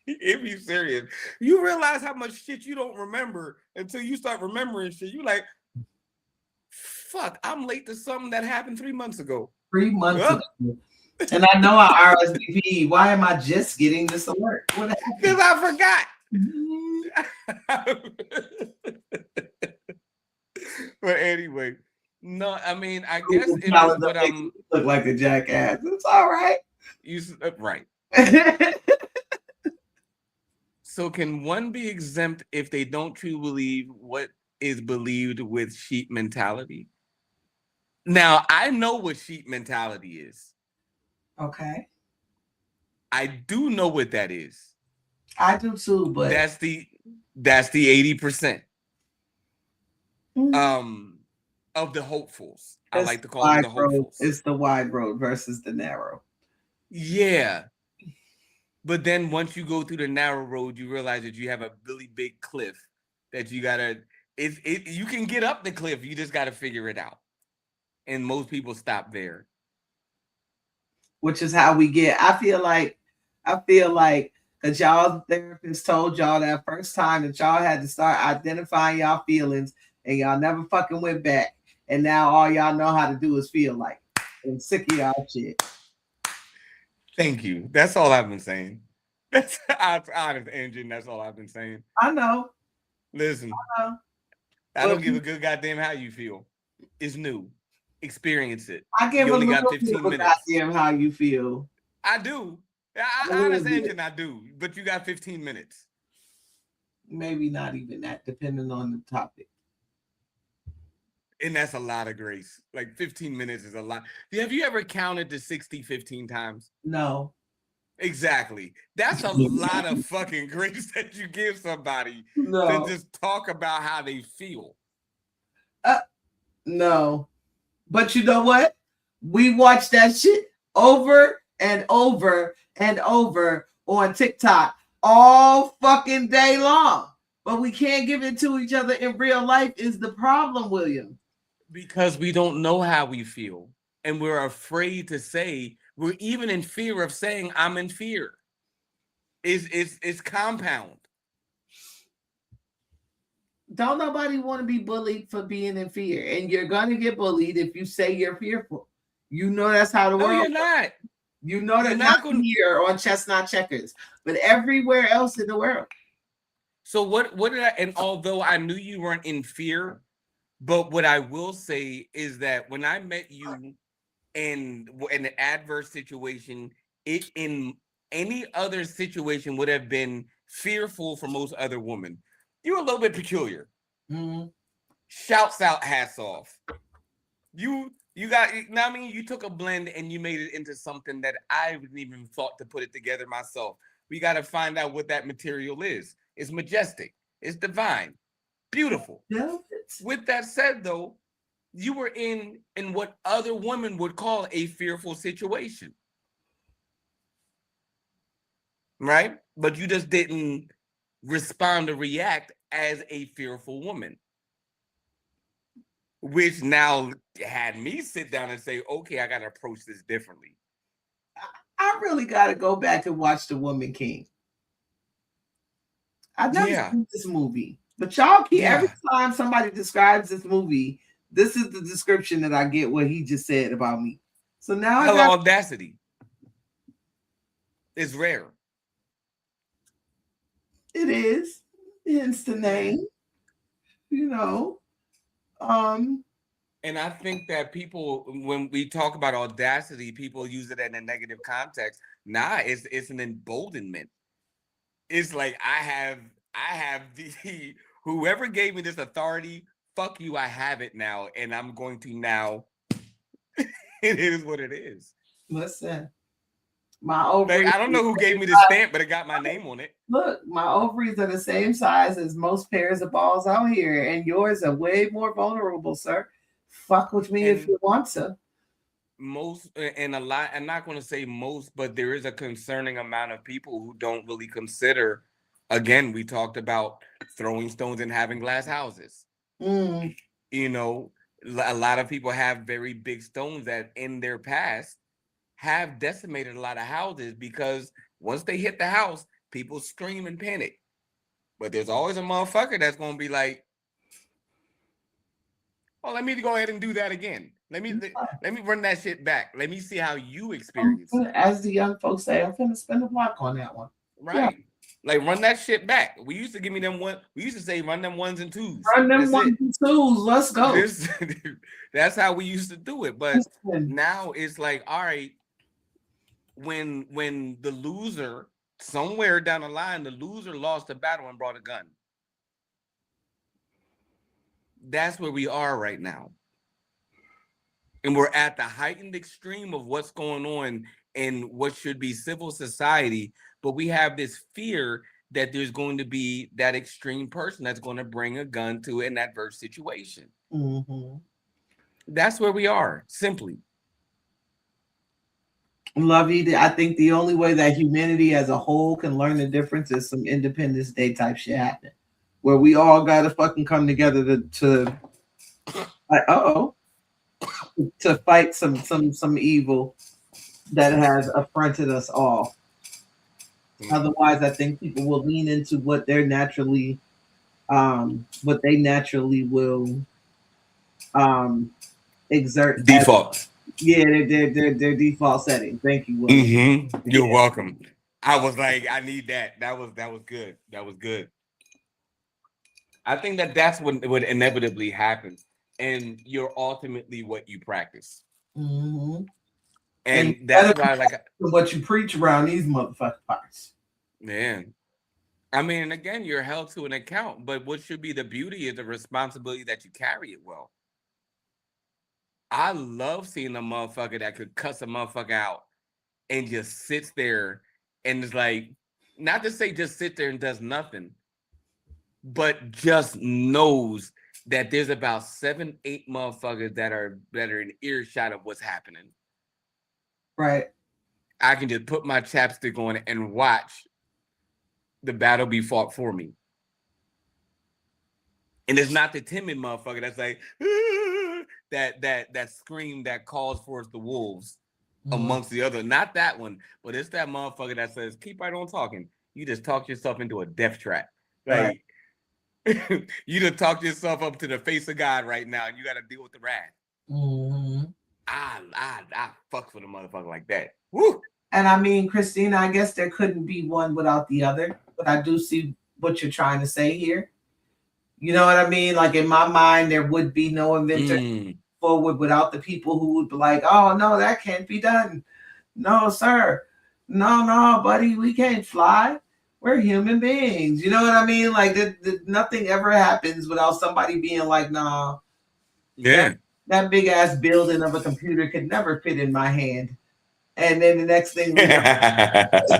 If you serious, you realize how much shit you don't remember until you start remembering shit. You like, fuck, I'm late to something that happened 3 months ago. 3 months ago. And I know I RSVP. Why am I just getting this alert? Because I forgot. But anyway, no, I mean, I guess it is what I'm look like a jackass. It's all right. You right. So can one be exempt if they don't truly believe what is believed with sheep mentality? Now, I know what sheep mentality is. Okay. I do know what that is. I do too, but that's the 80%. Of the hopefuls. I like to call them the hopefuls. It's the wide road versus the narrow. Yeah. But then once you go through the narrow road, you realize that you have a really big cliff that you gotta, you can get up the cliff, you just gotta figure it out. And most people stop there. Which is how we get, I feel like, because y'all therapist told y'all that first time that y'all had to start identifying y'all feelings, and y'all never fucking went back. And now all y'all know how to do is feel like. I'm sick of y'all shit. Thank you. That's all I've been saying. That's honest engine. That's all I've been saying. I know. Listen, I don't give a good goddamn how you feel. It's new. Experience it. I give you only got 15 minutes. Goddamn how you feel. I do. Honest engine, I do. But you got 15 minutes. Maybe not even that, depending on the topic. And that's a lot of grace. Like 15 minutes is a lot. Have you ever counted to 60 15 times? No. Exactly. That's a lot of fucking grace that you give somebody to just talk about how they feel. No. But you know what? We watch that shit over and over and over on TikTok all fucking day long. But we can't give it to each other in real life is the problem, William. Because we don't know how we feel. And we're afraid to say, we're even in fear of saying, I'm in fear. It's compound. Don't nobody want to be bullied for being in fear. And you're going to get bullied if you say you're fearful. You know that's how the world No, you're not. You know that not here on Chestnut Checkers, but everywhere else in the world. So what did I, and although I knew you weren't in fear, but what I will say is that when I met you in an adverse situation, it in any other situation would have been fearful for most other women. You're a little bit peculiar. Mm-hmm. Shouts out, hats off. You got, I mean, you took a blend and you made it into something that I wouldn't even thought to put it together myself. We got to find out what that material is. It's majestic. It's divine. Beautiful. Yeah. With that said, though, you were in what other women would call a fearful situation. Right? But you just didn't respond or react as a fearful woman. Which now had me sit down and say, okay, I got to approach this differently. I really got to go back and watch The Woman King. I've never seen this movie, but y'all keep every time somebody describes this movie, this is the description that I get what he just said about me. So now I got audacity. It's rare. It is. Hence the name. You know. And I think that people, when we talk about audacity, people use it in a negative context. Nah, it's an emboldenment. It's like I have the whoever gave me this authority, fuck you, I have it now, and I'm going to now. It is what it is. Listen, my ovaries. Like, I don't know who gave me the stamp, but it got my name on it. Look, my ovaries are the same size as most pairs of balls out here, and yours are way more vulnerable, sir. Fuck with me if you want to. Most and a lot, I'm not going to say most, but there is a concerning amount of people who don't really consider. Again, we talked about throwing stones and having glass houses. You know, a lot of people have very big stones that in their past have decimated a lot of houses because once they hit the house, people scream and panic. But there's always a motherfucker that's going to be like, oh, let me go ahead and do that again. Let me run that shit back. Let me see how you experience it. As the young folks say, I'm gonna spend a block on that one. Right. Yeah. Like run that shit back. We used to give me them one. We used to say run them ones and twos. Run them ones and twos. Let's go. That's how we used to do it. But now it's like, all right, when the loser, somewhere down the line, the loser lost the battle and brought a gun. That's where we are right now. And we're at the heightened extreme of what's going on in what should be civil society. But we have this fear that there's going to be that extreme person that's going to bring a gun to an adverse situation. Mm-hmm. That's where we are, simply. Lovey, I think the only way that humanity as a whole can learn the difference is some Independence Day type shit happening. Where we all gotta fucking come together to fight some evil that has affronted us all. Otherwise, I think people will lean into what they naturally will exert default. Their default setting. Thank you, Will. Mm-hmm. You're welcome. I was like, I need that. That was good. That was good. I think that's what would inevitably happen, and you're ultimately what you practice. Mm-hmm. And that's why, like, what you preach around these motherfucking parts. Man, I mean, again, you're held to an account, but what should be the beauty is the responsibility that you carry it well. I love seeing a motherfucker that could cuss a motherfucker out and just sits there and is like, not to say just sit there and does nothing, but just knows that there's about 7, 8 motherfuckers that are in earshot of what's happening. Right. I can just put my chapstick on and watch the battle be fought for me. And it's not the timid motherfucker that's like that scream that calls forth the wolves amongst the other. Not that one, but it's that motherfucker that says, keep right on talking. You just talk yourself into a death trap. Like you just talk yourself up to the face of God right now, and you got to deal with the wrath. I fucks with a motherfucker like that. Woo! And I mean, Christina, I guess there couldn't be one without the other, but I do see what you're trying to say here. You know what I mean? Like in my mind, there would be no inventor forward without the people who would be like, oh, no, that can't be done. No, sir. No, buddy, we can't fly. We're human beings. You know what I mean? Like nothing ever happens without somebody being like, nah. Yeah. That big ass building of a computer could never fit in my hand. And then the next thing we know,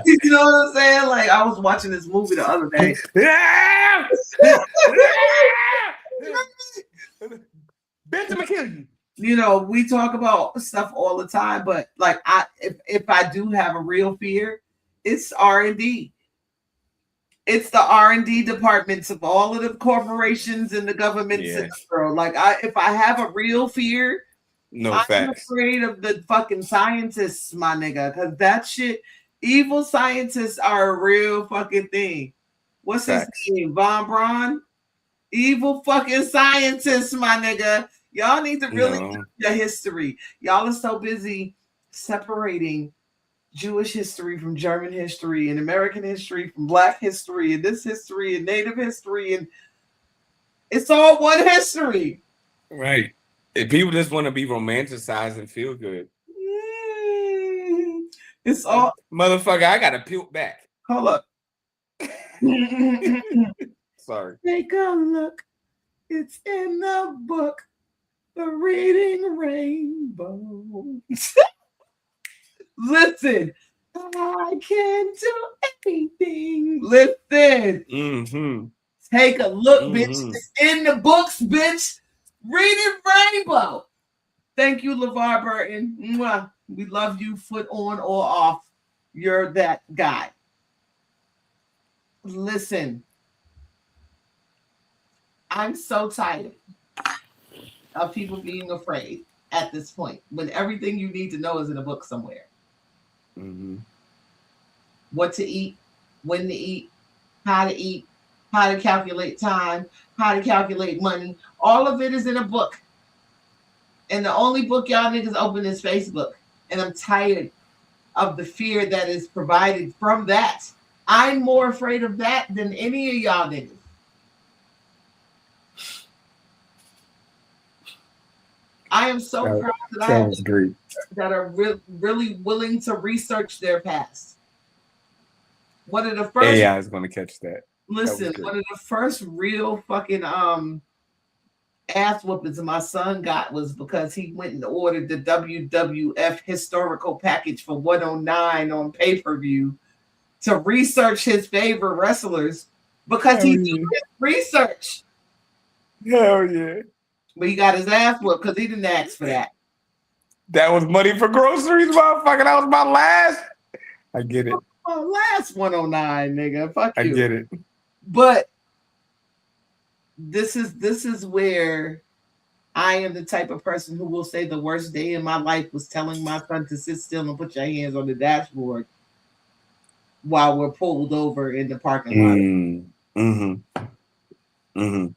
you know what I'm saying? Like I was watching this movie the other day. Bitch, I'm gonna kill you. You know, we talk about stuff all the time, but like if I do have a real fear, it's R&D. It's the R&D departments of all of the corporations and the governments in the world. Like if I have a real fear, I'm afraid of the fucking scientists, my nigga, because that shit, evil scientists are a real fucking thing. What's his name? Von Braun? Evil fucking scientists, my nigga. Y'all need to really know your history. Y'all are so busy separating Jewish history from German history and American history from Black history and this history and Native history, and it's all one history. Right. If people just want to be romanticized and feel good. It's all motherfucker, I gotta peel back. Hold up. Sorry. Take a look. It's in the book. The Reading Rainbow. Listen, I can do anything. Listen. Take a look, bitch. It's in the books, bitch. Reading Rainbow. Thank you, LeVar Burton. Mwah. We love you, foot on or off. You're that guy. Listen, I'm so tired of people being afraid at this point when everything you need to know is in a book somewhere. What to eat, when to eat, how to calculate time, how to calculate money. All of it is in a book. And the only book y'all niggas open is Facebook. And I'm tired of the fear that is provided from that. I'm more afraid of that than any of y'all niggas. I am so proud that I have that are really willing to research their past. One of the first AI is going to catch that. Listen, one of the first real fucking ass whoopings my son got was because he went and ordered the WWF historical package for $109 on pay-per-view to research his favorite wrestlers because he did research. Hell yeah. But he got his ass whooped because he didn't ask for that. That was money for groceries, motherfucker. That was my last. I get it. My last 109, nigga. Fuck you. I get it. But this is where I am the type of person who will say the worst day in my life was telling my son to sit still and put your hands on the dashboard while we're pulled over in the parking lot.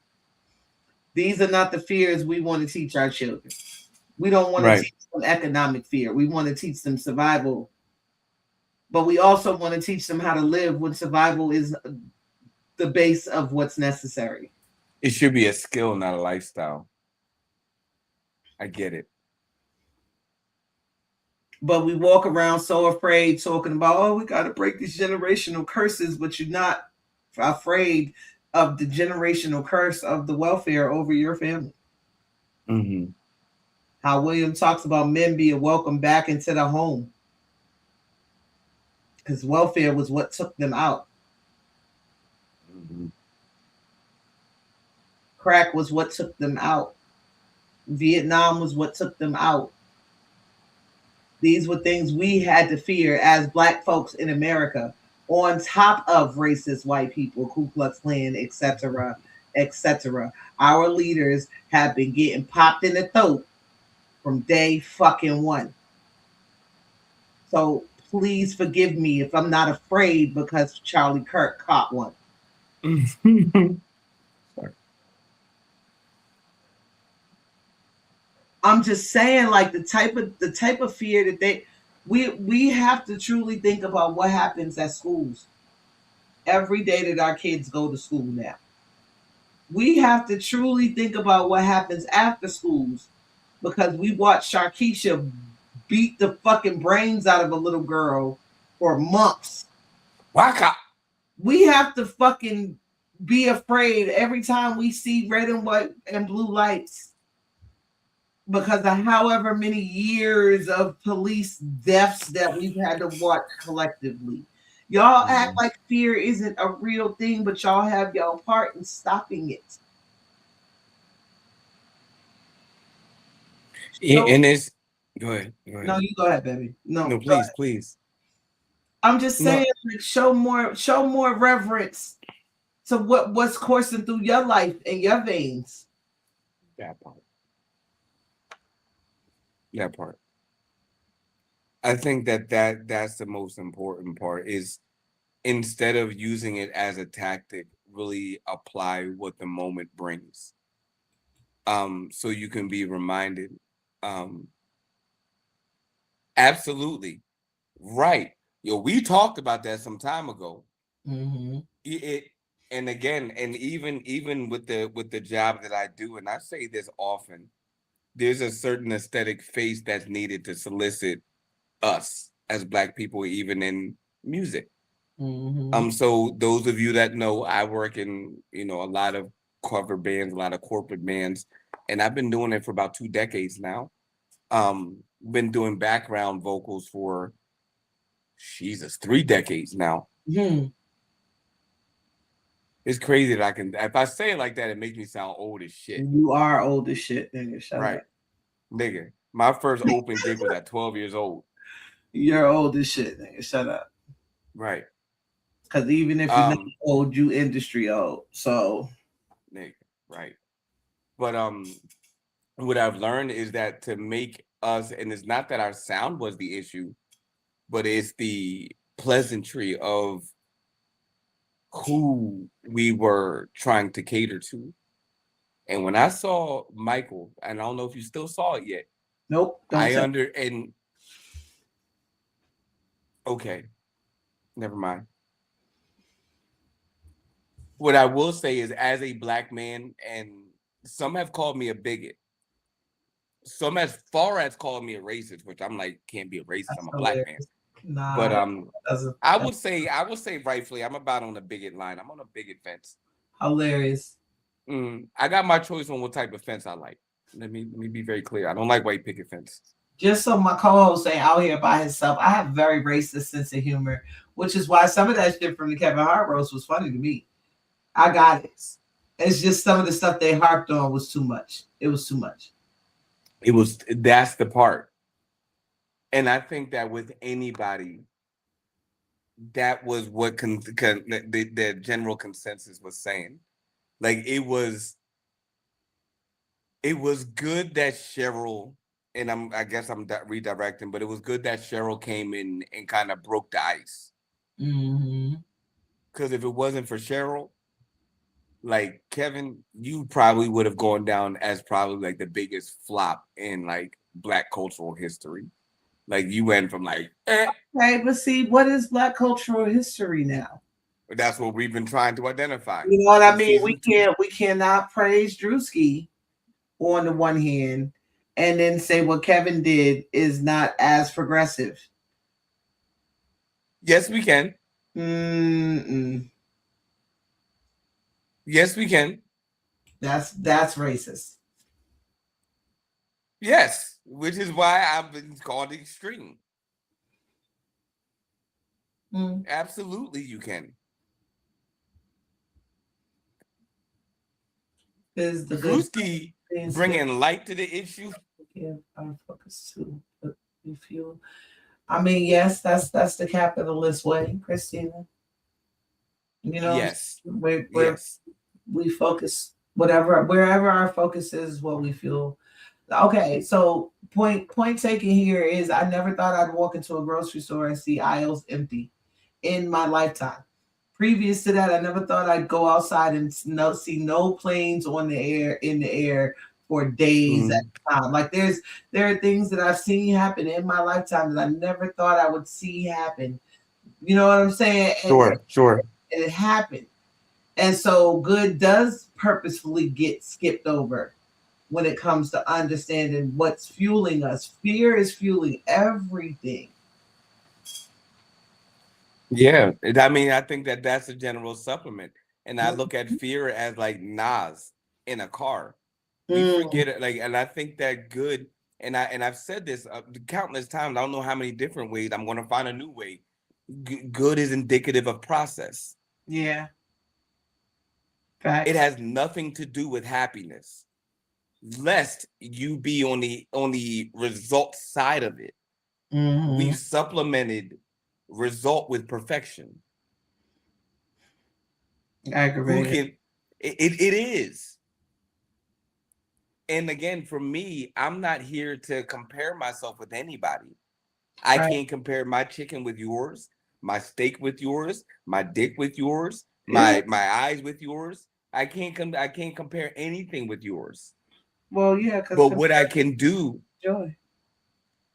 These are not the fears we want to teach our children. We don't want to teach them economic fear. We want to teach them survival. But we also want to teach them how to live when survival is the base of what's necessary. It should be a skill, not a lifestyle. I get it. But we walk around so afraid, talking about, oh, we got to break these generational curses, but you're not afraid of the generational curse of the welfare over your family. How William talks about men being welcomed back into the home because welfare was what took them out. Crack was what took them out. Vietnam was what took them out. These were things we had to fear as Black folks in America, on top of racist white people, Ku Klux Klan, etc., etc. Our leaders have been getting popped in the throat from day fucking one. So please forgive me if I'm not afraid because Charlie Kirk caught one. I'm just saying, like the type of fear that we have to truly think about what happens at schools every day that our kids go to school now. We have to truly think about what happens after schools, because we watched Sharkeisha beat the fucking brains out of a little girl for months. Waka. We have to fucking be afraid every time we see red and white and blue lights, because of however many years of police deaths that we've had to watch collectively. Y'all act like fear isn't a real thing, but y'all have y'all part in stopping it. And it's go ahead. No, you go ahead, baby. No, please. I'm just saying, like, show more reverence to what's coursing through your life and your veins. That part. I think that's the most important part, is instead of using it as a tactic, really apply what the moment brings. So you can be reminded. Absolutely. Right. We talked about that some time ago. Mm-hmm. And again, and even with the job that I do, and I say this often, there's a certain aesthetic face that's needed to solicit us as Black people, even in music. Mm-hmm. So those of you that know, I work in, a lot of cover bands, a lot of corporate bands, and I've been doing it for about 2 decades now. Been doing background vocals for 3 decades now. Mm-hmm. It's crazy that if I say it like that, it makes me sound old as shit. You are old as shit, nigga. Shut up. Nigga. My first open gig was at 12 years old. You're old as shit, nigga. Shut up. Right. Because even if you're not old, you industry old. So, nigga, right. But what I've learned is that to make us, and it's not that our sound was the issue, but it's the pleasantry of who we were trying to cater to. And when I saw Michael, and I don't know if you still saw it yet. Nope. Okay, never mind. What I will say is, as a Black man, and some have called me a bigot, some as far as called me a racist, which I'm like, can't be a racist. I'm a Black man. Nah, but I would say rightfully, I'm about on the bigot line. I'm on a bigot fence. Hilarious. I got my choice on what type of fence I like. Let me be very clear. I don't like white picket fence. Just so my co-host ain't out here by himself, I have very racist sense of humor, which is why some of that shit from the Kevin Hart roast was funny to me. I got it. It's just some of the stuff they harped on was too much. It was too much. That's the part. And I think that with anybody, that was what the general consensus was saying. Like, it was good that Cheryl, and I guess I'm redirecting, but it was good that Cheryl came in and kind of broke the ice. Mm-hmm. Because if it wasn't for Cheryl, like, Kevin, you probably would have gone down as probably like the biggest flop in like Black cultural history. Like, you went from like, Okay, but see, what is Black cultural history now? That's what we've been trying to identify. You know what I mean? We cannot praise Drewski on the one hand and then say what Kevin did is not as progressive. Yes, we can. Mm-mm. Yes, we can. That's racist. Yes, which is why I've been called extreme. Absolutely, you can. is the Drewski bringing light to the issue. Yeah, our focus too. But we feel. I mean, yes, that's the capitalist way, Christina. You know, Yes. We focus wherever our focus is, what we feel. Okay, so point taken here is I never thought I'd walk into a grocery store and see aisles empty in my lifetime. Previous to that, I never thought I'd go outside and see no planes in the air for days at a time. Like there are things that I've seen happen in my lifetime that I never thought I would see happen. You know what I'm saying? Sure. And it happened. And so good does purposefully get skipped over when it comes to understanding what's fueling us. Fear is fueling everything. Yeah, I mean, I think that's a general supplement. And I look at fear as like Nas in a car. We forget it, like, and I think that good, and I've said this countless times. I don't know how many different ways. I'm going to find a new way. Good is indicative of process. Yeah. It has nothing to do with happiness, lest you be on the result side of it. We've supplemented result with perfection. Aggravated. It is. And again, for me, I'm not here to compare myself with anybody. I can't compare my chicken with yours, my steak with yours, my dick with yours, my eyes with yours. I can't compare anything with yours. Well, yeah, but what I can do, joy.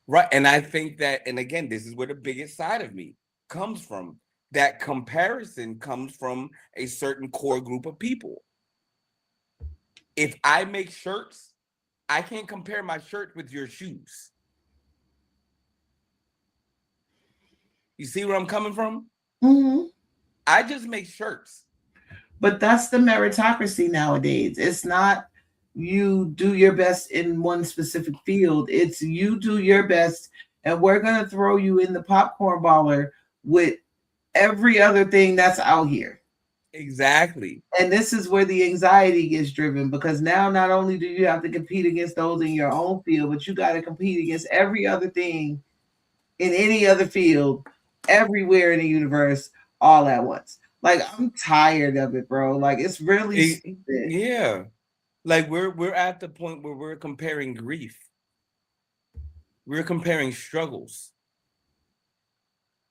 Right. And I think that, and again, this is where the biggest side of me comes from. That comparison comes from a certain core group of people. If I make shirts, I can't compare my shirt with your shoes. You see where I'm coming from? I just make shirts. But that's the meritocracy nowadays. It's not you do your best in one specific field. It's you do your best, and we're going to throw you in the popcorn baller with every other thing that's out here. Exactly. And this is where the anxiety gets driven, because now not only do you have to compete against those in your own field, but you got to compete against every other thing in any other field, everywhere in the universe, all at once. Like, I'm tired of it, bro. Like, it's really stupid. Yeah. Like we're at the point where we're comparing grief. We're comparing struggles.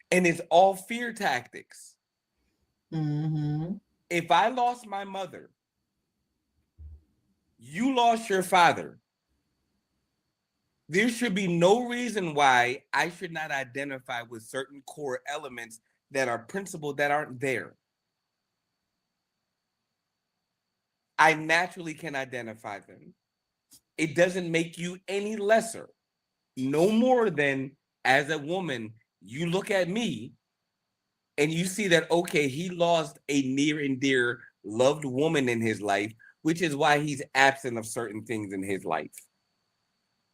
And it's all fear tactics. If I lost my mother, you lost your father, there should be no reason why I should not identify with certain core elements that are principled that aren't there. I naturally can identify them. It doesn't make you any lesser. No more than, as a woman, you look at me and you see that, okay, he lost a near and dear loved woman in his life, which is why he's absent of certain things in his life.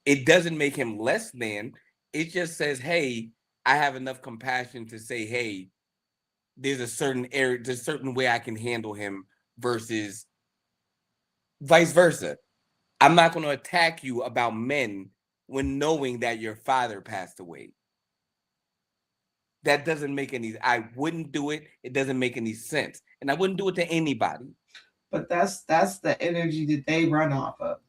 It doesn't make him less than. It just says, hey, I have enough compassion to say, hey, there's a certain area, there's a certain way I can handle him versus vice versa. I'm not going to attack you about men when knowing that your father passed away. That doesn't make any, I wouldn't do it. It doesn't make any sense. And I wouldn't do it to anybody. But that's the energy that they run off of.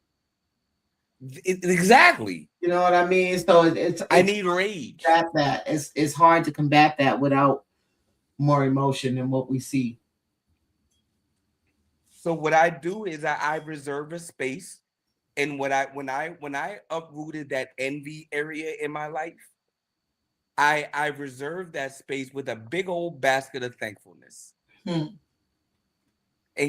Exactly. You know what I mean? So it's I need rage. That it's hard to combat that without more emotion than what we see. So what I do is I reserve a space, and when I uprooted that envy area in my life, I reserved that space with a big old basket of thankfulness. And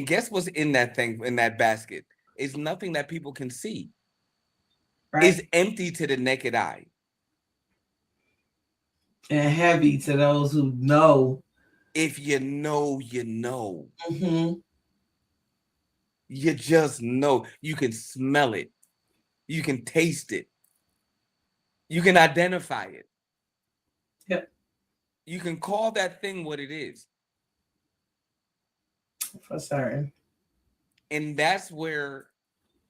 guess what's in that basket? It's nothing that people can see. Right. It's empty to the naked eye. And heavy to those who know. If you know, you know. You just know. You can smell it. You can taste it. You can identify it. Yep. You can call that thing what it is. For certain. And that's where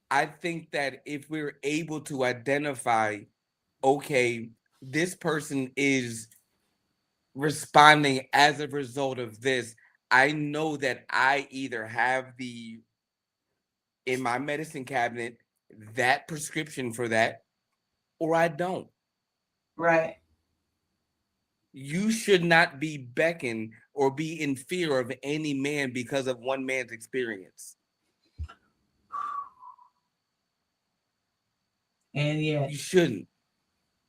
I think that if we're able to identify, okay, this person is responding as a result of this, I know that I either have in my medicine cabinet that prescription for that, or I don't. Right. You should not be beckoned or be in fear of any man because of one man's experience. And yeah, you shouldn't.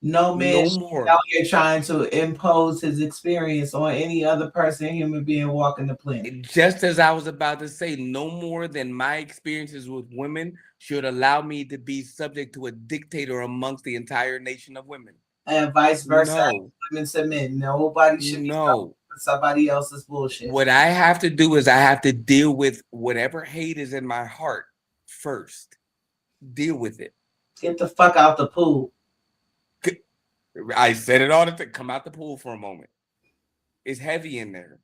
No man no more out here trying to impose his experience on any other person, human being walking the planet. Just as I was about to say, no more than my experiences with women should allow me to be subject to a dictator amongst the entire nation of women. And vice versa. No. Women submit. Nobody should be for somebody else's bullshit. What I have to do is I have to deal with whatever hate is in my heart first. Deal with it. Get the fuck out the pool. I said it all the time. Come out the pool for a moment. It's heavy in there.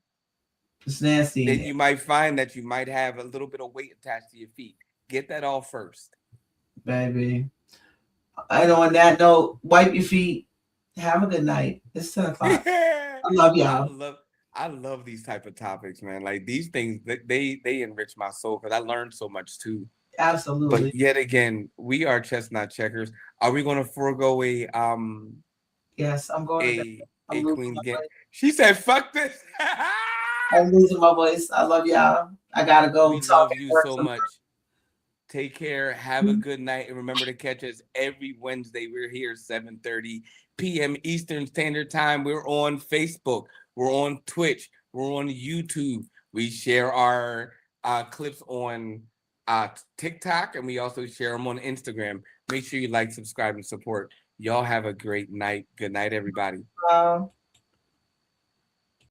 It's nasty. Then you might find that you might have a little bit of weight attached to your feet. Get that all first. Baby. And on that note, wipe your feet. Have a good night. It's 10 o'clock. I love y'all. I love these type of topics, man. Like these things, they enrich my soul because I learned so much too. Absolutely. But yet again, we are chestnut checkers. Are we going to forego Yes, I'm going a Queen's game? She said, "Fuck this." I'm losing my voice. I love y'all. I gotta go. We love you so much. Take care. Have a good night, and remember to catch us every Wednesday. We're here 7:30 p.m. Eastern Standard Time. We're on Facebook. We're on Twitch. We're on YouTube. We share our clips on TikTok, and we also share them on Instagram. Make sure you like, subscribe, and support. Y'all have a great night. Good night, everybody.